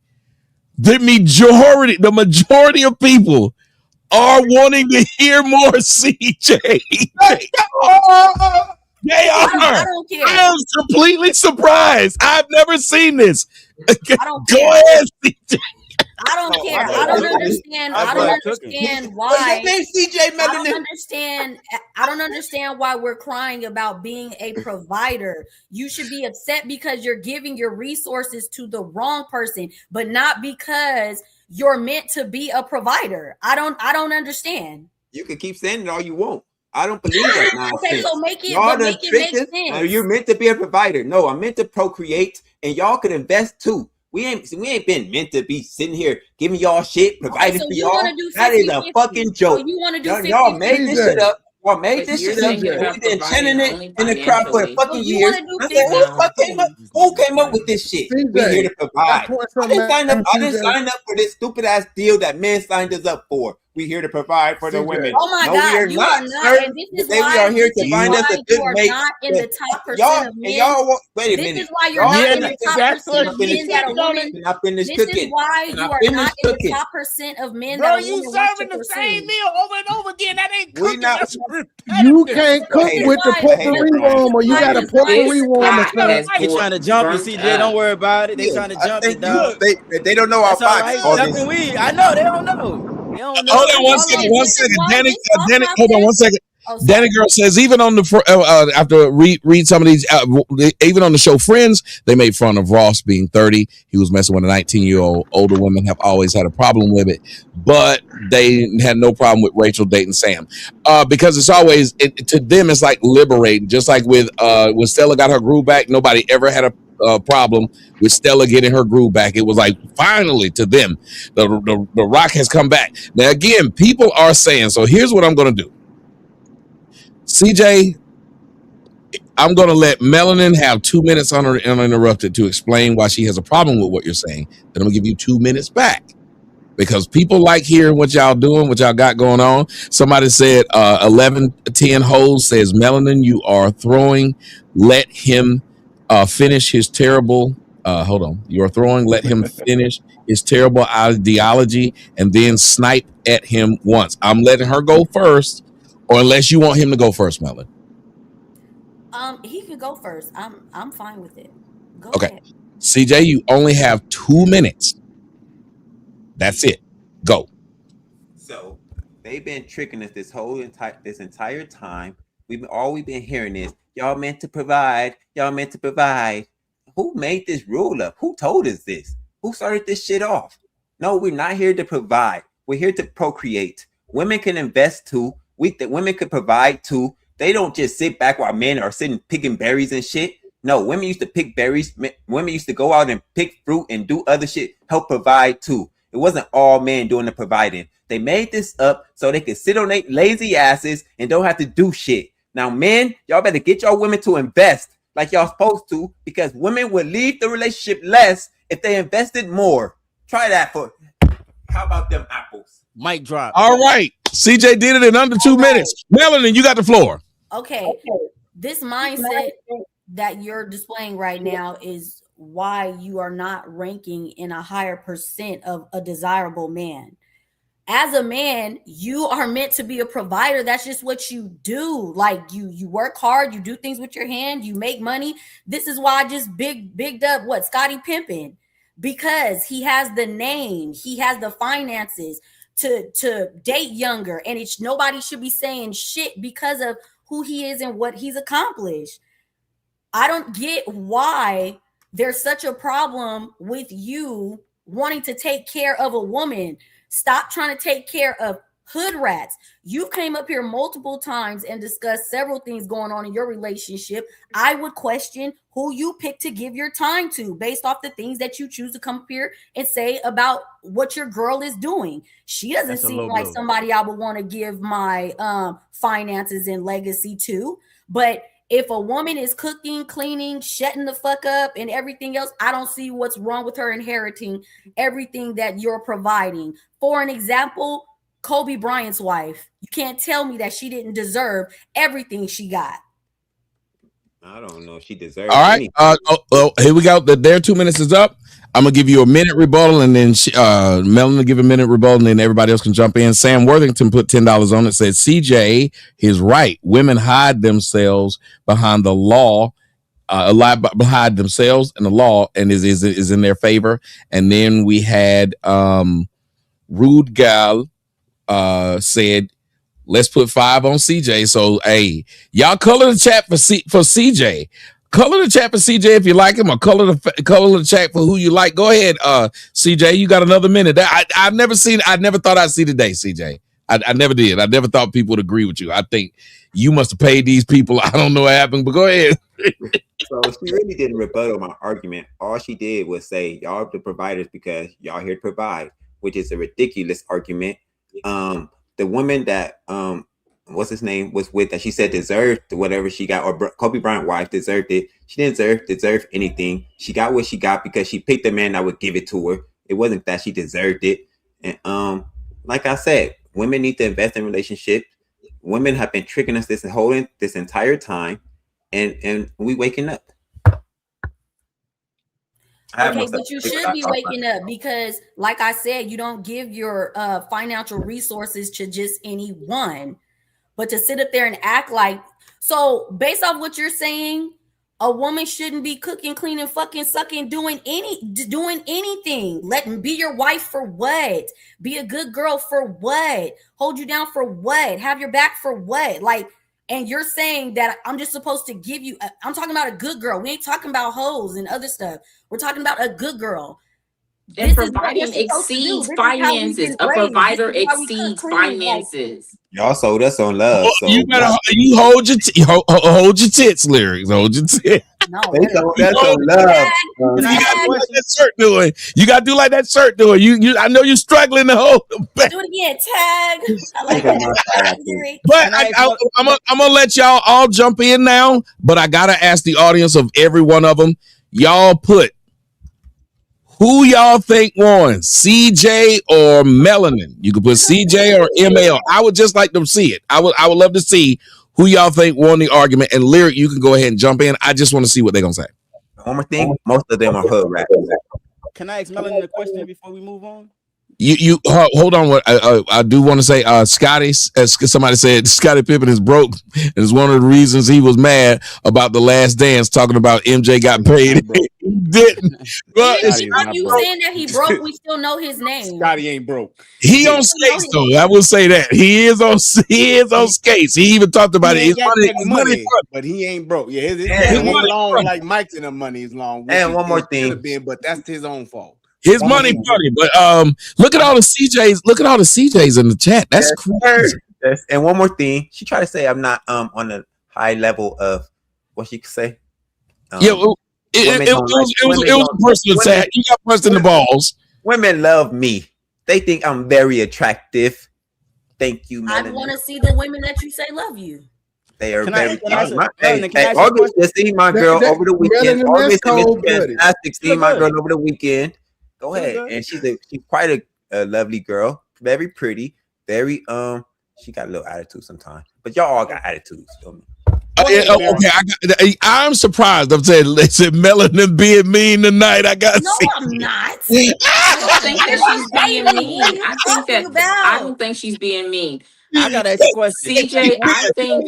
the majority of people are wanting to hear more CJ. They are. I don't care. I am completely surprised. I've never seen this. I don't Go care. ahead, CJ. I don't care. I don't understand. I don't understand why. I don't understand why we're crying about being a provider. You should be upset because you're giving your resources to the wrong person, but not because you're meant to be a provider. I don't understand. You can keep saying it all you want. I don't believe that nonsense. Okay, so make it make sense. You're meant to be a provider. No, I'm meant to procreate, and y'all could invest too. We ain't been meant to be sitting here giving y'all shit, providing for y'all. That is a fucking joke. So you want to do y'all made this shit up. Y'all made this shit up. We've been chanting it in the crowd for fucking years. I said, who came up with this shit? We're here to provide. I didn't sign up for this stupid ass deal that men signed us up for. We're here to provide for the women. Oh my God, you are not. And this is why we are here to find us a good mate. Not in the top percent of men. Wait a minute. This is why you're not in the top percent of men that are women. This is why you are not in the top percent of men that are women. You serving the same meal over and over again. That ain't cooking. You can't cook with the potpourri warmer. You got a potpourri warmer. They trying to jump it, CJ. Don't worry about it. They trying to jump it, dog. They don't know our box. I know they don't know. Hold on one second. Danny, hold on one second. Danny Girl says even on the after read some of these even on the show Friends, they made fun of Ross being 30. He was messing with a 19-year-old. Older women have always had a problem with it, but they had no problem with Rachel dating Sam because it's always to them it's like liberating. Just like with when Stella got her groove back, nobody ever had a problem with Stella getting her groove back. It was like finally to them the Rock has come back. Now again, people are saying, so here's what I'm going to do. CJ, I'm going to let Melanin have 2 minutes uninterrupted to explain why she has a problem with what you're saying. Then I'm going to give you 2 minutes back because people like hearing what y'all doing, what y'all got going on. Somebody said 1110 Holes says, Melanin, you are throwing. Let him finish his terrible. Hold on. You are throwing. Let him finish his terrible ideology and then snipe at him once. I'm letting her go first. Or unless you want him to go first, Melon. He could go first. I'm fine with it. Go okay. ahead. CJ, you only have 2 minutes. That's it. Go. So they've been tricking us this entire time. We've been hearing is y'all meant to provide. Y'all meant to provide. Who made this rule up? Who told us this? Who started this shit off? No, we're not here to provide. We're here to procreate. Women can invest too. Women could provide too. They don't just sit back while men are sitting picking berries and shit. No, women used to pick berries. Women used to go out and pick fruit and do other shit, help provide too. It wasn't all men doing the providing. They made this up so they could sit on their lazy asses and don't have to do shit. Now, men, y'all better get y'all women to invest like y'all supposed to, because women would leave the relationship less if they invested more. Try that for. How about them apples? Mic drop. All right. CJ did it in under 2 minutes. Melanin, you got the floor. Okay. This mindset that you're displaying right now is why you are not ranking in a higher percent of a desirable man. As a man, you are meant to be a provider. That's just what you do. Like you work hard, you do things with your hand, you make money. This is why I just bigged up Scottie Pippen, because he has the name, he has the finances to date younger, and nobody should be saying shit because of who he is and what he's accomplished. I don't get why there's such a problem with you wanting to take care of a woman. Stop trying to take care of hood rats. You came up here multiple times and discussed several things going on in your relationship. I would question who you pick to give your time to based off the things that you choose to come up here and say about what your girl is doing. She doesn't seem like somebody I would want to give my finances and legacy to. But if a woman is cooking, cleaning, shutting the fuck up and everything else, I don't see what's wrong with her inheriting everything that you're providing. For an example, Kobe Bryant's wife. You can't tell me that she didn't deserve everything she got. I don't know if she deserves. All right. Here we go. Their 2 minutes is up. I'm gonna give you a minute rebuttal, and then Melanie give a minute rebuttal, and then everybody else can jump in. Sam Worthington put $10 on it. Said CJ is right. Women hide themselves behind the law, behind themselves and the law, and is in their favor. And then we had Rude Gal said, let's put 5 on CJ. So hey, y'all color the chat for CJ. Color the chat for CJ if you like him, or color the chat for who you like. Go ahead, CJ. You got another minute. I never thought I'd see today, CJ. I never did. I never thought people would agree with you. I think you must have paid these people. I don't know what happened, but go ahead. So she really didn't rebuttal my argument. All she did was say, y'all are the providers because y'all here to provide, which is a ridiculous argument. The woman that what's his name was with that she said deserved whatever she got, or Kobe Bryant wife deserved it. She didn't deserve anything. She got what she got because she picked a man that would give it to her. It wasn't that she deserved it. And like I said, women need to invest in relationships. Women have been tricking us this entire time, and we waking up. Okay, but you should be waking up because, like I said, you don't give your financial resources to just anyone, but to sit up there and act like. So based off what you're saying, a woman shouldn't be cooking, cleaning, fucking, sucking, doing anything. Let be your wife for what? Be a good girl for what? Hold you down for what? Have your back for what? Like, and you're saying that I'm just supposed to give you. I'm talking about a good girl. We ain't talking about hoes and other stuff. We're talking about a good girl. And providing exceeds finances. A provider exceeds finances. Y'all sold us on love. So you hold your tits, lyrics. Hold your tits. No, they sold us on love. You gotta do like that shirt doing. You gotta do like that shirt doing. You I know you're struggling to hold. Do it again, tag. I like that. But I'm gonna let y'all all jump in now. But I gotta ask the audience of every one of them. Y'all put who y'all think won, CJ or Melanin? You could put CJ or ML. I would just like to see it. I would love to see who y'all think won the argument. And Lyric, you can go ahead and jump in. I just want to see what they're gonna say. One more thing, most of them are hood rappers. Can I ask Melanin a question before we move on? You hold on. What I do want to say, Scotty, as somebody said, Scottie Pippen is broke, and it's one of the reasons he was mad about The Last Dance, talking about MJ got paid. He didn't. But Are you saying that he broke? We still know his name. Scotty ain't broke. He on skates though. I will say that he is on skates. He even talked about it. His money, but he ain't broke. Yeah, his money long like Mike's and the money is long. And one more thing, but that's his own fault. His money, but look at all the CJs. Look at all the CJs in the chat. That's crazy. Yes. And one more thing, she tried to say I'm not on a high level of what she could say. It was a personal attack. You got punched in the balls. Women love me. They think I'm very attractive. Thank you, Melanie. I want to see the women that you say love you. They are very. August just seen my girl over the weekend. August is fantastic. Seeing my girl over the weekend. Go ahead, and she's quite a lovely girl, very pretty, very She got a little attitude sometimes, but y'all all got attitudes. Okay, I'm surprised. I'm saying they said Melanin being mean tonight. I got no, I'm not. I don't think that she's being mean. I don't think she's being mean. I gotta ask a question. CJ,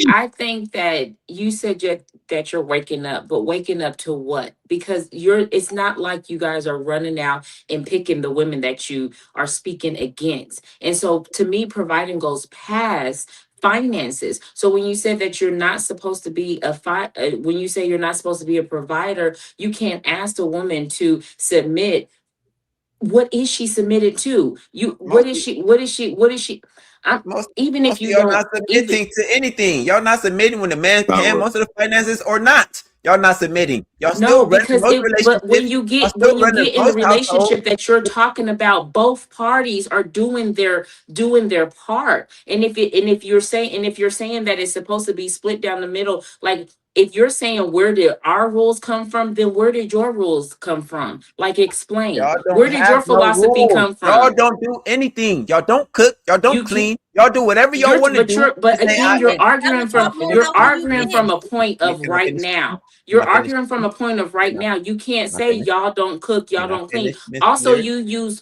I think that you said that you're waking up, but waking up to what? Because it's not like you guys are running out and picking the women that you are speaking against. And so to me, providing goes past finances. So when you said that you're not supposed to be when you say you're not supposed to be a provider, you can't ask a woman to submit. What is she submitted to? What is she? Even if you y'all not submitting to anything, y'all not submitting when the man paying most of the finances or not. Y'all not submitting. Y'all still because but when you get in the relationship that you're talking about, both parties are doing their part. And if you're saying that it's supposed to be split down the middle, like if you're saying where did our rules come from, then where did your rules come from? Like explain. Where did your philosophy come from? Y'all don't do anything. Y'all don't cook. Y'all don't clean. Y'all do whatever y'all want to do. But again, you're arguing from a point of right now. You're arguing from a point of right now. You can't say y'all don't cook, y'all don't clean. Also, you use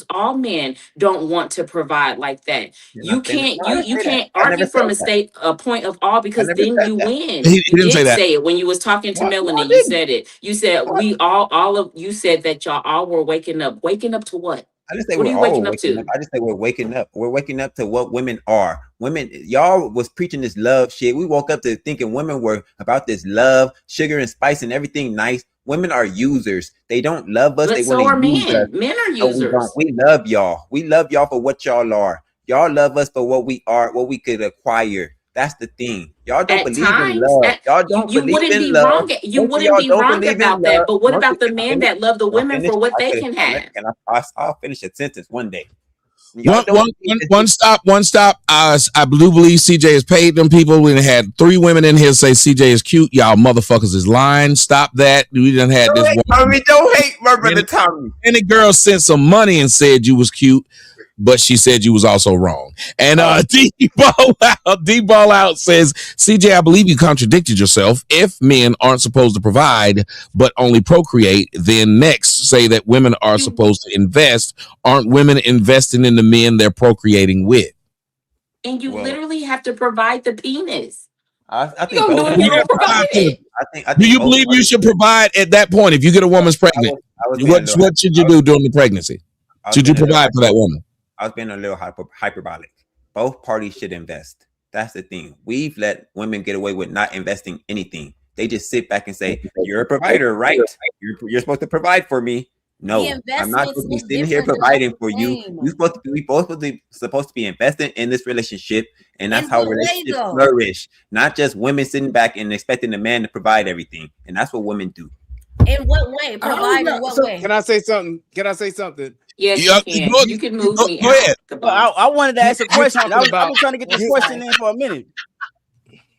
all men don't want to provide like that. You can't argue from a point of all, because then you win. He didn't say that. Say it when you was talking to Melanie. You said it. You said you said that y'all all were waking up. Waking up to what? I just say we're waking up to. I just say we're waking up. We're waking up to what women are. Women, y'all was preaching this love shit. We woke up to thinking women were about this love, sugar and spice and everything nice. Women are users. They don't love us. But they want to use us. Men are users. We love y'all. We love y'all for what y'all are. Y'all love us for what we are, what we could acquire. That's the thing. Y'all don't believe in love. Y'all don't believe in love. You wouldn't be wrong about that. But what about the men that love the women for what they can have? I'll finish a sentence one day. One stop. I do believe CJ has paid them people. We had 3 women in here say CJ is cute. Y'all motherfuckers is lying. Stop that. We done had this one. Tommy, don't hate my brother Tommy. And the girl sent some money and said you was cute, but she said you was also wrong. And D-Ball out says, CJ, I believe you contradicted yourself. If men aren't supposed to provide but only procreate, then next say that women are supposed to invest. Aren't women investing in the men they're procreating with? And you literally have to provide the penis. I think do you believe you should provide at that point if you get a woman's pregnant? What should you do during the pregnancy? Should you provide for that woman? I was being a little hyperbolic. Both parties should invest. That's the thing. We've let women get away with not investing anything. They just sit back and say, "You're a provider, right? You're supposed to provide for me." No, I'm not supposed to be sitting here providing for you. We both supposed to be investing in this relationship, and that's how relationships flourish. Not just women sitting back and expecting the man to provide everything, and that's what women do. In what way? Provide in what way? Can I say something? Yes, you can move me out. I wanted to ask a question. I've been trying to get this question in for a minute.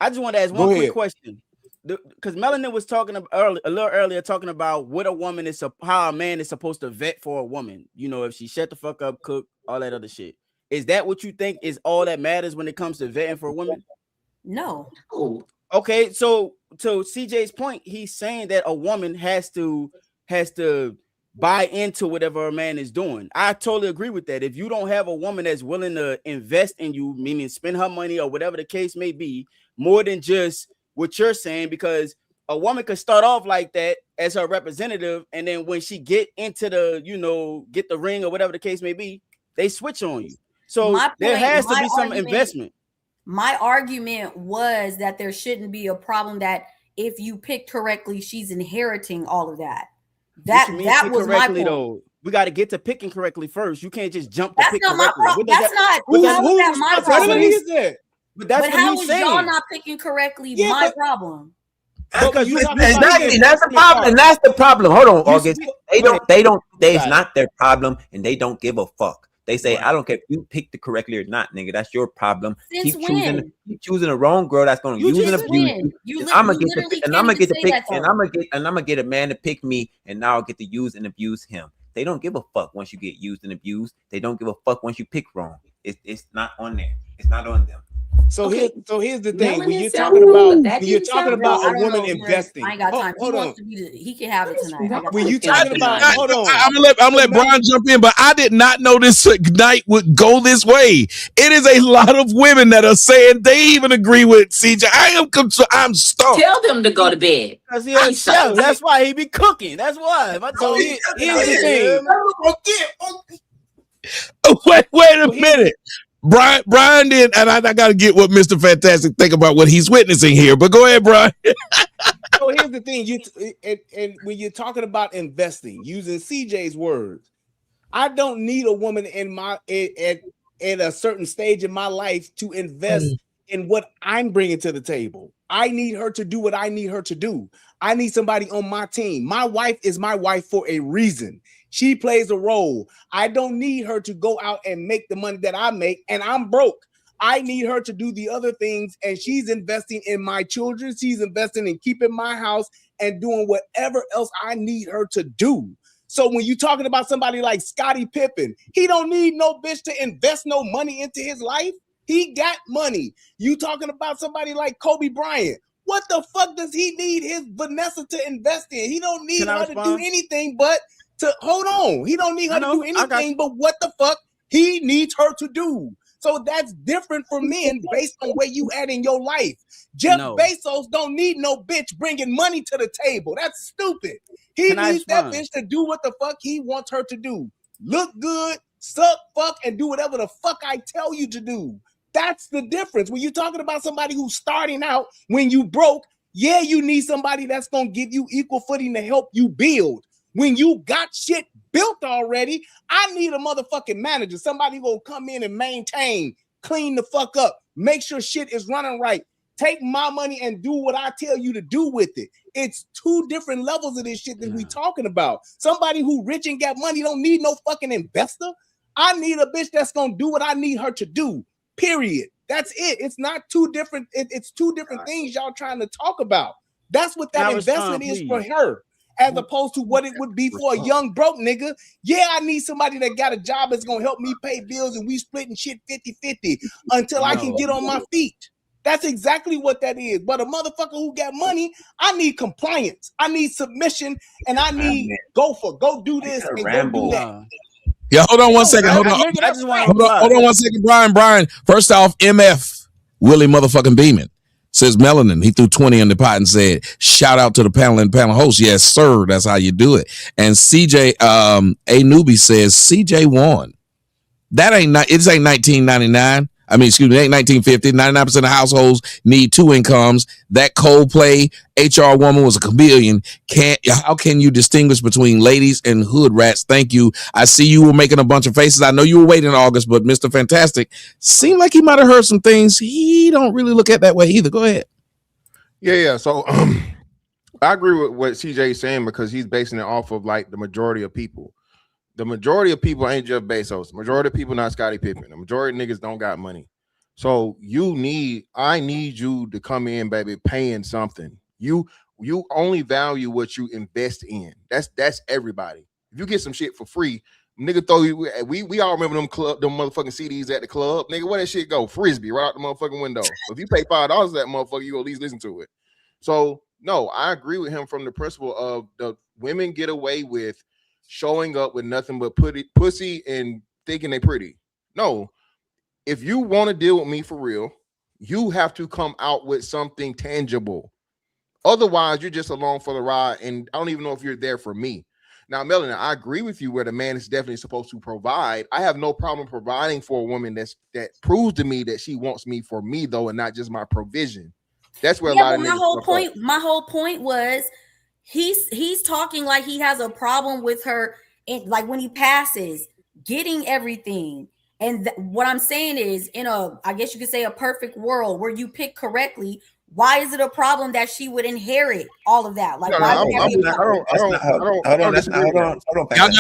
I just want to ask one quick question. Because Melanin was talking a little earlier, talking about what a woman is, how a man is supposed to vet for a woman. You know, if she shut the fuck up, cook, all that other shit. Is that what you think is all that matters when it comes to vetting for a woman? No. Okay, so to CJ's point, he's saying that a woman has to buy into whatever a man is doing. I totally agree with that. If you don't have a woman that's willing to invest in you, meaning spend her money or whatever the case may be, more than just what you're saying, because a woman could start off like that as her representative, and then when she get into the, get the ring or whatever the case may be, they switch on you. So there has to be some investment. My argument was that there shouldn't be a problem that if you pick correctly, she's inheriting all of that. That was my point. Though. We got to get to picking correctly first. You can't just jump to pick correctly. That's not my problem. But that's but how is y'all not picking correctly my problem? Exactly, that's the problem. And that's the problem. Hold on, August. It's not their problem, and they don't give a fuck. They say, I don't care if you picked it correctly or not, nigga. That's your problem. Keep choosing the wrong girl that's gonna use and abuse you. I'm gonna get to pick, and I'm gonna get a man to pick me, and now I'll get to use and abuse him. They don't give a fuck once you get used and abused. They don't give a fuck once you pick wrong. It's not on there. It's not on them. So here's the thing. When you're talking about a woman investing, I ain't got time. Hold on. He can have it tonight. When you talking about, hold on. I'm gonna let Brian jump in, but I did not know this night would go this way. It is a lot of women that are saying they even agree with CJ. I'm stumped. Tell them to go to bed. That's why he be cooking. That's why. If I told you, here's the thing. Wait a minute. Brian did, and I got to get what Mr. Fantastic think about what he's witnessing here. But go ahead, Brian. So here's the thing: and when you're talking about investing, using CJ's words, I don't need a woman at a certain stage in my life to invest in what I'm bringing to the table. I need her to do what I need her to do. I need somebody on my team. My wife is my wife for a reason. She plays a role. I don't need her to go out and make the money that I make, and I'm broke. I need her to do the other things, and she's investing in my children. She's investing in keeping my house and doing whatever else I need her to do. So when you're talking about somebody like Scottie Pippen, he don't need no bitch to invest no money into his life. He got money. You talking about somebody like Kobe Bryant. What the fuck does he need his Vanessa to invest in? He don't need her to do anything but to hold on. He don't need her to do anything but what the fuck he needs her to do. So that's different for men based on where you at in your life. Jeff Bezos don't need no bitch bringing money to the table. That's stupid. He needs that bitch to do what the fuck he wants her to do. Look good, suck, fuck, and do whatever the fuck I tell you to do. That's the difference. When you're talking about somebody who's starting out when you broke, yeah, you need somebody that's going to give you equal footing to help you build. When you got shit built already, I need a motherfucking manager, somebody who will come in and maintain, clean the fuck up, make sure shit is running right. Take my money and do what I tell you to do with it. It's two different levels of this shit that we talking about. Somebody who rich and got money don't need no fucking investor. I need a bitch that's going to do what I need her to do. Period. That's it. It's not two different. It's two different things y'all trying to talk about. That's what that investment is for her, as opposed to what it would be for a young broke nigga. Yeah, I need somebody that got a job that's gonna help me pay bills, and we splitting shit 50-50 until I can get on my feet. That's exactly what that is. But a motherfucker who got money, I need compliance, I need submission, and I need go do this and go do that. Yeah, hold on 1 second. Hold on 1 second, Brian. First off, MF Willie motherfucking Beeman says Melanin. He threw 20 in the pot and said, "Shout out to the panel and panel host." Yes, sir. That's how you do it. And CJ A Newbie says CJ won. That ain't 1999. I mean, excuse me, it ain't 1950. 99% of households need two incomes. That Coldplay HR woman was a chameleon. How can you distinguish between ladies and hood rats? Thank you. I see you were making a bunch of faces. I know you were waiting in August, but Mr. Fantastic seemed like he might have heard some things. He don't really look at that way either. Go ahead. Yeah. So I agree with what CJ is saying because he's basing it off of like the majority of people. The majority of people ain't Jeff Bezos. The majority of people not Scottie Pippen. The majority of niggas don't got money. So I need you to come in, baby, paying something. You only value what you invest in. That's everybody. If you get some shit for free, nigga throw you. We all remember them motherfucking CDs at the club. Nigga, where that shit go? Frisbee right out the motherfucking window. If you pay $5 that motherfucker, you at least listen to it. So no, I agree with him from the principle of the women get away with showing up with nothing but pussy and thinking they pretty. No, if you want to deal with me for real, you have to come out with something tangible. Otherwise, you're just along for the ride, and I don't even know if you're there for me. Now, Melanie, I agree with you where the man is definitely supposed to provide. I have no problem providing for a woman that proves to me that she wants me for me, though, and not just my provision. That's where a lot of my whole point was he's talking like he has a problem with her, like when he passes, getting everything. And what I'm saying is, in I guess you could say a perfect world where you pick correctly, why is it a problem that she would inherit all of that? Like, y'all gotta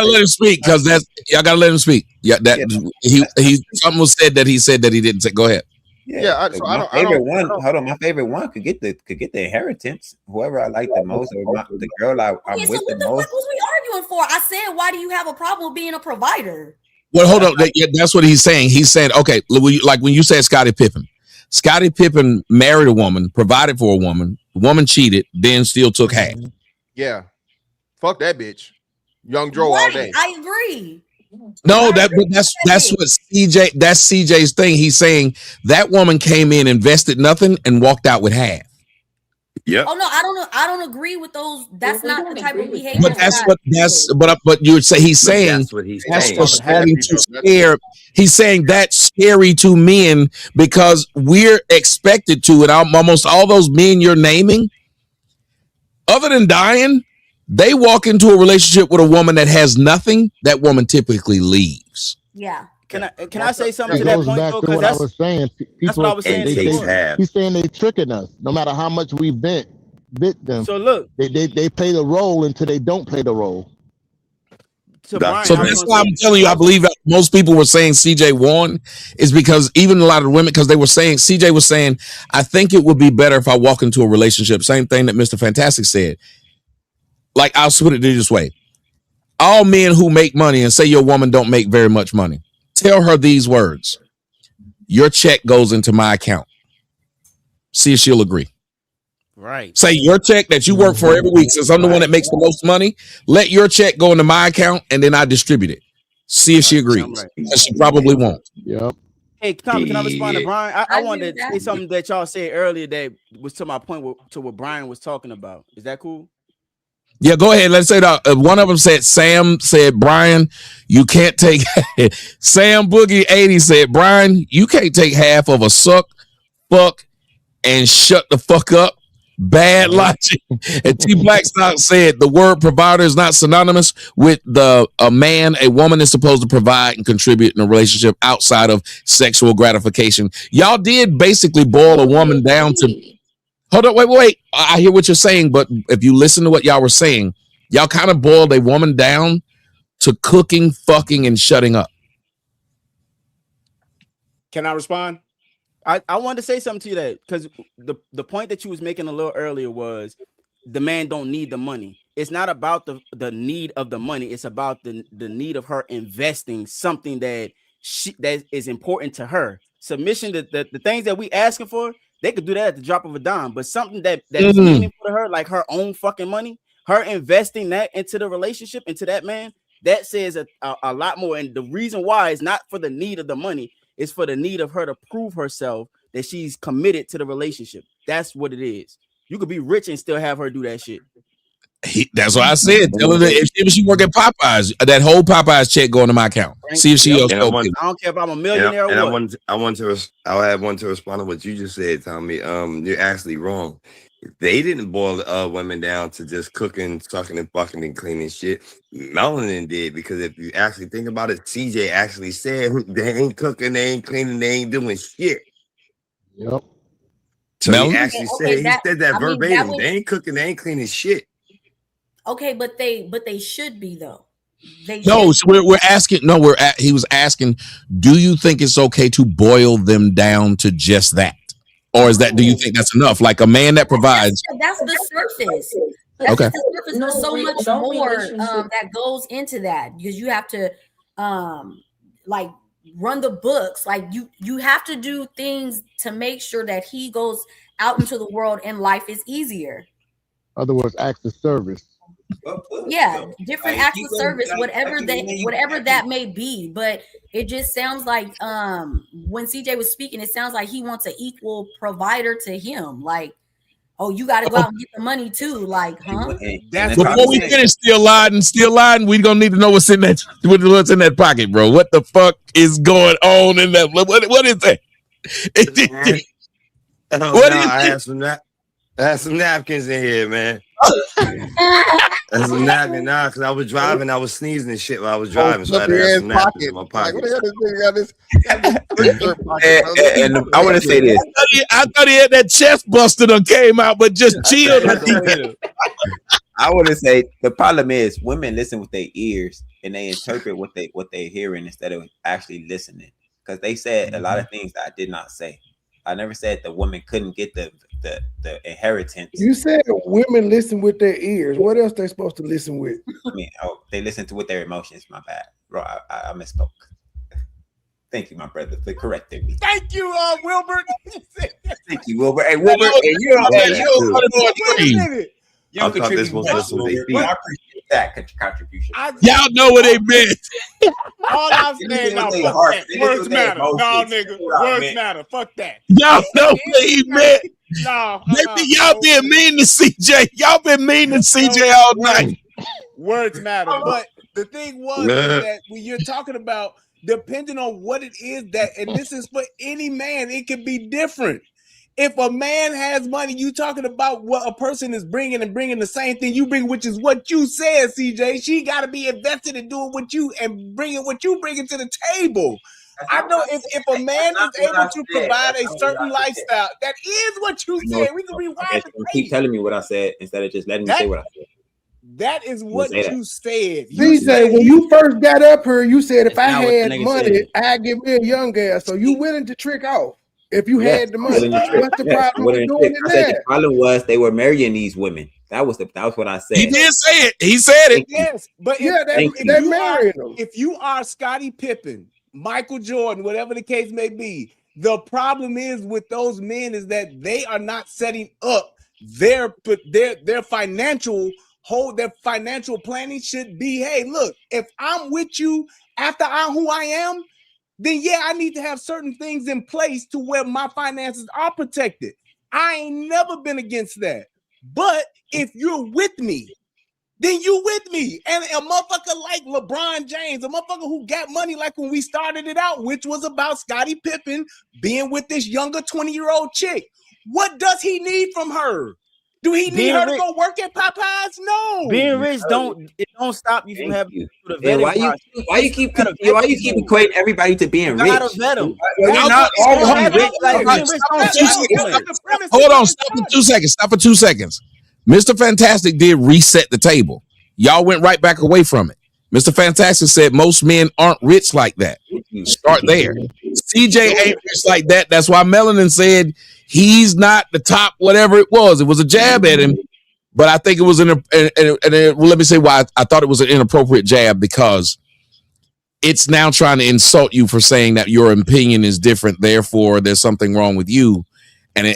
let him speak because y'all gotta let him speak. Yeah, he something was said that he said that he didn't say. Go ahead. My favorite one could get the inheritance. Whoever I like the most, or the girl I'm with the most. What was we arguing for? I said, why do you have a problem with being a provider? Well, hold on. That's what he's saying. He's saying, okay, like when you said Scottie Pippen. Scottie Pippen married a woman, provided for a woman. The woman cheated, then still took half. Yeah, fuck that bitch, Young Dro all day. I agree. No, that's what CJ. That's CJ's thing. He's saying that woman came in, invested nothing, and walked out with half. Yeah. Oh no, I don't agree with those. That's not the type of behavior. But you would say he's saying that's what's starting to scare. He's saying that's scary to men because we're expected to, and almost all those men you're naming, other than dying, they walk into a relationship with a woman that has nothing. That woman typically leaves. Yeah. Can I say something to that point? Back to what I was saying. That's what I was saying. He's saying they tricking us. No matter how much we bit them. So look, they play the role until they don't play the role. So that's why I'm telling you, I believe that most people were saying CJ won is because even a lot of women, because they were saying, CJ was saying, I think it would be better if I walk into a relationship. Same thing that Mr. Fantastic said. Like, I'll put it this way. All men who make money and say your woman don't make very much money, tell her these words. Your check goes into my account. See if she'll agree. Right. Say your check that you work for every week, since I'm the one that makes the most money, let your check go into my account and then I distribute it. See if she agrees. And she probably won't. Yep. Hey, Tommy, can I respond to Brian? I wanted to say something that y'all said earlier that was to my point to what Brian was talking about. Is that cool? Yeah, go ahead. Let's say that one of them said, Sam said, Brian, you can't take Sam Boogie 80 said, Brian, you can't take half of a suck, fuck, and shut the fuck up. Bad logic. And T Blackstock said the word provider is not synonymous with a man. A woman is supposed to provide and contribute in a relationship outside of sexual gratification. Y'all did basically boil a woman down to. Hold on, wait. I hear what you're saying, but if you listen to what y'all were saying, y'all kind of boiled a woman down to cooking, fucking, and shutting up. Can I respond? I wanted to say something to you that because the point that you was making a little earlier was the man don't need the money. It's not about the need of the money. It's about the need of her investing something that is important to her. Submission, the things that we asking for, they could do that at the drop of a dime. But something that is meaningful to her, like her own fucking money, her investing that into the relationship, into that man, that says a lot more. And the reason why is not for the need of the money. It's for the need of her to prove herself that she's committed to the relationship. That's what it is. You could be rich and still have her do that shit. That's what I said. Tell her that if she work at Popeyes, that whole Popeyes check going to my account. See if she else. I don't care if I'm a millionaire or what. I have one to respond to what you just said, Tommy. You're actually wrong. They didn't boil women down to just cooking, sucking, and fucking and cleaning shit. Melanin did, because if you actually think about it, CJ actually said they ain't cooking, they ain't cleaning, they ain't doing shit. Yep. So he actually said that verbatim. They ain't cooking, they ain't cleaning shit. Okay, but they should be though. No, so we're asking. No, he was asking. Do you think it's okay to boil them down to just that? Or is that? Do you think that's enough? Like a man that provides. That's the surface. That's okay. The surface. There's so much more that goes into that because you have to, like run the books. Like you have to do things to make sure that he goes out into the world and life is easier. In other words, acts of service. Yeah, different acts of service, whatever that may be. But it just sounds like when CJ was speaking, it sounds like he wants an equal provider to him. Like, oh, you got to go out and get the money too. Like, huh? Before we finish still lying, we gonna need to know what's in that pocket, bro. What the fuck is going on in that? What is that? I had some napkins in here, man. That's some napkins now, because I was driving, I was sneezing and shit while I was driving, so I had to have some napkins in my pocket. And I want to say this. I thought he had that chest buster that came out, but just chilled. I want to say the problem is women listen with their ears and they interpret what they're hearing instead of actually listening. Because they said a lot of things that I did not say. I never said the woman couldn't get the inheritance. You said women listen with their ears. What else they supposed to listen with? I mean, they listen to with their emotions. My bad, bro. I misspoke. Thank you, my brother, for correcting me. Thank you, Wilbert. Thank you, Wilbert. Hey, Wilbert. I thought this was a beat. I appreciate that contribution. Y'all know what they meant. All I'm saying now, fuck that. Words matter. No, nigga. Words matter. Fuck that. Y'all know what he meant. No. Y'all been mean to CJ. Y'all been mean to CJ all night. Words matter. But the thing was that when you're talking about depending on what it is that, and this is for any man, it can be different. If a man has money, you talking about what a person is bringing and bringing the same thing you bring, which is what you said, CJ. She got to be invested in doing what you and bringing what you bringing to the table. I know if a man is able to provide a certain lifestyle, that is what you said. We can rewind. Okay, so keep telling me what I said instead of just letting me say what I said. That is what you said. CJ, when you first got up here, you said if I had money, I'd give me a young girl. So you willing to trick off? If you had the money, what's the problem with doing it? I said the problem was they were marrying these women. That was what I said. He did say it. He said it. Yes, but if you are Scottie Pippen, Michael Jordan, whatever the case may be, the problem is with those men is that they are not setting up their financial their financial planning should be, hey, look, if I'm with you after I'm who I am, then yeah, I need to have certain things in place to where my finances are protected. I ain't never been against that. But if you're with me, then you with me. And a motherfucker like LeBron James, a motherfucker who got money like when we started it out, which was about Scottie Pippen being with this younger 20-year-old chick. What does he need from her? Do he need her to go work at Popeyes? No. Being rich don't stop you from having the vetting. Why you keep equating everybody to being rich? Hold on, stop for 2 seconds. Mr. Fantastic did reset the table. Y'all went right back away from it. Mr. Fantastic said most men aren't rich like that. Start there. CJ ain't rich like that. That's why Melanin said he's not the top, whatever it was. It was a jab at him, but I think it was let me say why I thought it was an inappropriate jab, because it's now trying to insult you for saying that your opinion is different. Therefore, there's something wrong with you. And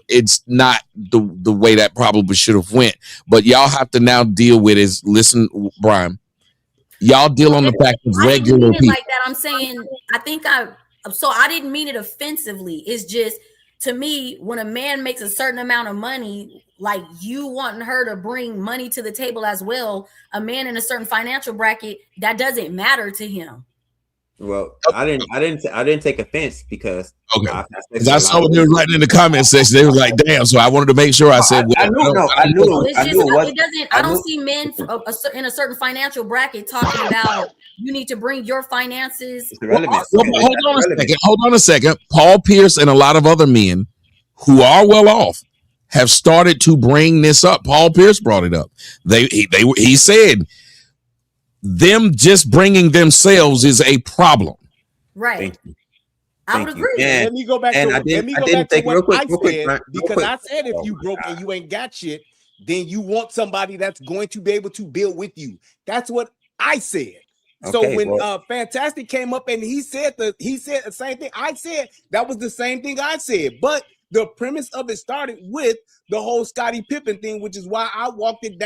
it's not the way that probably should have went. But y'all have to now deal with is, listen, Brian, y'all deal on the fact of regular people. Like that. I'm saying, I didn't mean it offensively. It's just, to me, when a man makes a certain amount of money, like you wanting her to bring money to the table as well, a man in a certain financial bracket, that doesn't matter to him. Well, I didn't take offense because I saw what they were writing in the comment section. They were like, "Damn!" So I wanted to make sure I said, I don't see men in a certain financial bracket talking about you need to bring your finances. Hold on a second. Paul Pierce and a lot of other men who are well off have started to bring this up. Paul Pierce brought it up. He said, them just bringing themselves is a problem. Right. I would agree. Yeah. Let me go back to what I said, because I said if you broke and you ain't got shit, then you want somebody that's going to be able to build with you. That's what I said. So when Fantastic came up and he said the same thing I said, that was the same thing I said. But the premise of it started with the whole Scottie Pippen thing, which is why I walked it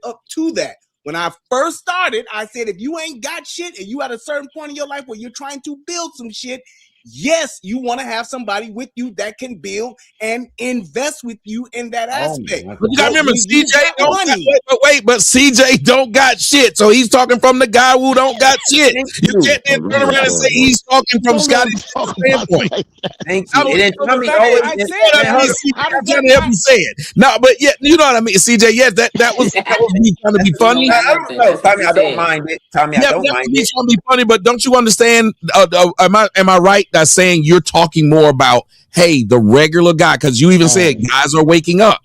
up to that. When I first started, I said, if you ain't got shit and you at a certain point in your life where you're trying to build some shit, yes, you want to have somebody with you that can build and invest with you in that aspect. But you gotta remember, CJ but CJ don't got shit. So he's talking from the guy who don't got shit. You can't then turn around and say he's talking from Scotty's standpoint. Thank you. I'm trying to help you say it. No, but yeah, you know what I mean, CJ. Yes, that was me trying to be funny. I don't know, Tommy. I don't mind it, Tommy. I don't mind it. Trying to be funny, but don't you understand? Am I right? That's saying you're talking more about, hey, the regular guy, because you even said guys are waking up.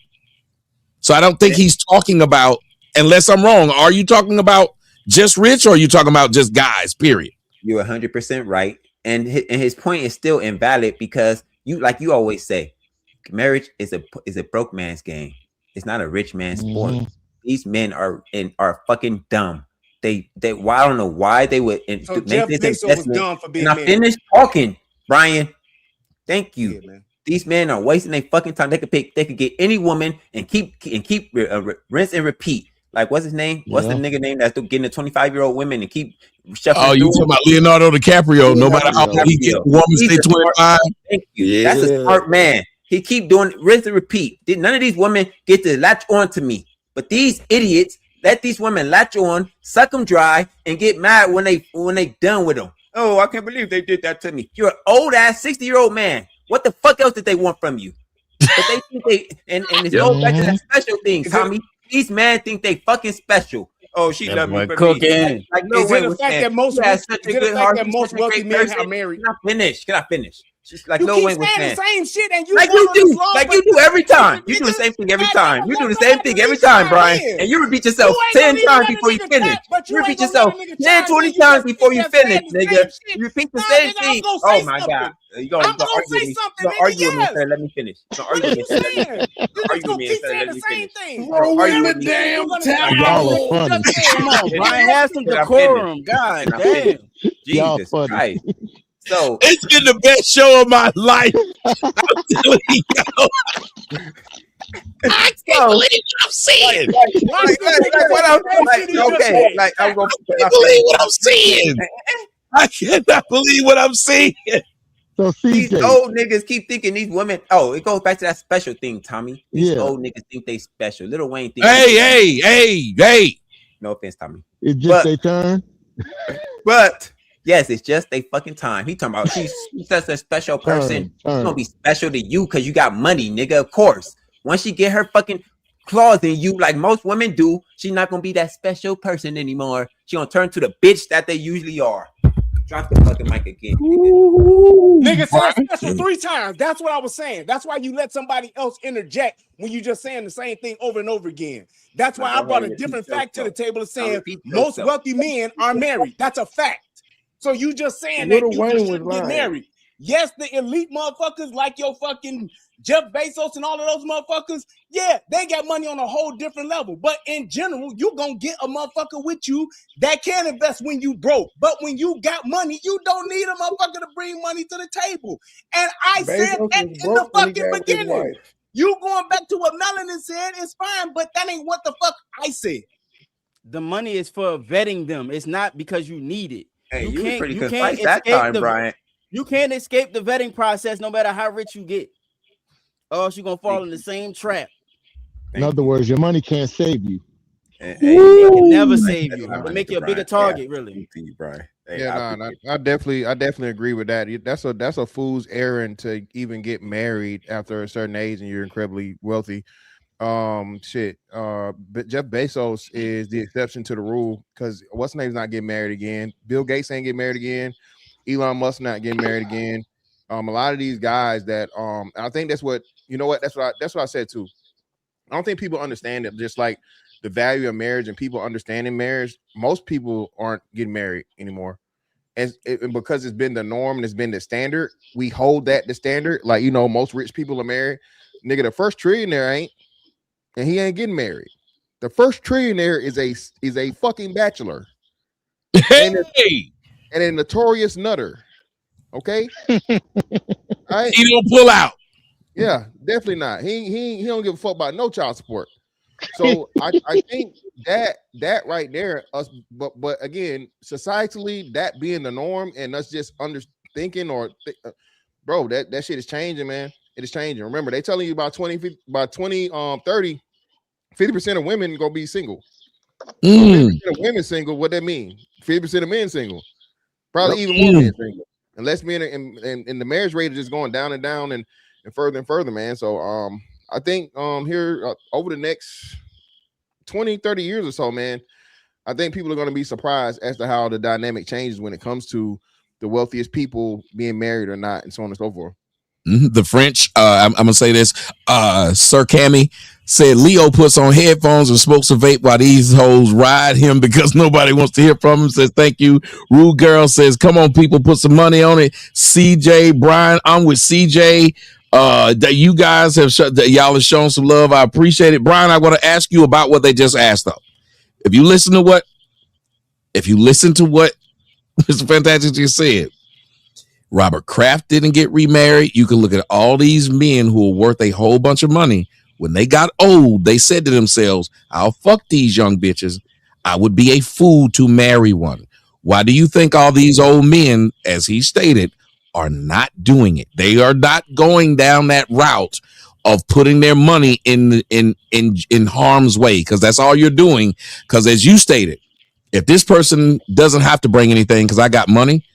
So I don't think he's talking about, unless I'm wrong, are you talking about just rich or are you talking about just guys, period? You're 100% right. And his point is still invalid because you always say, marriage is a broke man's game. It's not a rich man's sport. These men are fucking dumb. I don't know why they would make this investment. And I finished talking, Brian. Thank you. Yeah, these men are wasting their fucking time. They could get any woman and keep rinse and repeat. Like, what's his name? What's the nigga name that's getting the 25-year-old women and keep shuffling? Oh, you talking about Leonardo DiCaprio? No matter how he get the woman stay 25. Thank you. Yeah. That's a smart man. He keep doing rinse and repeat. None of these women get to latch on to me, but these idiots let these women latch on, suck them dry, and get mad when they done with them. Oh, I can't believe they did that to me. You're an old ass 60-year-old man. What the fuck else did they want from you? But they think and it's goes back to that special thing, Tommy. These men think they fucking special. Oh, she love me for cooking. Like, no way. Is it the fact that most wealthy men are married? Can I finish? She's like, you no keep way. saying the same shit, and you like you do every time. You do the same thing every time. You do the same thing every time, Brian. And you repeat yourself 10 times before you finish. You repeat yourself 10, 20 times before you finish, nigga. You repeat the same thing. Oh my god. You're gonna argue with me instead of let me finish. You're gonna argue with me instead of let me finish. Rolling the damn towel. Come on, Brian, have some decorum. God damn. Jesus Christ. So it's been the best show of my life. I'm telling you. I can't believe what I'm seeing. I can't believe what I'm seeing. I cannot believe what I'm seeing. So these old niggas keep thinking these women. Oh, it goes back to that special thing, Tommy. These old niggas think they special. Lil Wayne think. Hey. No offense, Tommy. It's just their turn. But yes, it's just a fucking time. He talking about she's such a special person. She's gonna be special to you because you got money, nigga. Of course. Once she get her fucking claws in you, like most women do, she's not gonna be that special person anymore. She gonna turn to the bitch that they usually are. Drop the fucking mic again. Nigga said special 3 times. That's what I was saying. That's why you let somebody else interject when you just saying the same thing over and over again. That's why I brought a different fact to the table of saying most wealthy men are married. That's a fact. So you just saying that you shouldn't get married. Yes, the elite motherfuckers like your fucking Jeff Bezos and all of those motherfuckers, yeah, they got money on a whole different level. But in general, you gonna get a motherfucker with you that can invest when you broke. But when you got money, you don't need a motherfucker to bring money to the table. And I said that in the fucking beginning. You going back to what Melanin said, it's fine, but that ain't what the fuck I said. The money is for vetting them. It's not because you need it. Hey, you were pretty concise that time, Brian. You can't escape the vetting process no matter how rich you get. Or else you're going to fall in the same trap. In other words, your money can't save you. It can never save you. It'll make you a bigger target, really. Brian. I definitely agree with that. That's a fool's errand to even get married after a certain age and you're incredibly wealthy. But Jeff Bezos is the exception to the rule because what's his name's not getting married again. Bill Gates ain't getting married again. Elon Musk not getting married again. A lot of these guys that I think that's what I said too. I don't think people understand it. Just like the value of marriage and people understanding marriage, most people aren't getting married anymore. And because it's been the norm and it's been the standard, we hold that the standard. Like, most rich people are married. Nigga, the first trillionaire ain't, and he ain't getting married. The first trillionaire is a fucking bachelor. Hey! And a notorious nutter. Okay? All right? He don't pull out. Yeah, definitely not. He don't give a fuck about no child support. So I think that right there, but again, societally, that being the norm and us just thinking bro, that shit is changing, man. It is changing. Remember, they telling you about 30, 50% of women gonna be single. 50% of women single, what that mean? 50% of men single. Probably even more men single. Unless men and the marriage rate is just going down and down and further, man. So I think here over the next 20, 30 years or so, man, I think people are going to be surprised as to how the dynamic changes when it comes to the wealthiest people being married or not, and so on and so forth. The French, I'm gonna say this. Sir Cammy said Leo puts on headphones and smokes a vape while these hoes ride him because nobody wants to hear from him. Says thank you. Rude Girl says, come on, people, put some money on it. CJ, Brian, I'm with CJ. That you guys y'all have shown some love. I appreciate it. Brian, I want to ask you about what they just asked though. If you listen to what Mr. Fantastic just said, Robert Kraft didn't get remarried. You can look at all these men who are worth a whole bunch of money. When they got old, they said to themselves, I'll fuck these young bitches. I would be a fool to marry one. Why do you think all these old men, as he stated, are not doing it? They are not going down that route of putting their money in harm's way, because that's all you're doing. Because as you stated, if this person doesn't have to bring anything because I got money,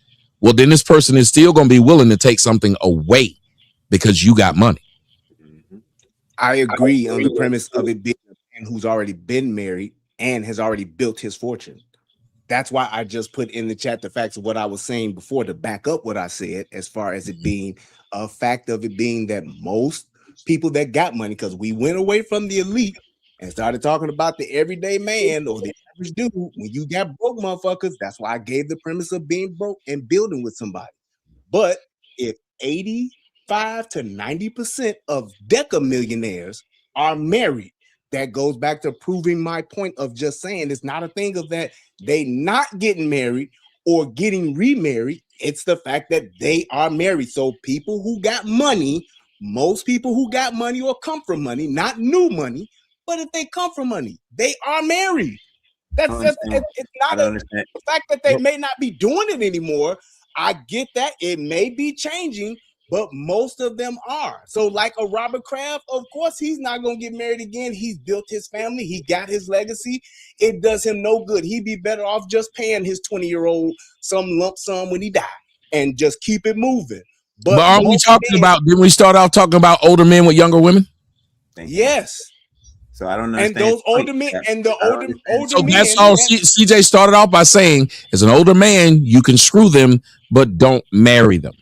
well, then this person is still going to be willing to take something away because you got money. I agree on the premise of it being a man who's already been married and has already built his fortune. That's why I just put in the chat the facts of what I was saying before to back up what I said, as far as it being a fact of it being that most people that got money, because we went away from the elite and started talking about the everyday man or the average dude. When you got broke motherfuckers, that's why I gave the premise of being broke and building with somebody. But if 85 to 90% of Deca millionaires are married, that goes back to proving my point of just saying it's not a thing of that they not getting married or getting remarried. It's the fact that they are married. So people who got money, most people who got money or come from money, not new money, but if they come from money, they are married. It's not the fact that they may not be doing it anymore. I get that it may be changing, but most of them are. So like a Robert Kraft, of course, he's not going to get married again. He's built his family. He got his legacy. It does him no good. He'd be better off just paying his 20-year-old some lump sum when he died and just keep it moving. But aren't we talking about, didn't we start off talking about older men with younger women? Yes. So I don't know. And those older men and the older so men. that's all CJ started off by saying, as an older man, you can screw them, but don't marry them.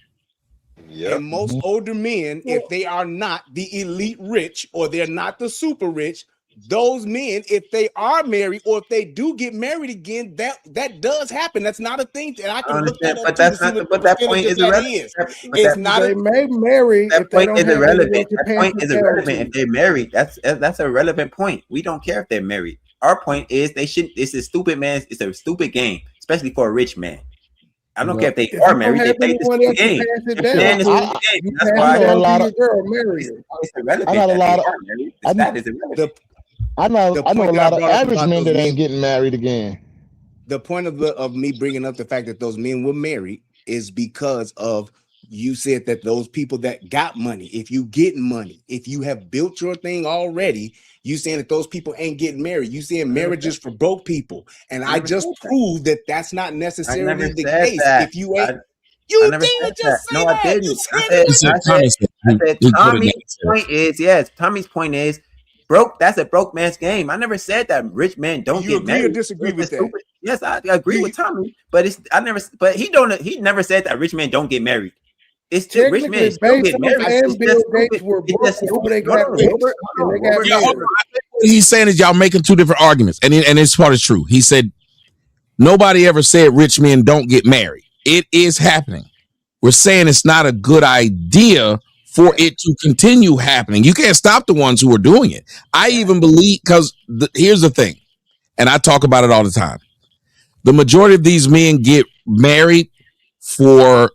And most older men, if they are not the elite rich or they're not the super rich, those men, if they are married or if they do get married again, that does happen. That's not a thing. And I can look that up. But that's not. But that point is irrelevant. It's not. They may marry. That point is irrelevant. That point is irrelevant. If they're married, that's a relevant point. We don't care if they're married. Our point is they should. It's a stupid man. It's a stupid game, especially for a rich man. I don't care if they are married. They play the stupid game. That's why I know a lot of. I got a lot of. I know a lot of average men that ain't getting married again. The point of me bringing up the fact that those men were married is because of you said that those people that got money, if you get money, if you have built your thing already, you saying that those people ain't getting married. You saying marriages for broke people, and I just proved that that's not necessarily the case. If you ain't. You didn't just say that. No, I didn't. Tommy's point is, yes, Tommy's point is broke. That's a broke man's game. I never said that rich men don't get married. You agree or disagree with that? Yes, I agree with Tommy, but he never said that rich men don't get married. It's just rich men still get married. He's saying is y'all making two different arguments, and this part is true. He said nobody ever said rich men don't get married. It is happening. We're saying it's not a good idea for it to continue happening. You can't stop the ones who are doing it. I even believe, because here's the thing, and I talk about it all the time. The majority of these men get married for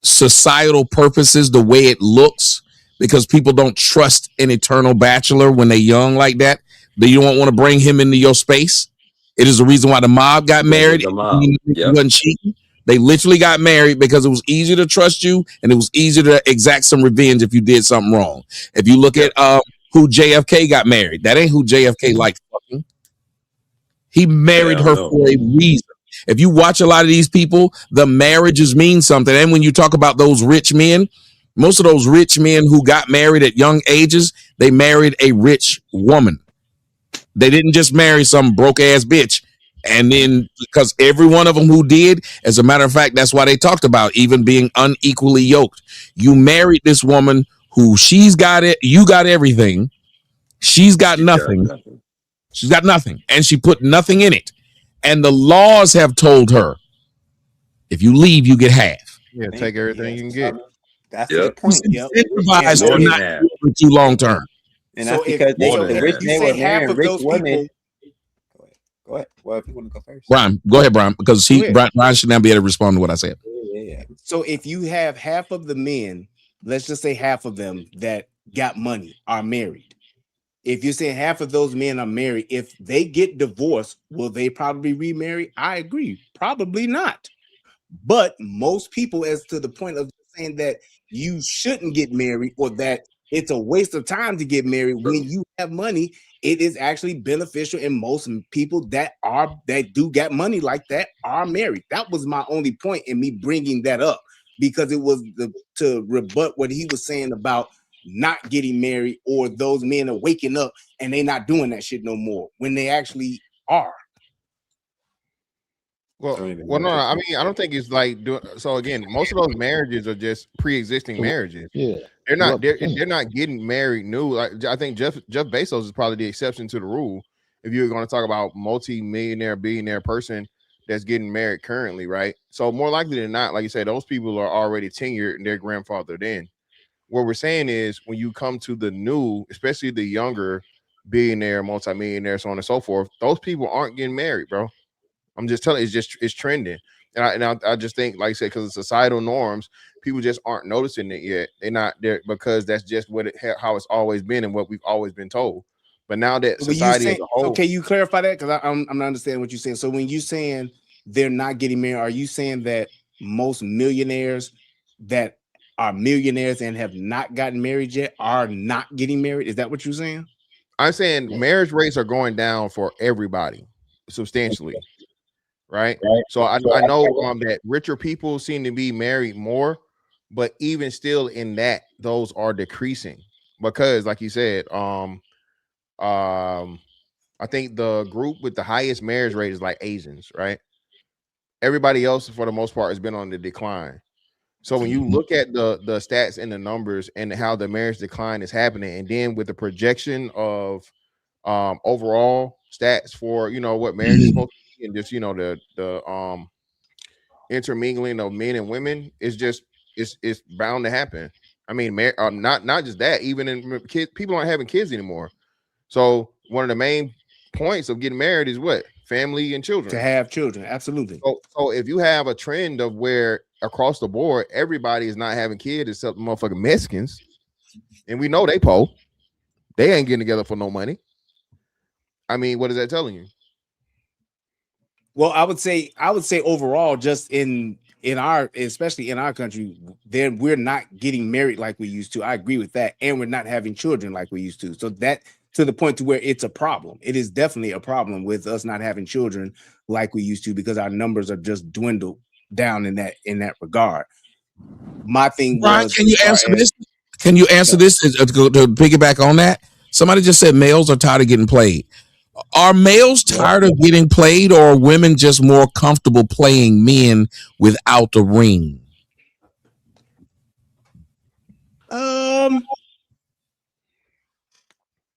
societal purposes, the way it looks, because people don't trust an eternal bachelor when they're young like that. That you don't want to bring him into your space. It is the reason why the mob got married. The mob. Wasn't cheating. They literally got married because it was easier to trust you and it was easier to exact some revenge if you did something wrong. If you look at who JFK got married, that ain't who JFK liked fucking. He married her for a reason. If you watch a lot of these people, the marriages mean something. And when you talk about those rich men, most of those rich men who got married at young ages, they married a rich woman. They didn't just marry some broke ass bitch. And then because every one of them who did, as a matter of fact, that's why they talked about even being unequally yoked. You married this woman who she's got it, you got everything. She's got nothing. She's got nothing. And she put nothing in it. And the laws have told her, if you leave, you get half. Yeah, take everything you can get. That's the point. Incentivized to not do it with you long term. And that's because the rich men were marrying rich women. Go ahead. Well, if you want to go first. Brian, go ahead, Brian, because Brian should now be able to respond to what I said. Yeah. So if you have half of the men, let's just say half of them that got money are married. If you're saying half of those men are married, if they get divorced, will they probably remarry? I agree. Probably not. But most people, as to the point of saying that you shouldn't get married or that it's a waste of time to get married when you have money, it is actually beneficial. And most people that do get money like that are married. That was my only point in me bringing that up, because it was to rebut what he was saying about not getting married, or those men are waking up and they not doing that shit no more when they actually are. Well, no. I mean, I don't think it's like so. Again, most of those marriages are just pre-existing marriages. Yeah, they're not. They're not getting married new. Like I think Jeff Bezos is probably the exception to the rule. If you're going to talk about multi-millionaire, billionaire person that's getting married currently, right? So more likely than not, like you said, those people are already tenured and they're grandfathered in. What we're saying is when you come to the new, especially the younger billionaire, multimillionaire, so on and so forth, those people aren't getting married, bro. I'm just telling you, it's trending. And I just think, like I said, because of societal norms, people just aren't noticing it yet. They're not there because that's just how it's always been and what we've always been told. But now that society as a whole. So can you clarify that? Because I'm not understanding what you're saying. So when you're saying they're not getting married, are you saying that most millionaires that are millionaires and have not gotten married yet are not getting married? Is that what you're saying? I'm saying marriage rates are going down for everybody substantially, right? So I know that richer people seem to be married more, but even still in that, those are decreasing because, like you said, I think the group with the highest marriage rate is like Asians, right? Everybody else, for the most part, has been on the decline. So when you look at the stats and the numbers and how the marriage decline is happening, and then with the projection of overall stats for what marriage is supposed to be, and just the intermingling of men and women is just it's bound to happen. I mean, not just that, even in kids, people aren't having kids anymore. So one of the main points of getting married is what? Family and children. To have children, absolutely. So if you have a trend of where across the board everybody is not having kids except motherfucking Mexicans, and we know they ain't getting together for no money. I mean, what is that telling you? Well, I would say overall, just in our, especially in our country, then we're not getting married like we used to. I agree with that, and we're not having children like we used to. So that, to the point to where it's a problem. It is definitely a problem with us not having children like we used to, because our numbers are just dwindled down in that regard. My thing Brian, was, can you answer this? Can you answer this to piggyback on that? Somebody just said males are tired of getting played. Are males tired of getting played, or are women just more comfortable playing men without a ring?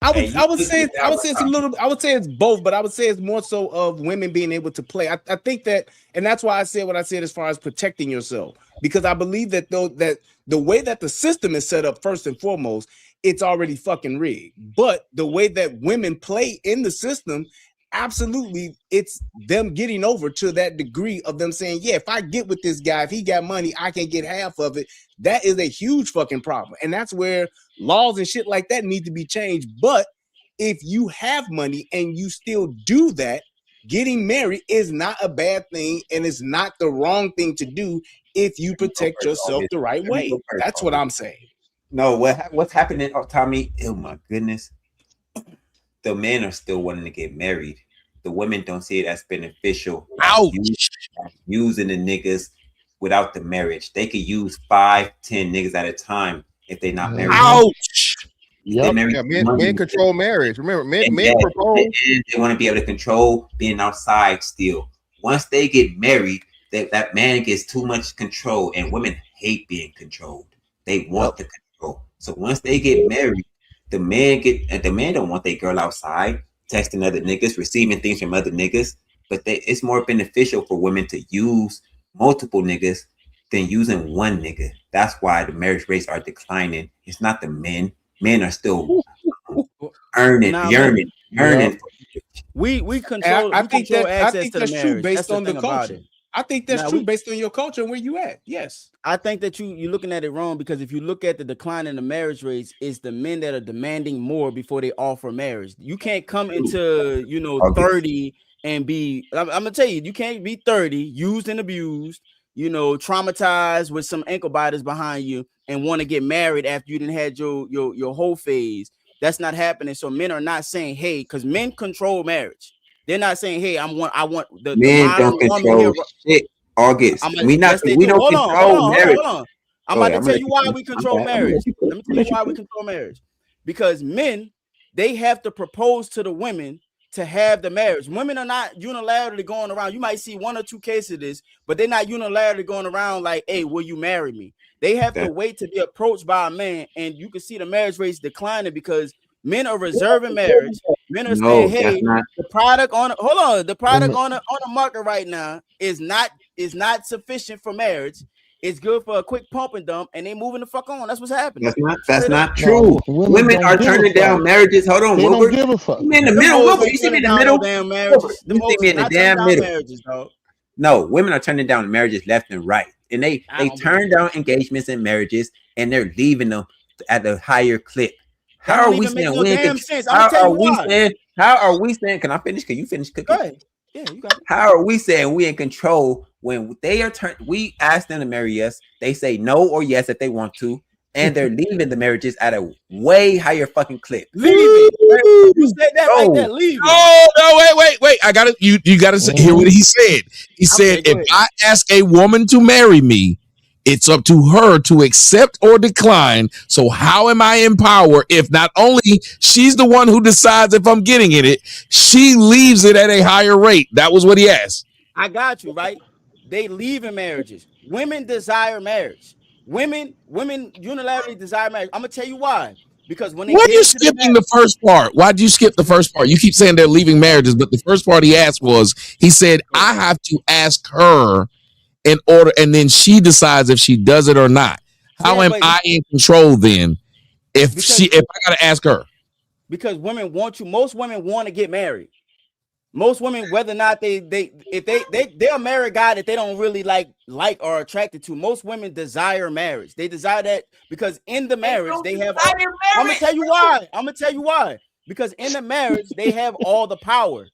I would say it's a little. I would say it's both, but I would say it's more so of women being able to play. I think that, and that's why I said what I said as far as protecting yourself, because I believe that that the way that the system is set up, first and foremost, it's already fucking rigged. But the way that women play in the system, absolutely, it's them getting over to that degree of them saying, yeah, if I get with this guy, if he got money, I can get half of it. That is a huge fucking problem. And that's where laws and shit like that need to be changed. But if you have money and you still do that, getting married is not a bad thing, and it's not the wrong thing to do if you protect yourself the right way. That's what I'm saying. No, what's happening, Tommy? Oh my goodness. The men are still wanting to get married. The women don't see it as beneficial. Ouch. Using the niggas without the marriage. They could use 5-10 niggas at a time if they're not married. Ouch. Yeah, men control marriage. Remember, men propose. They want to be able to control being outside still. Once they get married, that man gets too much control, and women hate being controlled. They want the control. So once they get married, the man don't want their girl outside texting other niggas, receiving things from other niggas. But it's more beneficial for women to use multiple niggas than using one nigga. That's why the marriage rates are declining. It's not the men. Men are still yearning. We control. I think access to that's the true marriage. based That's the on the thing about culture. it. I think that's true based on your culture and where you at. Yes. I think that you're looking at it wrong, because if you look at the decline in the marriage rates, it's the men that are demanding more before they offer marriage. You can't come into 30 and be. I'm gonna tell you, you can't be 30, used and abused, traumatized with some ankle biters behind you, and want to get married after you didn't had your whole phase. That's not happening. So men are not saying, hey, because men control marriage. They're not saying, hey, I want the men modern don't control woman here. shit. August. We don't control marriage. Hold on. I'm about to tell you why we control marriage. Let me tell you why we control marriage. Because men, they have to propose to the women to have the marriage. Women are not unilaterally going around. You might see 1 or 2 cases of this, but they're not unilaterally going around like, hey, will you marry me? They have to wait to be approached by a man, and you can see the marriage rates declining because men are reserving marriage. Men are saying, hey, the product on the market right now is not sufficient for marriage. It's good for a quick pump and dump, and they moving the fuck on. That's what's happening. That's not true. Women are turning down marriages. Hold on, Wilbur. Give a fuck. You in the middle, Wilbur. You see me in the middle. Damn marriages. You see me in the damn middle. No, women are turning down marriages left and right, and they turn down engagements and marriages, and they're leaving them at a higher clip. How are we saying? How are we saying? Can I finish? Can you finish cooking? Go ahead. Yeah, you got it. How are we saying we in control when they are we ask them to marry us? They say no or yes if they want to, and they're leaving the marriages at a way higher fucking clip. Leaving. You said that like that. Leaving. Oh no! Wait! I got it. You got to hear what he said. He said, if I ask a woman to marry me, it's up to her to accept or decline. So how am I in power if not only she's the one who decides if I'm getting it, she leaves it at a higher rate? That was what he asked. I got you, right? They leave in marriages. Women desire marriage. Women unilaterally desire marriage. I'm gonna tell you why. Because when they are you skipping the first part? Why did you skip the first part? You keep saying they're leaving marriages, but the first part he asked was, he said, I have to ask her in order, and then she decides if she does it or not. How am I in control then? If I gotta ask her? Because women want you. Most women want to get married. Most women, whether or not they're a married guy that they don't really like or attracted to. Most women desire marriage. They desire that because in the marriage they have. I'm gonna tell you why. Because in the marriage they have all the power.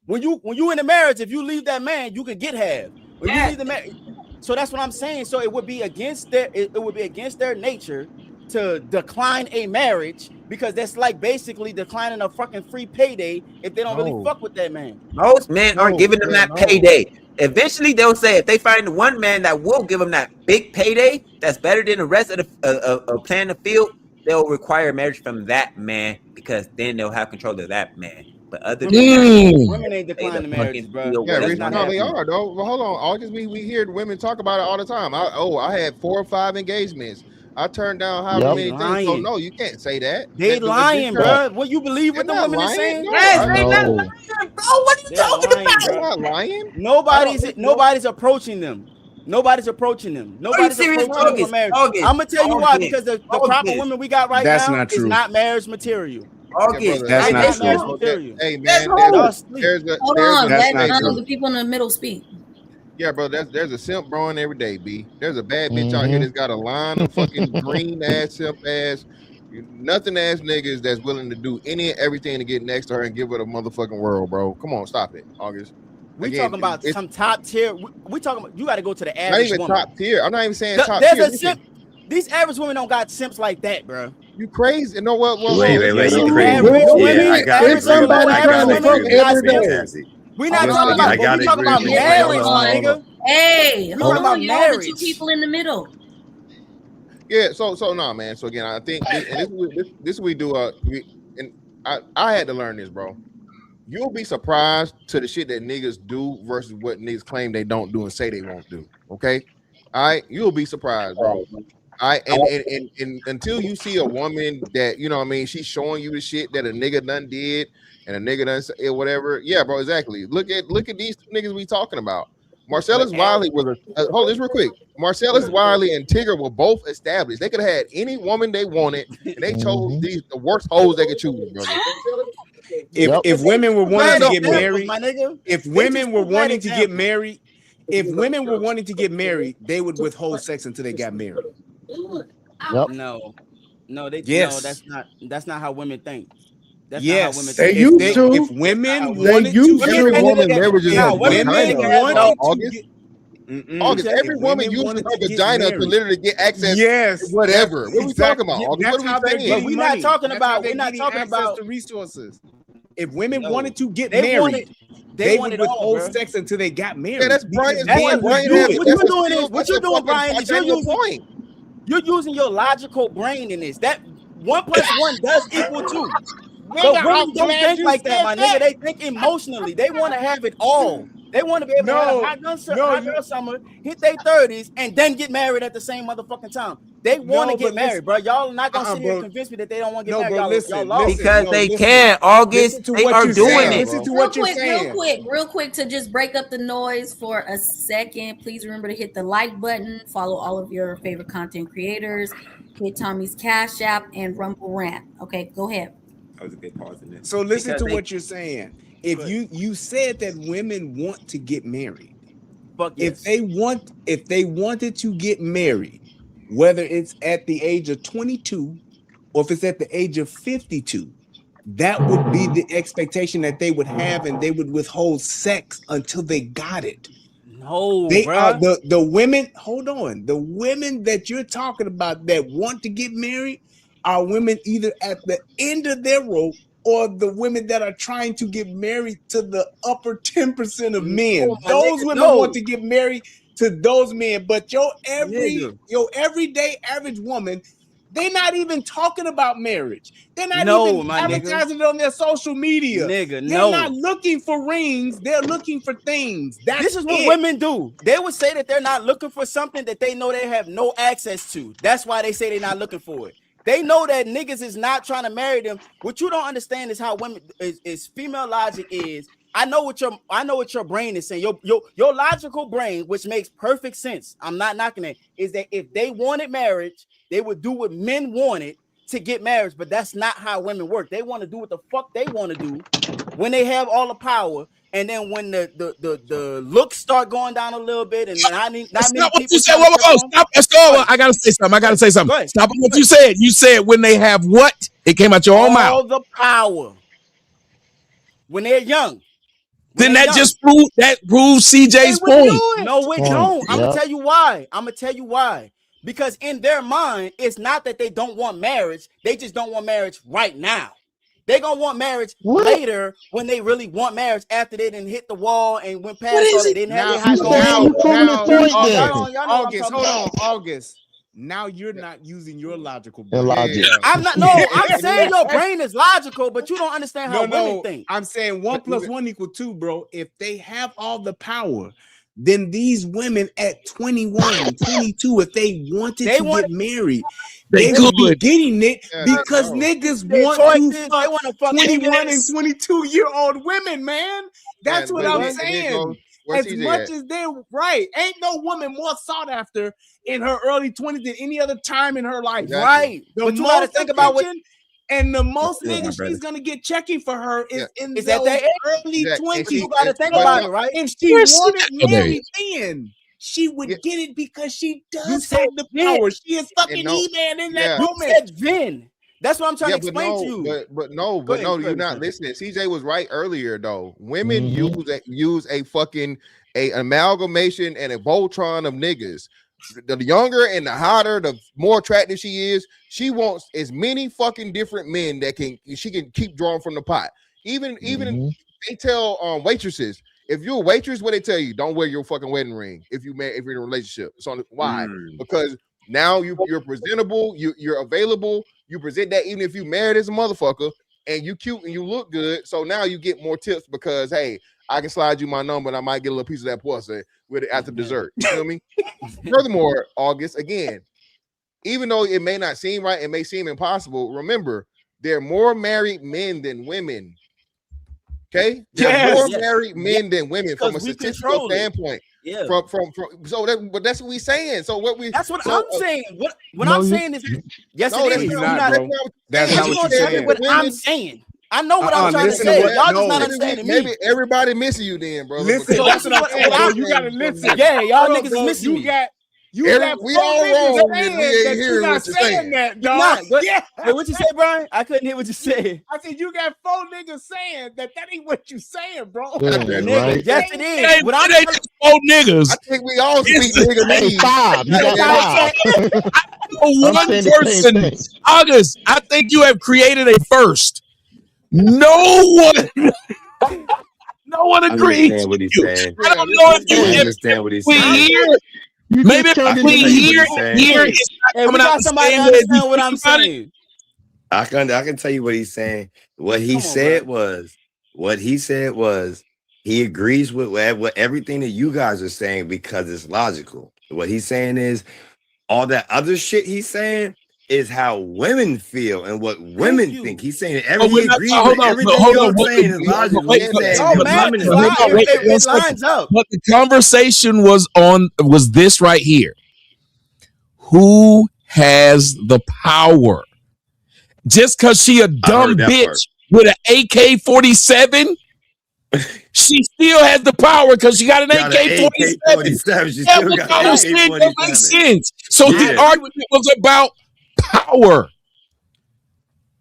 When you in a marriage, if you leave that man, you can get half. When you leave the marriage, so that's what I'm saying. So it would be against their nature to decline a marriage, because that's like basically declining a fucking free payday if they don't really fuck with that man. Most men aren't giving them that payday. Eventually, they'll say if they find one man that will give them that big payday that's better than the rest of the playing the field, they'll require marriage from that man, because then they'll have control of that man. But other than that, women ain't declining marriages, bro. Yeah, they are though. Well, hold on, August. We hear women talk about it all the time. I had 4 or 5 engagements. I turned down how many things. So no, you can't say that. They lying, bro. What you believe what the women are saying? No, they not lying, bro. What are you talking about? They're not lying. Nobody's approaching them. Nobody's approaching them. Nobody's approaching them for marriage. I'm gonna tell you why. Because the proper women we got right now is not marriage material. August, that's not true. Hey man, Hold on, let the people in the middle speak. Yeah, bro, there's a simp growing every day, B. There's a bad bitch out here that's got a line of fucking green ass, simp ass, nothing ass niggas that's willing to do any and everything to get next to her and give her the motherfucking world, bro. Come on, stop it, August. We talking about some top tier. We talking about you got to go to the average not even woman. top tier. I'm not even saying top there's tier. A simp. These average women don't got simps like that, bro. You crazy? No, what? Wait, you crazy? Yeah, I got it. We're not talking about. We're talking about marriage, my nigga. Hey, hold on, y'all, the two people in the middle. Yeah, so nah, man. So again, I think this we do. I had to learn this, bro. You'll be surprised to the shit that niggas do versus what niggas claim they don't do and say they won't do. Okay, all right, you'll be surprised, bro. All right, and until you see a woman that you know, what I mean, she's showing you the shit that a nigga done did and a nigga done whatever. Yeah, bro, exactly. Look at these two niggas we talking about. Marcellus Wiley was hold this real quick. Marcellus Wiley and Tigger were both established. They could have had any woman they wanted, and they chose the worst hoes they could choose, brother. If women were wanting to get married, if women were wanting to get married, they would withhold sex until they got married. No, yes. No, that's not how women think. That's yes, not how women they think. used to. If women they wanted used to, August, every woman uses her vagina to literally get access. Yes, to whatever. What are we talking about? August? What are we saying? We're not talking about. We're not talking about the resources. If women wanted to get married, they would withhold sex until they got married. Yeah, that's Brian. What you're doing, Brian, is you're using your logical brain in this. That 1 + 1 does equal 2. But women don't think like that, my nigga. They think emotionally. They want to have it all. They want to be able to have a hot girl summer, hit their 30s, and then get married at the same motherfucking time. They want to get married, bro. Y'all not gonna sit here and convince me that they don't want to get married. Y'all lost. Because they can, August. They are doing it. Listen to what you're saying. Real quick, to just break up the noise for a second. Please remember to hit the like button. Follow all of your favorite content creators. Hit Tommy's Cash App and Rumble Rant. Okay, go ahead. That was a good pause in there. So listen to what you're saying. If you said that women want to get married, if they wanted to get married, whether it's at the age of 22 or if it's at the age of 52, that would be the expectation that they would have, and they would withhold sex until they got it. No, they are the women. Hold on, the women that you're talking about that want to get married are women either at the end of their rope or the women that are trying to get married to the upper 10% of men. Those women want to get married to those men, but your everyday average woman, they're not even talking about marriage. They're not even advertising it on their social media. They're not looking for rings. They're looking for things. This is what women do. They would say that they're not looking for something that they know they have no access to. That's why they say they're not looking for it. They know that niggas is not trying to marry them. What you don't understand is how women is female logic is. I know what your brain is saying. Your logical brain, which makes perfect sense. I'm not knocking it. Is that if they wanted marriage, they would do what men wanted to get marriage. But that's not how women work. They want to do what the fuck they want to do when they have all the power. And then when the looks start going down a little bit, and not many people. Stop. Let's go. I gotta say something. Stop what you said. You said when they have what? It came out your own mouth. All the power. When they're young. Then that just proves CJ's point. No, it don't. I'm gonna tell you why. Because in their mind, it's not that they don't want marriage. They just don't want marriage right now. They gonna want marriage later when they really want marriage after they didn't hit the wall and went past all that. They didn't have August. Now you're not using your logical brain. I'm not. No, I'm saying your brain is logical, but you don't understand how women think. I'm saying 1 + 1 = 2, bro. If they have all the power, then these women at 21, 22, if they wanted to get married, they would be getting it because niggas want to fuck 21 and 22-year-old women, man. That's what I'm saying. As much as they're right, ain't no woman more sought after in her early 20s than any other time in her life. Right. But you gotta think about what And the most Yeah, niggas brother. she's gonna get checking for her is in Is that those that early Yeah, 20s. and you gotta think but about it, right? If she Where's wanted that married men, she would Yeah. get it because she You does said have the then. power. She is fucking no, He-Man in yeah. that You moment. said then. That's what I'm trying Yeah, to but explain to no, you. but ahead, no, go you're ahead, not Mr. listening. CJ was right earlier though. Women Mhm. use a fucking a amalgamation and a Voltron of niggas. The younger and the hotter, the more attractive she is. She wants as many fucking different men that she can keep drawing from the pot. Even they tell waitresses, if you're a waitress, what they tell you, don't wear your fucking wedding ring if you're in a relationship. So why? Because now you're presentable, you're available, you present that even if you married as a motherfucker, and you cute and you look good. So now you get more tips because hey, I can slide you my number and I might get a little piece of that pussy with it after dessert. You feel me? Furthermore, August, again, even though it may not seem right, it may seem impossible. Remember, there are more married men than women. Okay, there are more married men than women from a statistical standpoint. Yeah. But that's what we're saying. So that's what I'm saying. What No, I'm saying is yes, no, it that's is. not, bro. That's not you what gonna you're tell me saying. what I'm saying. I know what I'm trying to listen say. what- Y'all no, just not understanding me. Maybe everybody missing you then, bro. Listen, So that's this what is I'm what saying. I'm You gotta listen. Yeah, y'all Hold up, niggas bro. is missing me. You Every- got we four all niggas wrong and saying we ain't that hearing you're not what you're saying saying. that, You dog. not. What, Yeah. wait, what you say, Brian? I couldn't hear what you said. I said you got four niggas saying that ain't what you saying, bro. Yeah, Nigga, right. yes, it is. It What I'm ain't just four niggas. I think we all speak It's- nigga Hey, league. 5. You got That's 5. One I'm saying the same person, thing. August, I think you have created a first. No one I agrees understand what with he's you. saying. I don't know if I you understand what he's we saying. hear. You Maybe just if turned we into I hear what he's saying. it's not Hey, we coming out got the somebody same that way as you understand what think I'm about it. saying. I can tell you what he's saying. What he Come on, said was he agrees with what everything that you guys are saying because it's logical. What he's saying is all that other shit he's saying is how women feel and what women think. He's saying Oh, he we're not. agrees Hold with on, everything hold y'all on. saying is logical. Wait, He's wait, saying Don't that matter. women hold are on, saying wait, It one second. lines up. But the conversation was this right here. Who has the power? Just because she a dumb that bitch part. with an AK-47, she still has the power because she got an Got an AK-47. AK-47. She That still was got what I an was saying. That AK-47. makes sense. So the Yeah. argument was about power.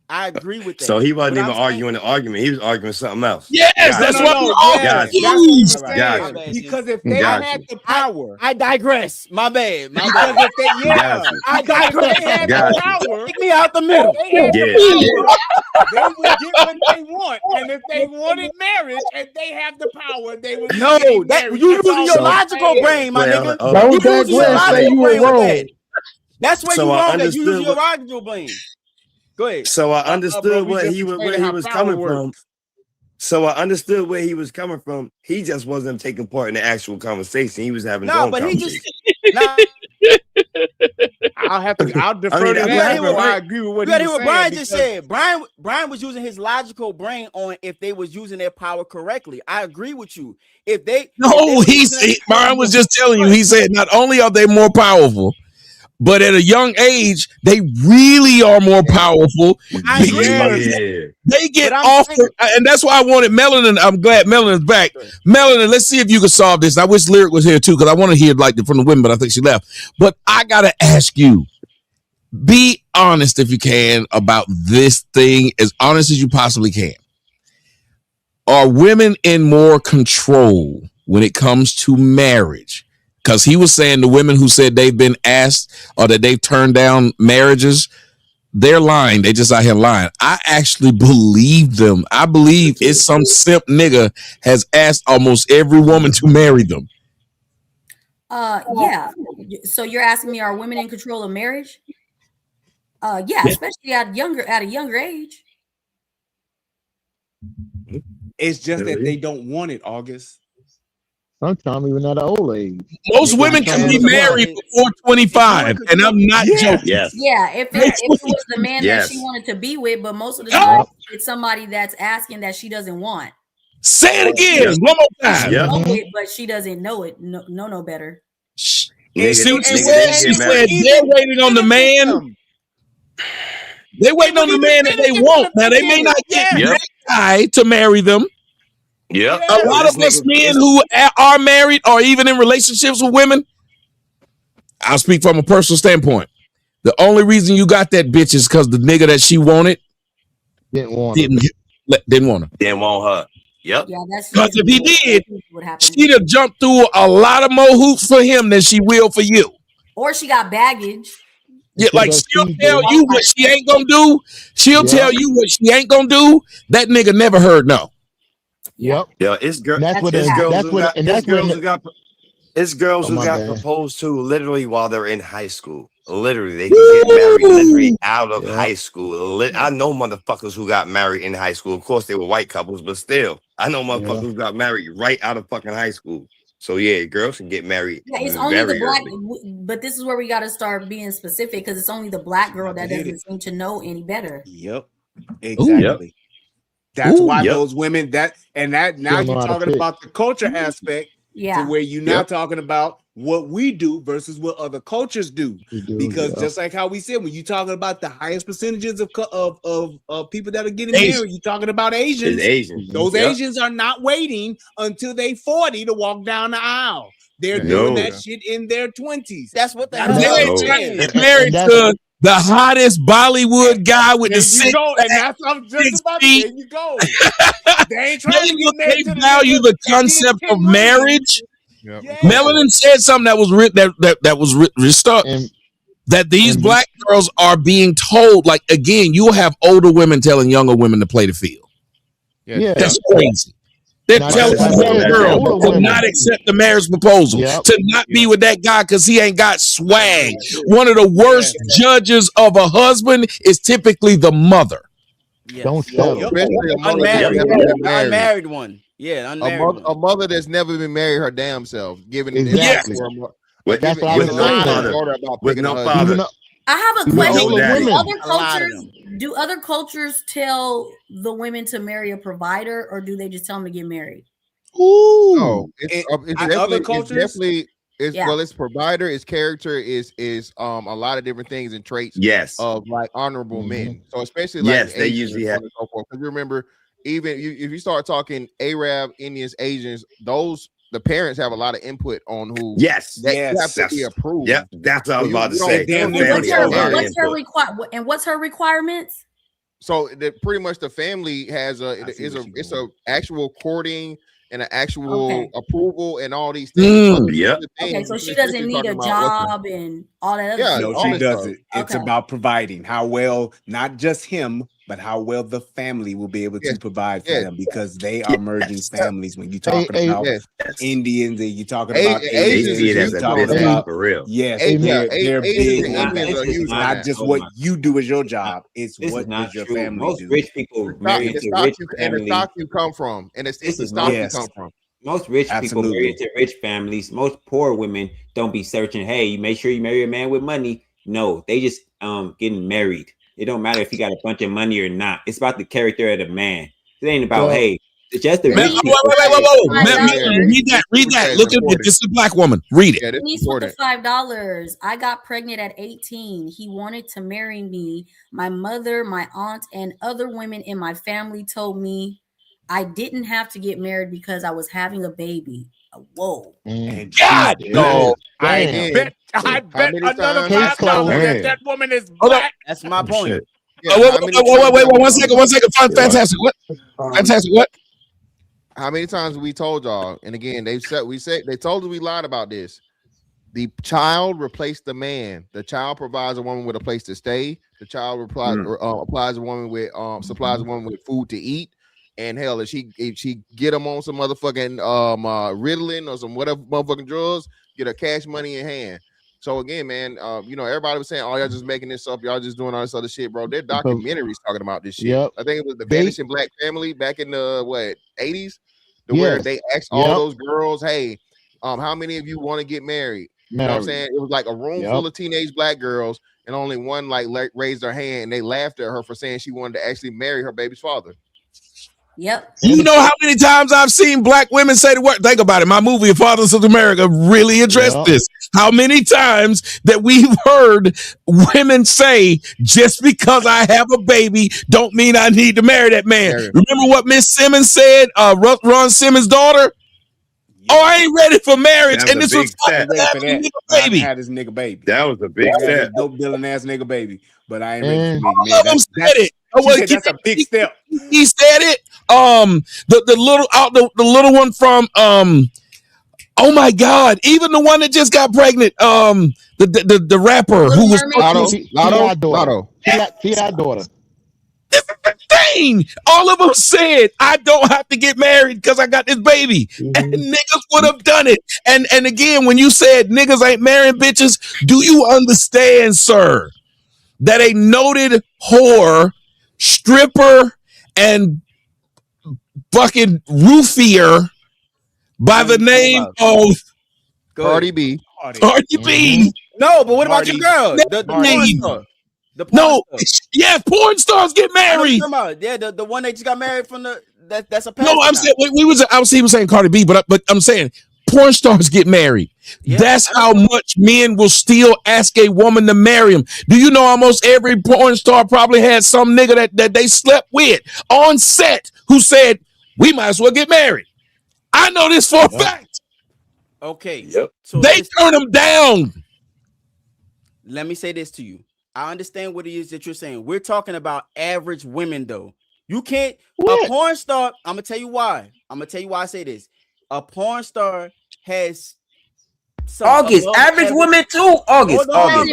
I agree with that. So he wasn't What even I'm saying- arguing the argument. He was arguing something else. Yes, Gotcha. that's what we're all Gotcha. That's what I'm confused. All right, saying. my bad, Because G. if they Gotcha. had the power, I digress. My bad. My because bad. if they Gotcha. I because if digress. they had the Gotcha. power, Take me out the middle. they had Yeah. the power, they would get what they want. And if they wanted marriage and they have the power, they would No, get that married. you That's using all your I'm logical saying. brain, my Wait, nigga. hold on. You Don't using your digress. Say logical you were brain with wrong. that. That's where So you I wrong at. You using understood your what logical brain. Go ahead. so I bro, understood we what just he was explaining where he how was power coming works. from. So I understood where he was coming from. He just wasn't taking part in the actual conversation. He was having his No, own but he conversation. just nah, I'll defer to I mean, that hear because what- I agree with what you he gotta was hear what saying. Brian just said. Brian was using his logical brain on if they was using their power correctly. I agree with you. If they No, was using their- Brian was just telling you. He said not only are they more powerful, but at a young age, they really are more powerful. I agree. Yeah. They get But I'm off, saying- and that's why I wanted Melanin. I'm glad Melanin's back. Melanin, let's see if you can solve this. I wish Lyric was here too, because I want to hear like from the women, but I think she left. But I gotta ask you, be honest if you can about this thing, as honest as you possibly can. Are women in more control when it comes to marriage? Because he was saying the women who said they've been asked or that they've turned down marriages, they're lying. They just out here lying. I actually believe them. I believe it's some simp nigga has asked almost every woman to marry them. Yeah. So you're asking me, are women in control of marriage? Yeah, especially at a younger age. It's just that they don't want it, August. Sometimes even at an old age. Most women can be married before 25, and I'm not joking. Yes. Yeah, if it was the man Yes. that she wanted to be with, but most of the time it's somebody that's asking that she doesn't want. Say it again, one more time. Yep. Know it, but she doesn't know it. No better. Nigga, See what she nigga, said? they She get said married. they're waiting on the man. They waiting on the man that they want. Now they may not get that guy to marry them. Yep. A lot of us men who are married or even in relationships with women, I'll speak from a personal standpoint. The only reason you got that bitch is because the nigga that she wanted didn't want her. Didn't want her. Yep. Yeah, that's because if he did, what happened. she'd have jumped through a lot of more hoops for him than she will for you. Or she got baggage. Yeah, like she'll tell you what she ain't gonna do. She'll tell you what she ain't gonna do. That nigga never heard no. Yep. Yeah, it's girls who got proposed to literally while they're in high school. Literally, they can get married literally out of high school. I know motherfuckers who got married in high school. Of course, they were white couples, but still, I know motherfuckers who got married right out of fucking high school. So yeah, girls can get married. Yeah, it's only the black, but this is where we got to start being specific because it's only the black girl that doesn't seem to know any better. Yep, exactly. Yep. That's why those women now you're talking about the culture aspect. Yeah, to where you're now talking about what we do versus what other cultures do. Because just like how we said, when you're talking about the highest percentages of people that are getting married, you're talking about Asians. Those Asians are not waiting until they 40 to walk down the aisle. They're doing that shit in their 20s. That's what They're married to the hottest Bollywood guy with the six. And that's what I'm just about to say. There you go. They ain't trying to get married. They value the concept of marriage. Yep. Yeah. Melanin said something that was that these black girls are being told, like, again, you'll have older women telling younger women to play the field. Yeah. That's crazy. They're telling young girls to not accept the marriage proposal, to not be with that guy because he ain't got swag. One of the worst judges of a husband is typically the mother. Yes. Don't settle. Unmarried one. Yeah, unmarried. A mother that's never been married her damn self, giving exactly. That's what I was saying. I have a question. Do other cultures tell the women to marry a provider, or do they just tell them to get married? Ooh, no, it's provider, it's character, is a lot of different things and traits. Yes, of like honorable men. So especially like they usually have. Because remember, even if you start talking Arab, Indians, Asians, the parents have a lot of input on who. Yes, have to be approved. Yep, that's what I was about to say. What's her requirements? So pretty much the family has it's a actual courting and an actual approval and all these things. Okay, so she doesn't need a job and all that other stuff. No, she doesn't. It's about providing. How well, not just him, but how well the family will be able to provide for them, because they are merging families. When you're talking about Indians and you're talking about Asians, you're talking about for real. Yes, they're big. It's not just what you do as your job; it's what does your family Most do. rich people marry into rich and the stock you come from, and it's the stock you come from. Most rich people marry into rich families. Most poor women don't be searching. Hey, you make sure you marry a man with money. No, they just getting married. It don't matter if he got a bunch of money or not. It's about the character of the man. It ain't about it's just the read that. Look at it. This is a black woman. Read it. He's with the $5. I got pregnant at 18. He wanted to marry me. My mother, my aunt, and other women in my family told me I didn't have to get married because I was having a baby. Whoa. God, no. I bet another $5 that woman is black. That's my point. Wait, 1 second. Fantastic. What? Fantastic. What? How many times we told y'all? And again, they told us we lied about this. The child replaced the man. The child provides a woman with a place to stay. The child applies a woman with supplies a woman with food to eat. And hell, if she get them on some motherfucking Ritalin or some whatever motherfucking drugs, get her cash money in hand. So again, man, everybody was saying, "Oh, y'all just making this up. Y'all just doing all this other shit, bro." There are documentaries talking about this shit. Yep. I think it was the Vanishing Black Family back in the 80s, where they asked all those girls, "Hey, how many of you want to get married?" You know what I'm saying? It was like a room full of teenage black girls, and only one raised her hand, and they laughed at her for saying she wanted to actually marry her baby's father. Yep. You know how many times I've seen black women say the word? Think about it. My movie, Fathers of America, really addressed this. How many times that we've heard women say, just because I have a baby don't mean I need to marry that man. Remember what Miss Simmons said, Ron Simmons' daughter? Oh, I ain't ready for marriage. And this was baby. I had this nigga baby. That was a big step. Dope dealing ass nigga baby. But I ain't ready for All of them said it. That's a big step. He said it. The little one from oh my God, even the one that just got pregnant. The rapper who was Lotto. T.I. daughter. Dang! All of them said, I don't have to get married because I got this baby. And niggas would have done it. And again, when you said niggas ain't marrying bitches, do you understand, sir, that a noted whore, stripper, and fucking roofier by the name of Cardi B. Cardi B. No, but what about your girl? The porn star. Yes, porn stars get married. Yeah, the one that just got married from that's a no. I'm saying he was saying Cardi B, but I'm saying porn stars get married. Yeah, that's how much men will still ask a woman to marry him. Do you know almost every porn star probably had some nigga that they slept with on set who said we might as well get married. I know this for a fact. Okay. So they turn them down. Let me say this to you. I understand what it is that you're saying. We're talking about average women, though. You can't. A porn star. I'm gonna tell you why. I say this. A porn star has August average women too. August. Bro,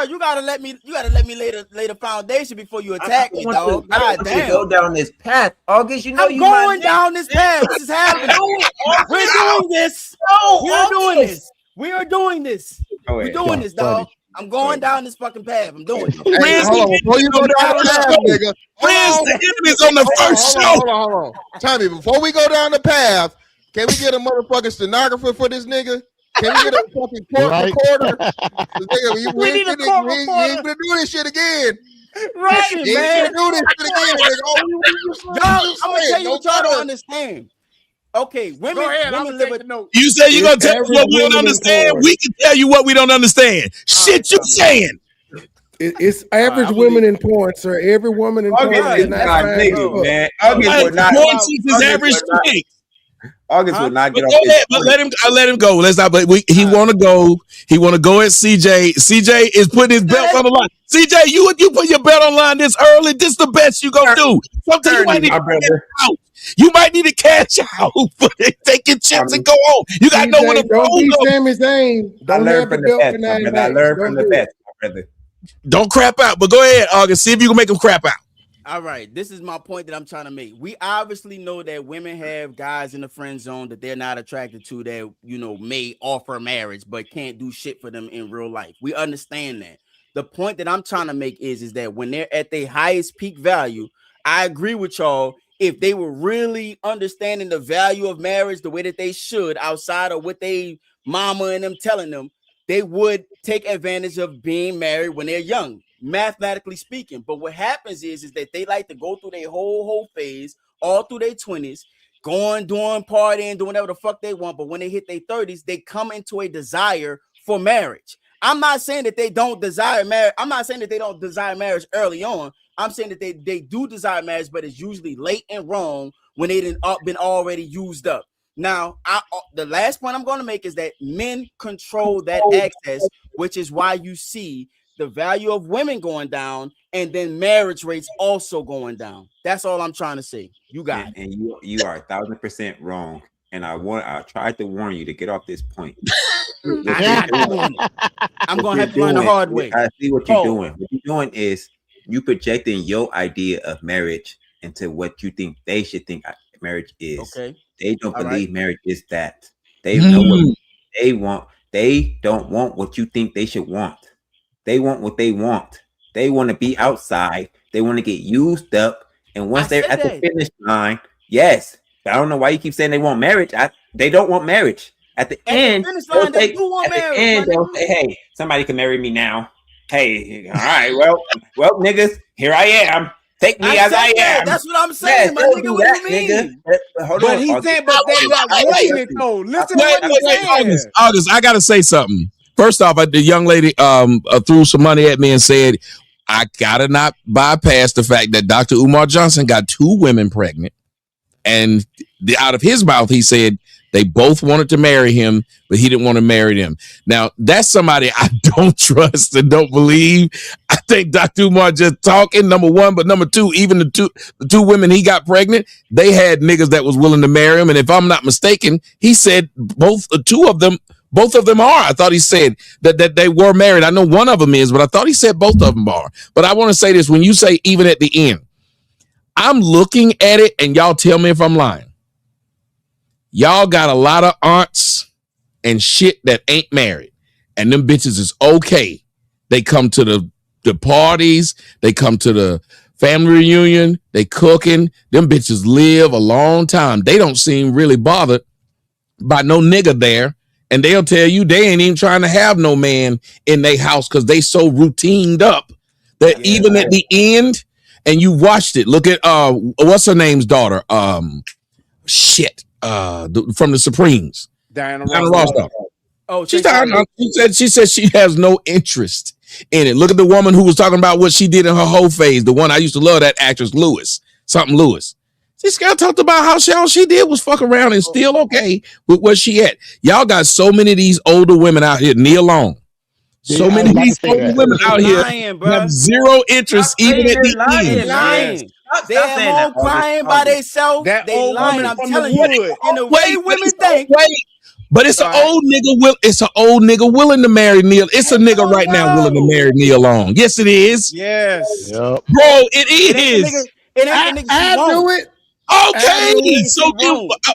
you gotta let me lay the foundation before you attack me, dog. God damn. Go down this path, August. You know I'm going down this path. This is happening. We're doing this. We are doing this. We're doing this, dog. I'm going down this fucking path. I'm doing it. Before you go down the path, nigga. Friends on the first show. Hold on. Tommy, before we go down the path, can we get a motherfucking stenographer for this nigga? Can we get a fucking court recorder? We need a court recorder. We ain't gonna do this shit again. Right, man. We ain't gonna do this shit again, nigga. I'm gonna tell you what y'all don't understand. Okay, women live a note. You say you're gonna tell us what we don't understand. We can tell you what we don't understand. Shit, you saying? It's average women in porn, sir. Every woman in porn is not nigga, man. August would not. Is average chicks. August would not get off this. But let him go. Let's not. But he want to go. He want to go at CJ. CJ is putting his belt on the line. CJ, you put your belt on the line this early. This is the best you gonna do. Sometimes you might need to cash out. You might need to cash out. Take your chips and go on. You gotta know when to don't be Sami Zayn. Don't have the belt for 9 I learned from the best, my brother. Don't crap out. But go ahead, August. See if you can make him crap out. All right, this is my point that I'm trying to make. We obviously know that women have guys in the friend zone that they're not attracted to that, may offer marriage but can't do shit for them in real life. We understand that. The point that I'm trying to make is that when they're at their highest peak value, I agree with y'all. If they were really understanding the value of marriage the way that they should, outside of what they mama and them telling them, they would take advantage of being married when they're young, mathematically speaking. But what happens is that they like to go through their whole phase, all through their 20s, going, doing, partying, doing whatever the fuck they want. But when they hit their 30s, they come into a desire for marriage. I'm not saying that they don't desire marriage. I'm not saying that they don't desire marriage early on. I'm saying that they do desire marriage, but it's usually late and wrong when they didn't been already used up. Now, the last point I'm going to make is that men control that access, which is why you see the value of women going down and then marriage rates also going down. That's all I'm trying to say. You got it. And you are 1,000% wrong. And I tried to warn you to get off this point. I'm going to have to learn the hard way. I see what you're doing. What you're doing is you projecting your idea of marriage into what you think they should think marriage is. Okay. They don't believe marriage is that. They know what they want. They don't want what you think they should want. They want what they want. They want to be outside. They want to get used up. And once they're at the finish line, yes. I don't know why you keep saying they want marriage. They don't want marriage. At the end, they do want marriage. They'll say, hey, somebody can marry me now. Hey, all right, well, niggas, here I am. Take me as I am. That's what I'm saying, my don't nigga. do What that, do you mean? nigga. Hold But on, he's August. saying, but they're not wanting it though. Listen to what he's saying. August, I gotta say something. First off, the young lady threw some money at me and said, I gotta not bypass the fact that Dr. Umar Johnson got 2 women pregnant. And out of his mouth, he said they both wanted to marry him, but he didn't want to marry them. Now, that's somebody I don't trust and don't believe. I think Dr. Umar just talking, number one, but number two, even the two women he got pregnant, they had niggas that was willing to marry him. And if I'm not mistaken, he said both of them are. I thought he said that they were married. I know one of them is, but I thought he said both of them are. But I want to say this, when you say even at the end, I'm looking at it and y'all tell me if I'm lying. Y'all got a lot of aunts and shit that ain't married. And them bitches is okay. They come to the parties. They come to the family reunion. They cooking. Them bitches live a long time. They don't seem really bothered by no nigga there. And they'll tell you they ain't even trying to have no man in their house because they so routined up that even at the end, and you watched it. Look at what's her name's daughter? From the Supremes. Diana Ross. Oh, she said she has no interest in it. Look at the woman who was talking about what she did in her whole phase. The one I used to love, that actress Lewis. This girl talked about how all she did was fuck around and still okay with where she at. Y'all got so many of these older women out here, Nia Long. So many of these older women out here have zero interest even at the end. They at home crying by themselves. They lying. I'm telling you. And the way women think. But it's an old nigga. It's an old nigga willing to marry Neil. It's a nigga right now willing to marry Nia Long. Yes, it is. Yes, bro, it is. I do it. Okay,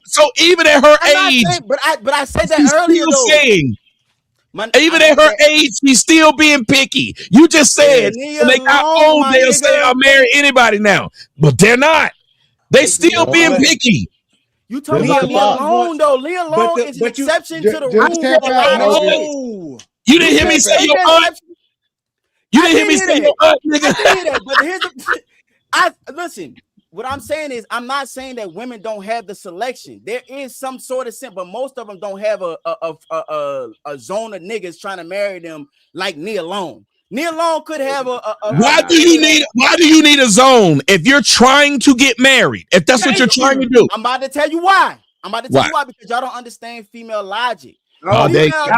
so even at her age, but I said that earlier though. Saying, even at her age, she's still being picky. You just said when they got old, they'll say I'll marry anybody now, but they're not. They still being picky. You talking about Nia Long though? Nia Long is an exception to the rule. You didn't hear me say your aunt. You didn't hear me say your aunt, nigga. I did that, but here's listen. What I'm saying is, I'm not saying that women don't have the selection. There is some sort of but most of them don't have a zone of niggas trying to marry them like Nia Long. Nia Long could have Why do you need a zone if you're trying to get married? If that's what you're trying to do, I'm about to tell you why. Because y'all don't understand female logic. Oh, they want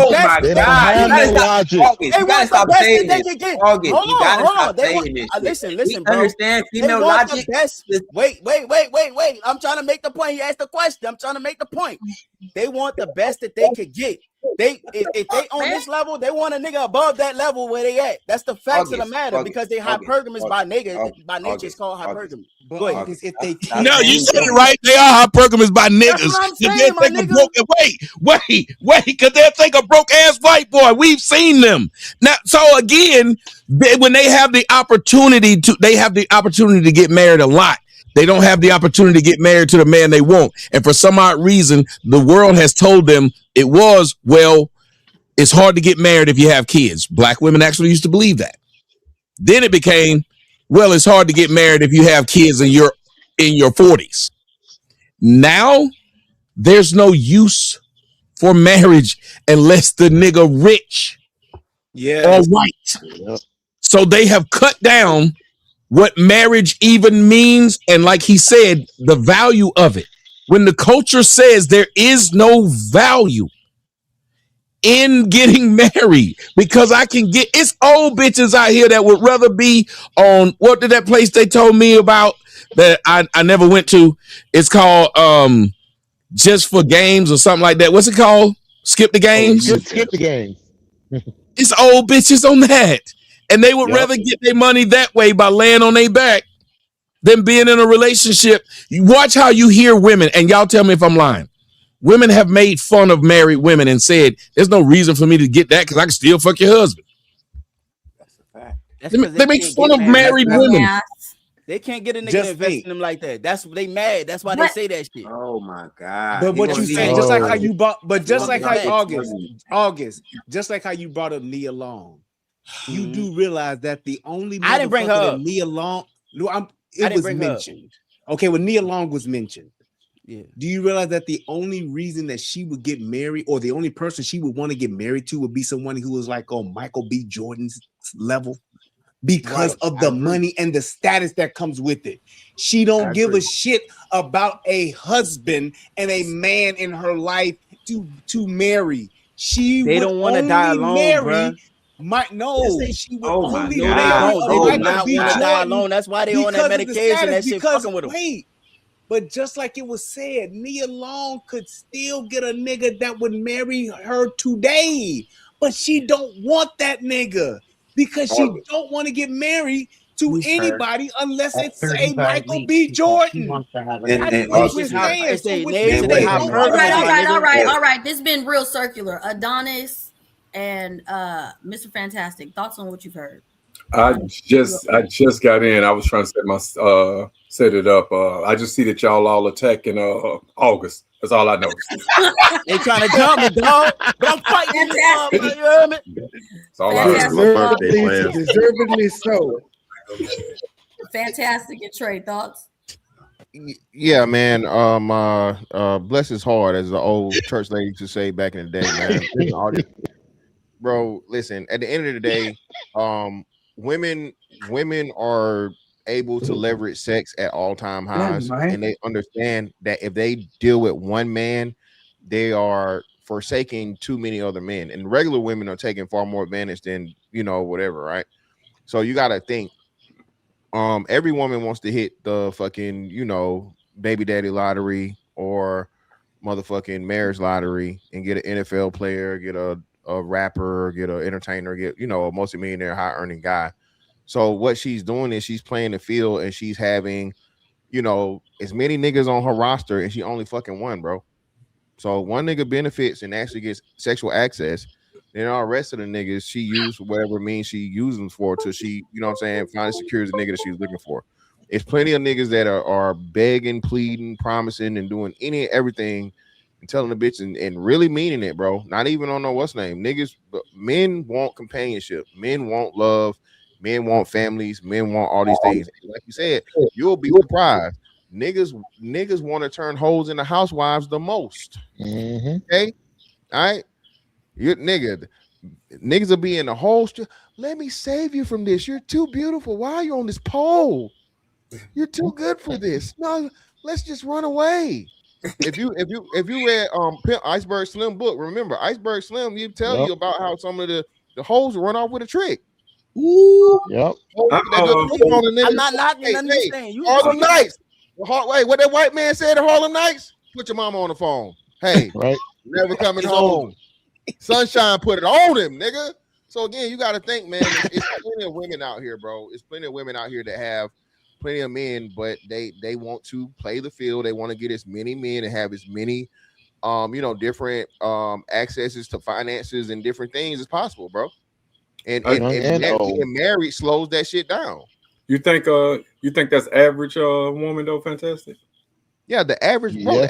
the best. They want the best that they can get. Hold on. Listen, bro. Understand female logic? Wait. I'm trying to make the point. He asked the question. I'm trying to make the point. They want the best that they could get. If they on this level, they want a nigga above that level where they at. That's the facts of the matter because they hypergamous by nature. It's called hypergamy. Go ahead. No, you said it right. They are hypergamous by niggas. Wait, because they'll think a broke ass white boy. We've seen them. Now, so again, when they have the opportunity to get married a lot. They don't have the opportunity to get married to the man they want. And for some odd reason, the world has told them it's hard to get married if you have kids. Black women actually used to believe that. Then it became, it's hard to get married if you have kids and you're in your 40s. Now, there's no use for marriage unless the nigga rich or white. Yep. So they have cut down what marriage even means, and like he said, the value of it. When the culture says there is no value in getting married, because it's old bitches out here that would rather be on, what did that place they told me about that I never went to? It's called Just for Games or something like that. What's it called? Skip the Games? Skip the Games. It's old bitches on that. And they would rather get their money that way by laying on their back than being in a relationship. You watch how you hear women, and y'all tell me if I'm lying. Women have made fun of married women and said, there's no reason for me to get that because I can still fuck your husband. That's a fact. They make fun of married women. Yeah. They can't get a nigga to invest in them like that. That's they mad. That's why they say that shit. Oh my god! But what you saying, just like how you bought, but just like how August, just like how you brought up Nia Long, you do realize that the only I didn't bring her up. Nia Long. It was mentioned. Okay, when Nia Long was mentioned. Yeah. Do you realize that the only reason that she would get married, or the only person she would want to get married to, would be someone who was like on Michael B. Jordan's level? Because of the money and the status that comes with it. She don't give a shit about a husband and a man in her life to marry. They don't want to die alone, bro. She would only They do not want to die alone. That's why they on that medication. That shit fucking with them. Wait, but just like it was said, Nia Long could still get a nigga that would marry her today, but she don't want that nigga because she don't want to get married to anybody unless it's a Michael B. Jordan. All right. This has been real circular. Adonis and Mr. Fantastic. Thoughts on what you've heard? I just got in. I was trying to set it up. I just see that y'all all attacking August. That's all I know. They trying to jump me, dog. But I'm fighting. You hear me? That's all I know. Deservedly so. Fantastic. And Trey, thoughts? Yeah, man. Bless his heart, as the old church lady used to say back in the day, man. Bro, listen, at the end of the day, women are able to leverage sex at all-time highs, and they understand that if they deal with one man, they are forsaking too many other men, and regular women are taking far more advantage than whatever, right? So you got to think, every woman wants to hit the fucking baby daddy lottery or motherfucking marriage lottery and get an NFL player, get a rapper, get an entertainer, get a multi-millionaire, high earning guy. So what she's doing is she's playing the field, and she's having as many niggas on her roster, and she only fucking one, bro. So one nigga benefits and actually gets sexual access, then all the rest of the niggas she used whatever means she used them for till she finally secures the nigga that she's looking for. It's plenty of niggas that are begging, pleading, promising, and doing everything and telling the bitch and really meaning it, bro. Not even on no what's name. Niggas, but men want companionship, men want love, men want families, men want all these things. Like you said, you'll be surprised. Niggas want to turn hoes into housewives the most. Okay, all right. Niggas will be in the whole street. Let me save you from this. You're too beautiful. Why are you on this pole? You're too good for this. No, let's just run away. If you read Iceberg Slim book, remember Iceberg Slim, you tell you about how some of the hoes run off with a trick. Ooh. Yep. I'm not knocking understand. Harlem Nights. Wait, what that white man said at Harlem Nights? Put your mama on the phone. Hey, right. Never coming home. Sunshine put it on him, nigga. So again, you got to think, man. It's plenty of women out here, bro. It's plenty of women out here that have plenty of men, but they want to play the field. They want to get as many men and have as many, different accesses to finances and different things as possible, bro. And married slows that shit down. You think that's average woman though? Fantastic. Yeah, the average woman,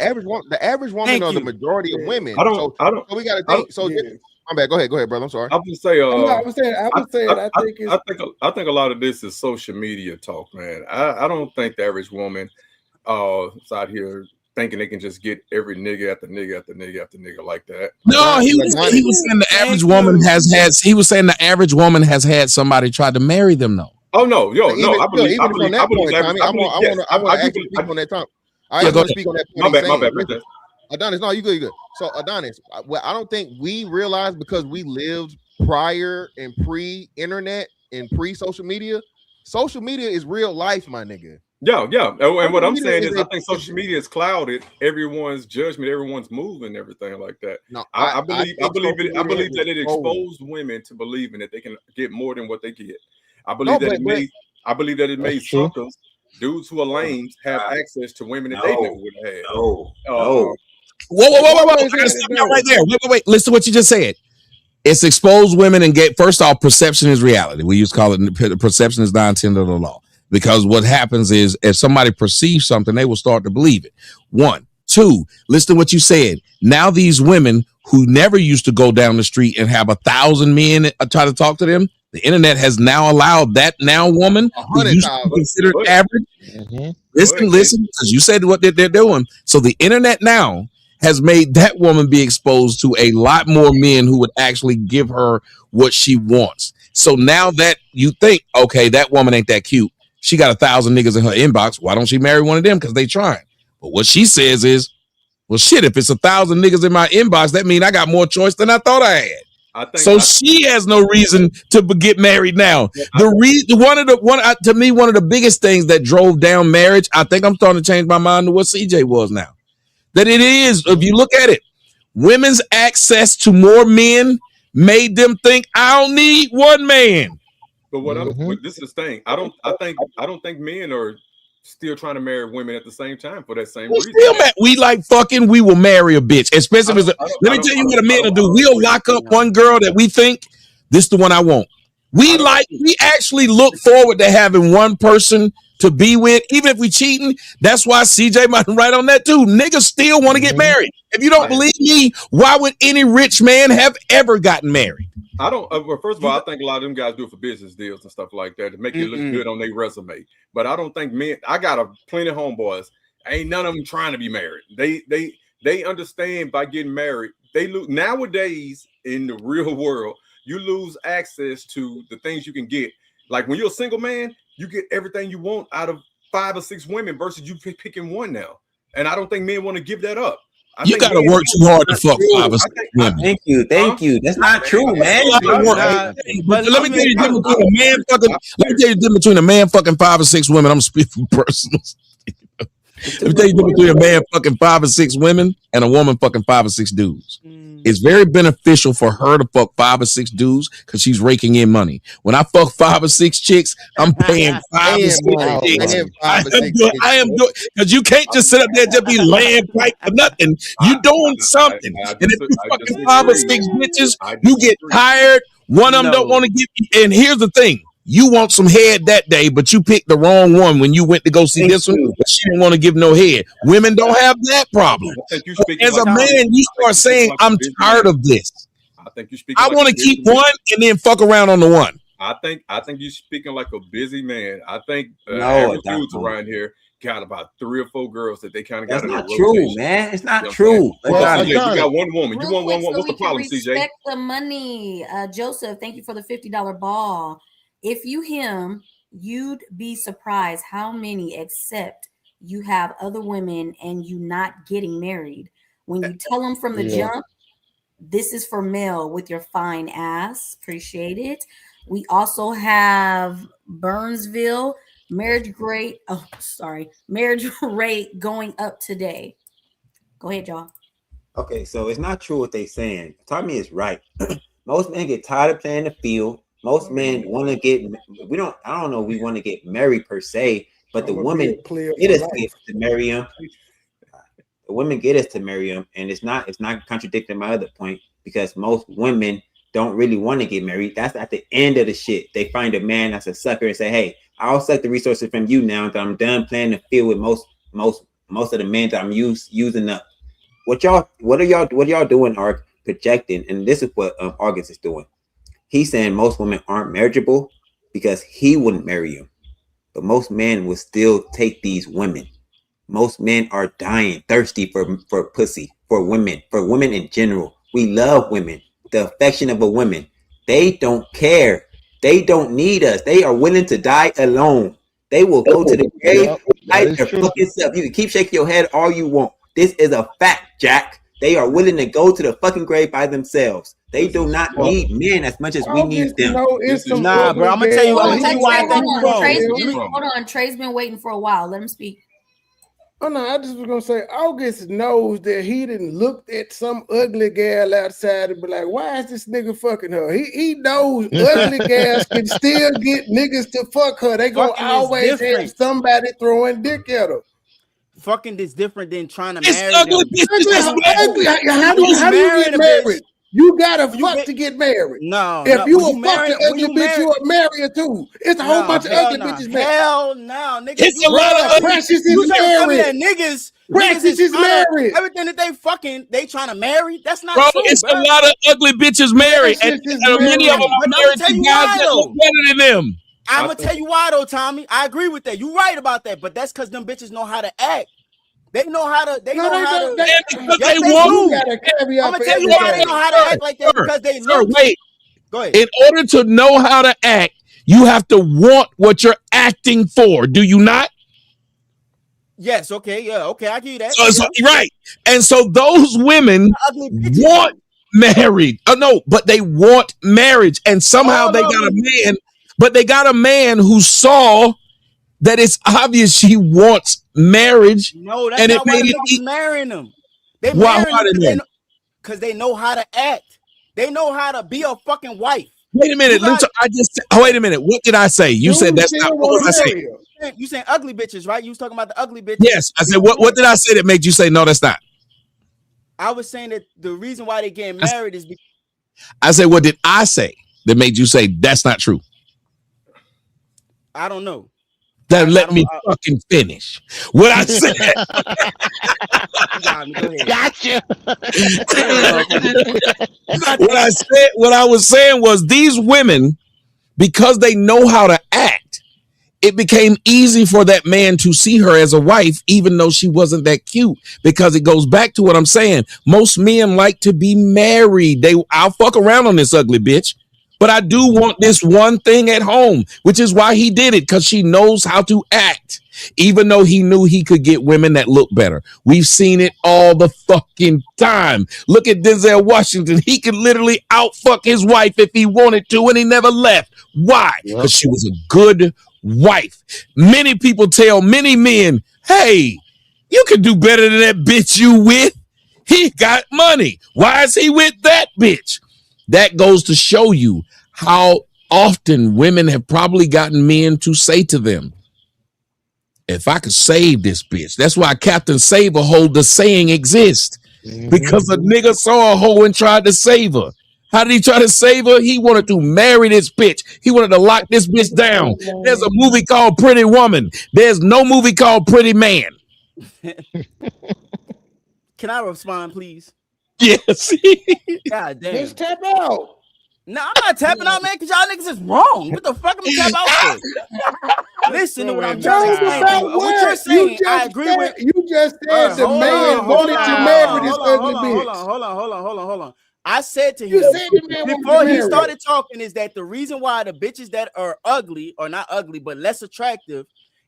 the average woman are the majority of women. So we got to think. So my bad. Go ahead, brother. I'm sorry. I would say. I think a lot of this is social media talk, man. I don't think the average woman is out here thinking they can just get every nigga after nigga after nigga after nigga like that. No, he was saying the average woman has had. He was saying the average woman has had somebody try to marry them. though. Oh no, I believe on that time. I want to speak on that point. My bad. Adonis, no, you good. So Adonis, I don't think we realize because we lived prior and pre-internet and pre-social media. Social media is real life, my nigga. Yeah. And what I'm saying is I think social media has clouded everyone's judgment, everyone's move and everything like that. No, I believe that it exposed women to believing that they can get more than what they get. I believe that it made suckers, dudes who are lames, have access to women that they never would have had. Whoa. I gotta stop you right there. Wait. Listen to what you just said. It's exposed women and first off, perception is reality. We used to call it perception is 9/10 of the law. Because what happens is if somebody perceives something, they will start to believe it. 1, 2, listen to what you said. Now these women who never used to go down the street and have 1,000 men try to talk to them, The internet has now allowed that now woman who used to be considered average. Listen, because you said what they're doing. So the internet now has made that woman be exposed to a lot more men who would actually give her what she wants. So now that you think, okay, that woman ain't that cute. She got 1,000 niggas in her inbox. Why don't she marry one of them? Because they trying. But what she says is, well, shit, if it's 1,000 niggas in my inbox, that means I got more choice than I thought I had. She has no reason to get married now. One of the biggest things that drove down marriage, I think I'm starting to change my mind to what CJ was now. That it is, if you look at it, women's access to more men made them think I don't need one man. But this is the thing. I don't think men are still trying to marry women at the same time for that same reason. We like fucking, we will marry a bitch. Especially if let me tell you what a man will do. We'll lock up one girl that we think this is the one I want. We actually look forward to having one person to be with, even if we cheating. That's why CJ might write on that too. Niggas still want to get married. If you don't believe me, why would any rich man have ever gotten married? I don't. Well, first of all, I think a lot of them guys do it for business deals and stuff like that to make it look good on their resume. But I don't think men. I got plenty of homeboys. Ain't none of them trying to be married. They understand by getting married. They lose nowadays in the real world. You lose access to the things you can get. Like when you're a single man, you get everything you want out of 5 or 6 women versus you picking one now. And I don't think men want to give that up. You gotta work too hard to fuck 5 or 6 women. Thank you. That's not true, man. But let me tell you the difference between a man fucking. Let me tell you the difference between a man fucking 5 or 6 women. I'm speaking personal. Let me tell you the difference between a man fucking 5 or 6 women and a woman fucking 5 or 6 dudes. It's very beneficial for her to fuck 5 or 6 dudes because she's raking in money. When I fuck 5 or 6 chicks, I'm paying 5 or 6 chicks. I am doing because you can't just sit up there and just be laying pipe for nothing. You doing something. And if you fucking 5 or 6 bitches, you get tired. One of them don't want to give you. And here's the thing. You want some head that day, but you picked the wrong one when you went to go see this one. But she didn't want to give no head. Women don't have that problem. As a man, you start saying, "I'm tired of this. I want to keep one and then fuck around on the one." I think you're speaking like a busy man. I think average dudes around here got about 3 or 4 girls that they kind of got. That's not true, man. It's not true. You got one woman. You want one. What's the problem, CJ? Respect the money, Joseph. Thank you for the $50 ball. If you him, you'd be surprised how many accept you have other women and you not getting married. When you tell them from the jump, this is for Mel with your fine ass. Appreciate it. We also have Burnsville marriage rate going up today. Go ahead, y'all. Okay, so it's not true what they saying. Tommy is right. Most men get tired of playing the field. Most men want to get. We want to get married per se, but the women get us to marry him. The women get us to marry him, and it's not contradicting my other point because most women don't really want to get married. That's at the end of the shit. They find a man that's a sucker and say, "Hey, I'll suck the resources from you now that I'm done playing the field with most of the men that I'm using up." What are y'all doing? Are projecting, and this is what August is doing. He's saying most women aren't marriageable because he wouldn't marry them. But most men will still take these women. Most men are dying, thirsty for pussy, for women in general. We love women. The affection of a woman. They don't care. They don't need us. They are willing to die alone. They will go to the grave, fight their fucking self. You can keep shaking your head all you want. This is a fact, Jack. They are willing to go to the fucking grave by themselves. They do not need men as much as we need them. Nah, bro. I'm gonna tell you why I think you're wrong. Hold on, Trey's been waiting for a while. Let him speak. Oh no, I just was gonna say August knows that he didn't look at some ugly gal outside and be like, why is this nigga fucking her? He knows ugly gals can still get niggas to fuck her. They gonna always have somebody throwing dick at her. Fucking is different than trying to It's marry ugly. them. How do you get married? You gotta fuck to get married. No, if you a fucking ugly bitch, you a marrier too. It's a whole bunch of ugly bitches married. Hell no, nigga. It's a lot of precious in marriage. Niggas Practice is married. Everything that they fucking, they trying to marry. That's not Bro, true, it's bro. a lot of ugly bitches married, and many of them are married to guys that look better than them. I'm gonna tell you why though, Tommy. I agree with that. You're right about that, but that's because them bitches know how to act. They know how to. They know how to. Because they want. I'm gonna tell you why they know how to act like that, because they look. Wait. Go ahead. In order to know how to act, you have to want what you're acting for. Do you not? Yes. Okay. Yeah. Okay. I give you that. So, right. And so those women want married. Oh no, but they want marriage, and somehow they got a man. But they got a man who saw that it's obvious she wants marriage. No, that's and not it why made the it niggas marrying them. They Why marrying they them because they know how to act. They know how to be a fucking wife. Wait a minute. Wait a minute. What did I say? You said that's not what I said. You saying ugly bitches, right? You was talking about the ugly bitches. Yes, I said. What did I say that made you say no? That's not. I was saying that the reason why they getting married is because I said, what did I say that made you say that's not true? I don't know. Let me fucking finish what I said. Gotcha. What I was saying was these women, because they know how to act, it became easy for that man to see her as a wife, even though she wasn't that cute. Because it goes back to what I'm saying. Most men like to be married. I'll fuck around on this ugly bitch, but I do want this one thing at home, which is why he did it, because she knows how to act, even though he knew he could get women that look better. We've seen it all the fucking time. Look at Denzel Washington. He could literally outfuck his wife if he wanted to, and he never left. Why? Because she was a good wife. Many people tell many men, hey, you could do better than that bitch you with. He got money. Why is he with that bitch? That goes to show you how often women have probably gotten men to say to them, if I could save this bitch. That's why Captain Save-A-Hole, the saying exists. Because a nigga saw a hoe and tried to save her. How did he try to save her? He wanted to marry this bitch. He wanted to lock this bitch down. There's a movie called Pretty Woman. There's no movie called Pretty Man. Can I respond, please? Yes. God damn. Let's tap out. No, I'm not tapping out, man, because y'all niggas is wrong. What the fuck am I tap out for? Listen to what I'm trying to explain to you. What you're saying, I agree with. You just said the man wanted to marry this ugly bitch. Hold on. I said to him before he started talking is that the reason why the bitches that are ugly, or not ugly, but less attractive,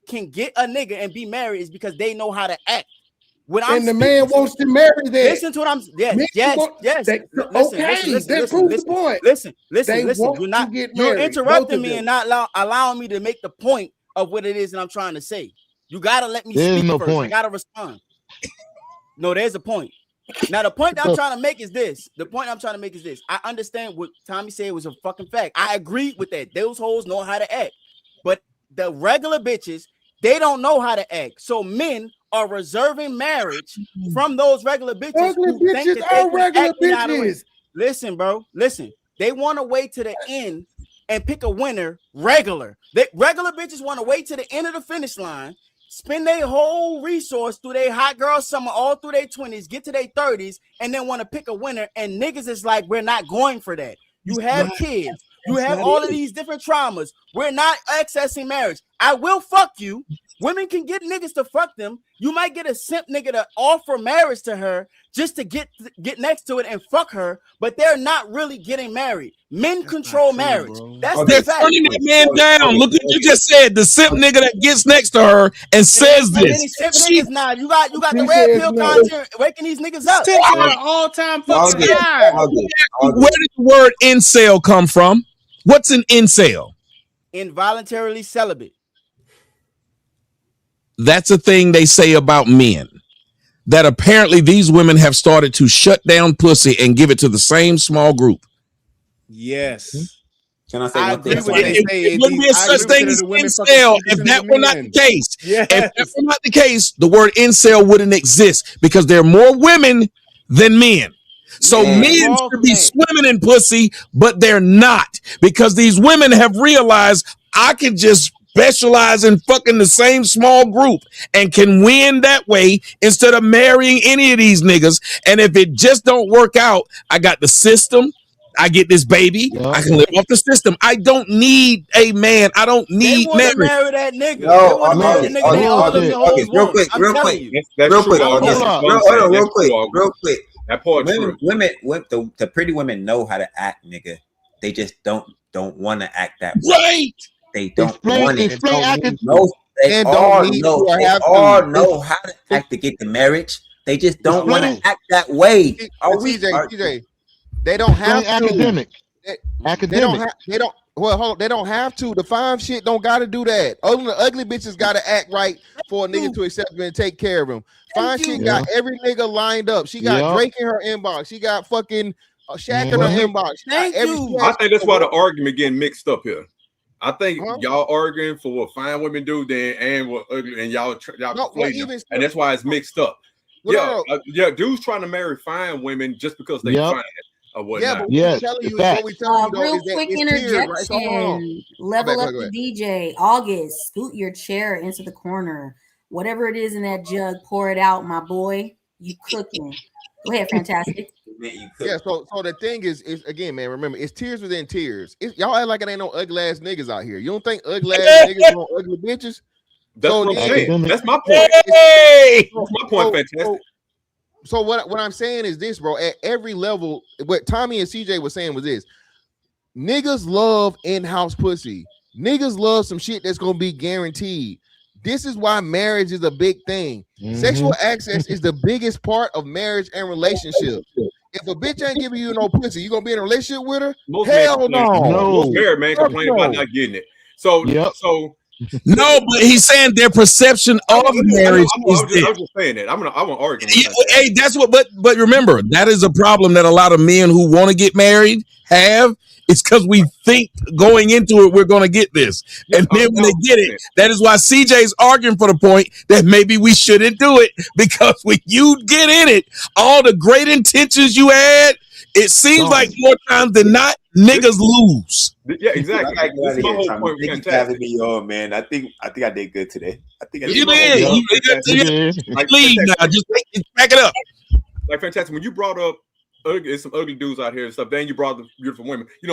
can get a nigga and be married is because they know how to act. And the man wants to marry that. Listen to what I'm. Yes. Okay, that proves the point. Listen. You're interrupting me and not allowing me to make the point of what it is that I'm trying to say. You gotta let me speak first. I gotta respond. No, there's a point. Now, the point that I'm trying to make is this. I understand what Tommy said was a fucking fact. I agree with that. Those hoes know how to act. But the regular bitches, they don't know how to act. So men are reserving marriage from those regular bitches. Ugly bitches are regular bitches. Listen, bro. Listen. They want to wait to the end and pick a winner regular. Regular bitches want to wait to the end of the finish line, spend their whole resource through their hot girl summer, all through their 20s, get to their 30s, and then want to pick a winner. And niggas is like, we're not going for that. You have kids. You have all of these different traumas. We're not accessing marriage. I will fuck you. Women can get niggas to fuck them. You might get a simp nigga to offer marriage to her just to get next to it and fuck her, but they're not really getting married. Men control marriage. That's They're turning that man down. Look what you just said. The simp nigga that gets next to her and says this. Niggas now. You got the red pill content waking these niggas up. All-time fucking high. Where did the word incel come from? What's an incel? Involuntarily celibate. That's a thing they say about men. That apparently these women have started to shut down pussy and give it to the same small group. Yes. Can I say one thing? It wouldn't be a such thing as incel if that were not the case. Yes. If that were not the case, the word incel wouldn't exist because there are more women than men. So men should be swimming in pussy, but they're not because these women have realized I can just specialize in fucking the same small group and can win that way instead of marrying any of these niggas. And if it just don't work out, I got the system. I get this baby. I can live off the system. I don't need a man. I don't need marriage. Marry that nigga. No, real quick. That part women, the pretty women know how to act, nigga. They just don't want to act that way. Right. They don't want it. They all know how to act to get the marriage. They just don't want to act that way. TJ, they don't have to. Academic. They don't have to. The fine shit don't gotta do that. Only the ugly bitches gotta act right for a nigga to accept him and take care of him. Fine shit got every nigga lined up. She got Drake in her inbox. She got fucking Shaq in her inbox. I think that's why the argument getting mixed up here. I think y'all arguing for what fine women do then and what ugly, and y'all and that's why it's mixed up. Dudes trying to marry fine women just because they fine. Real quick interjection. Level up the DJ. August, scoot your chair into the corner. Whatever it is in that jug, pour it out, my boy. You cooking. Go ahead, fantastic. Yeah, so the thing is again, man, remember, it's tears within tears. Y'all act like it ain't no ugly ass niggas out here. You don't think ugly ass niggas want ugly bitches? That's what I'm saying. That's my point. That's my point, fantastic. So what I'm saying is this, bro. At every level, what Tommy and CJ was saying was this: niggas love in-house pussy. Niggas love some shit that's gonna be guaranteed. This is why marriage is a big thing. Sexual access is the biggest part of marriage and relationships. If a bitch ain't giving you no pussy, you gonna be in a relationship with her? Hell no. Most married man complain about not getting it. So no, but he's saying their perception of marriage is this. I'm just saying that. I want to argue. Hey, that's what. But remember, that is a problem that a lot of men who want to get married have. It's because we think going into it we're going to get this, and then when they get it, that is why CJ's arguing for the point that maybe we shouldn't do it, because when you get in it, all the great intentions you had, it seems like more times than not, niggas lose. Yeah, exactly. That's my whole point. Thank you for having me on, man. I think I did good today. I think I did. You did. Leave now. Just back it up. Like fantastic. When you brought up some ugly dudes out here and stuff, then you brought the beautiful women. You know.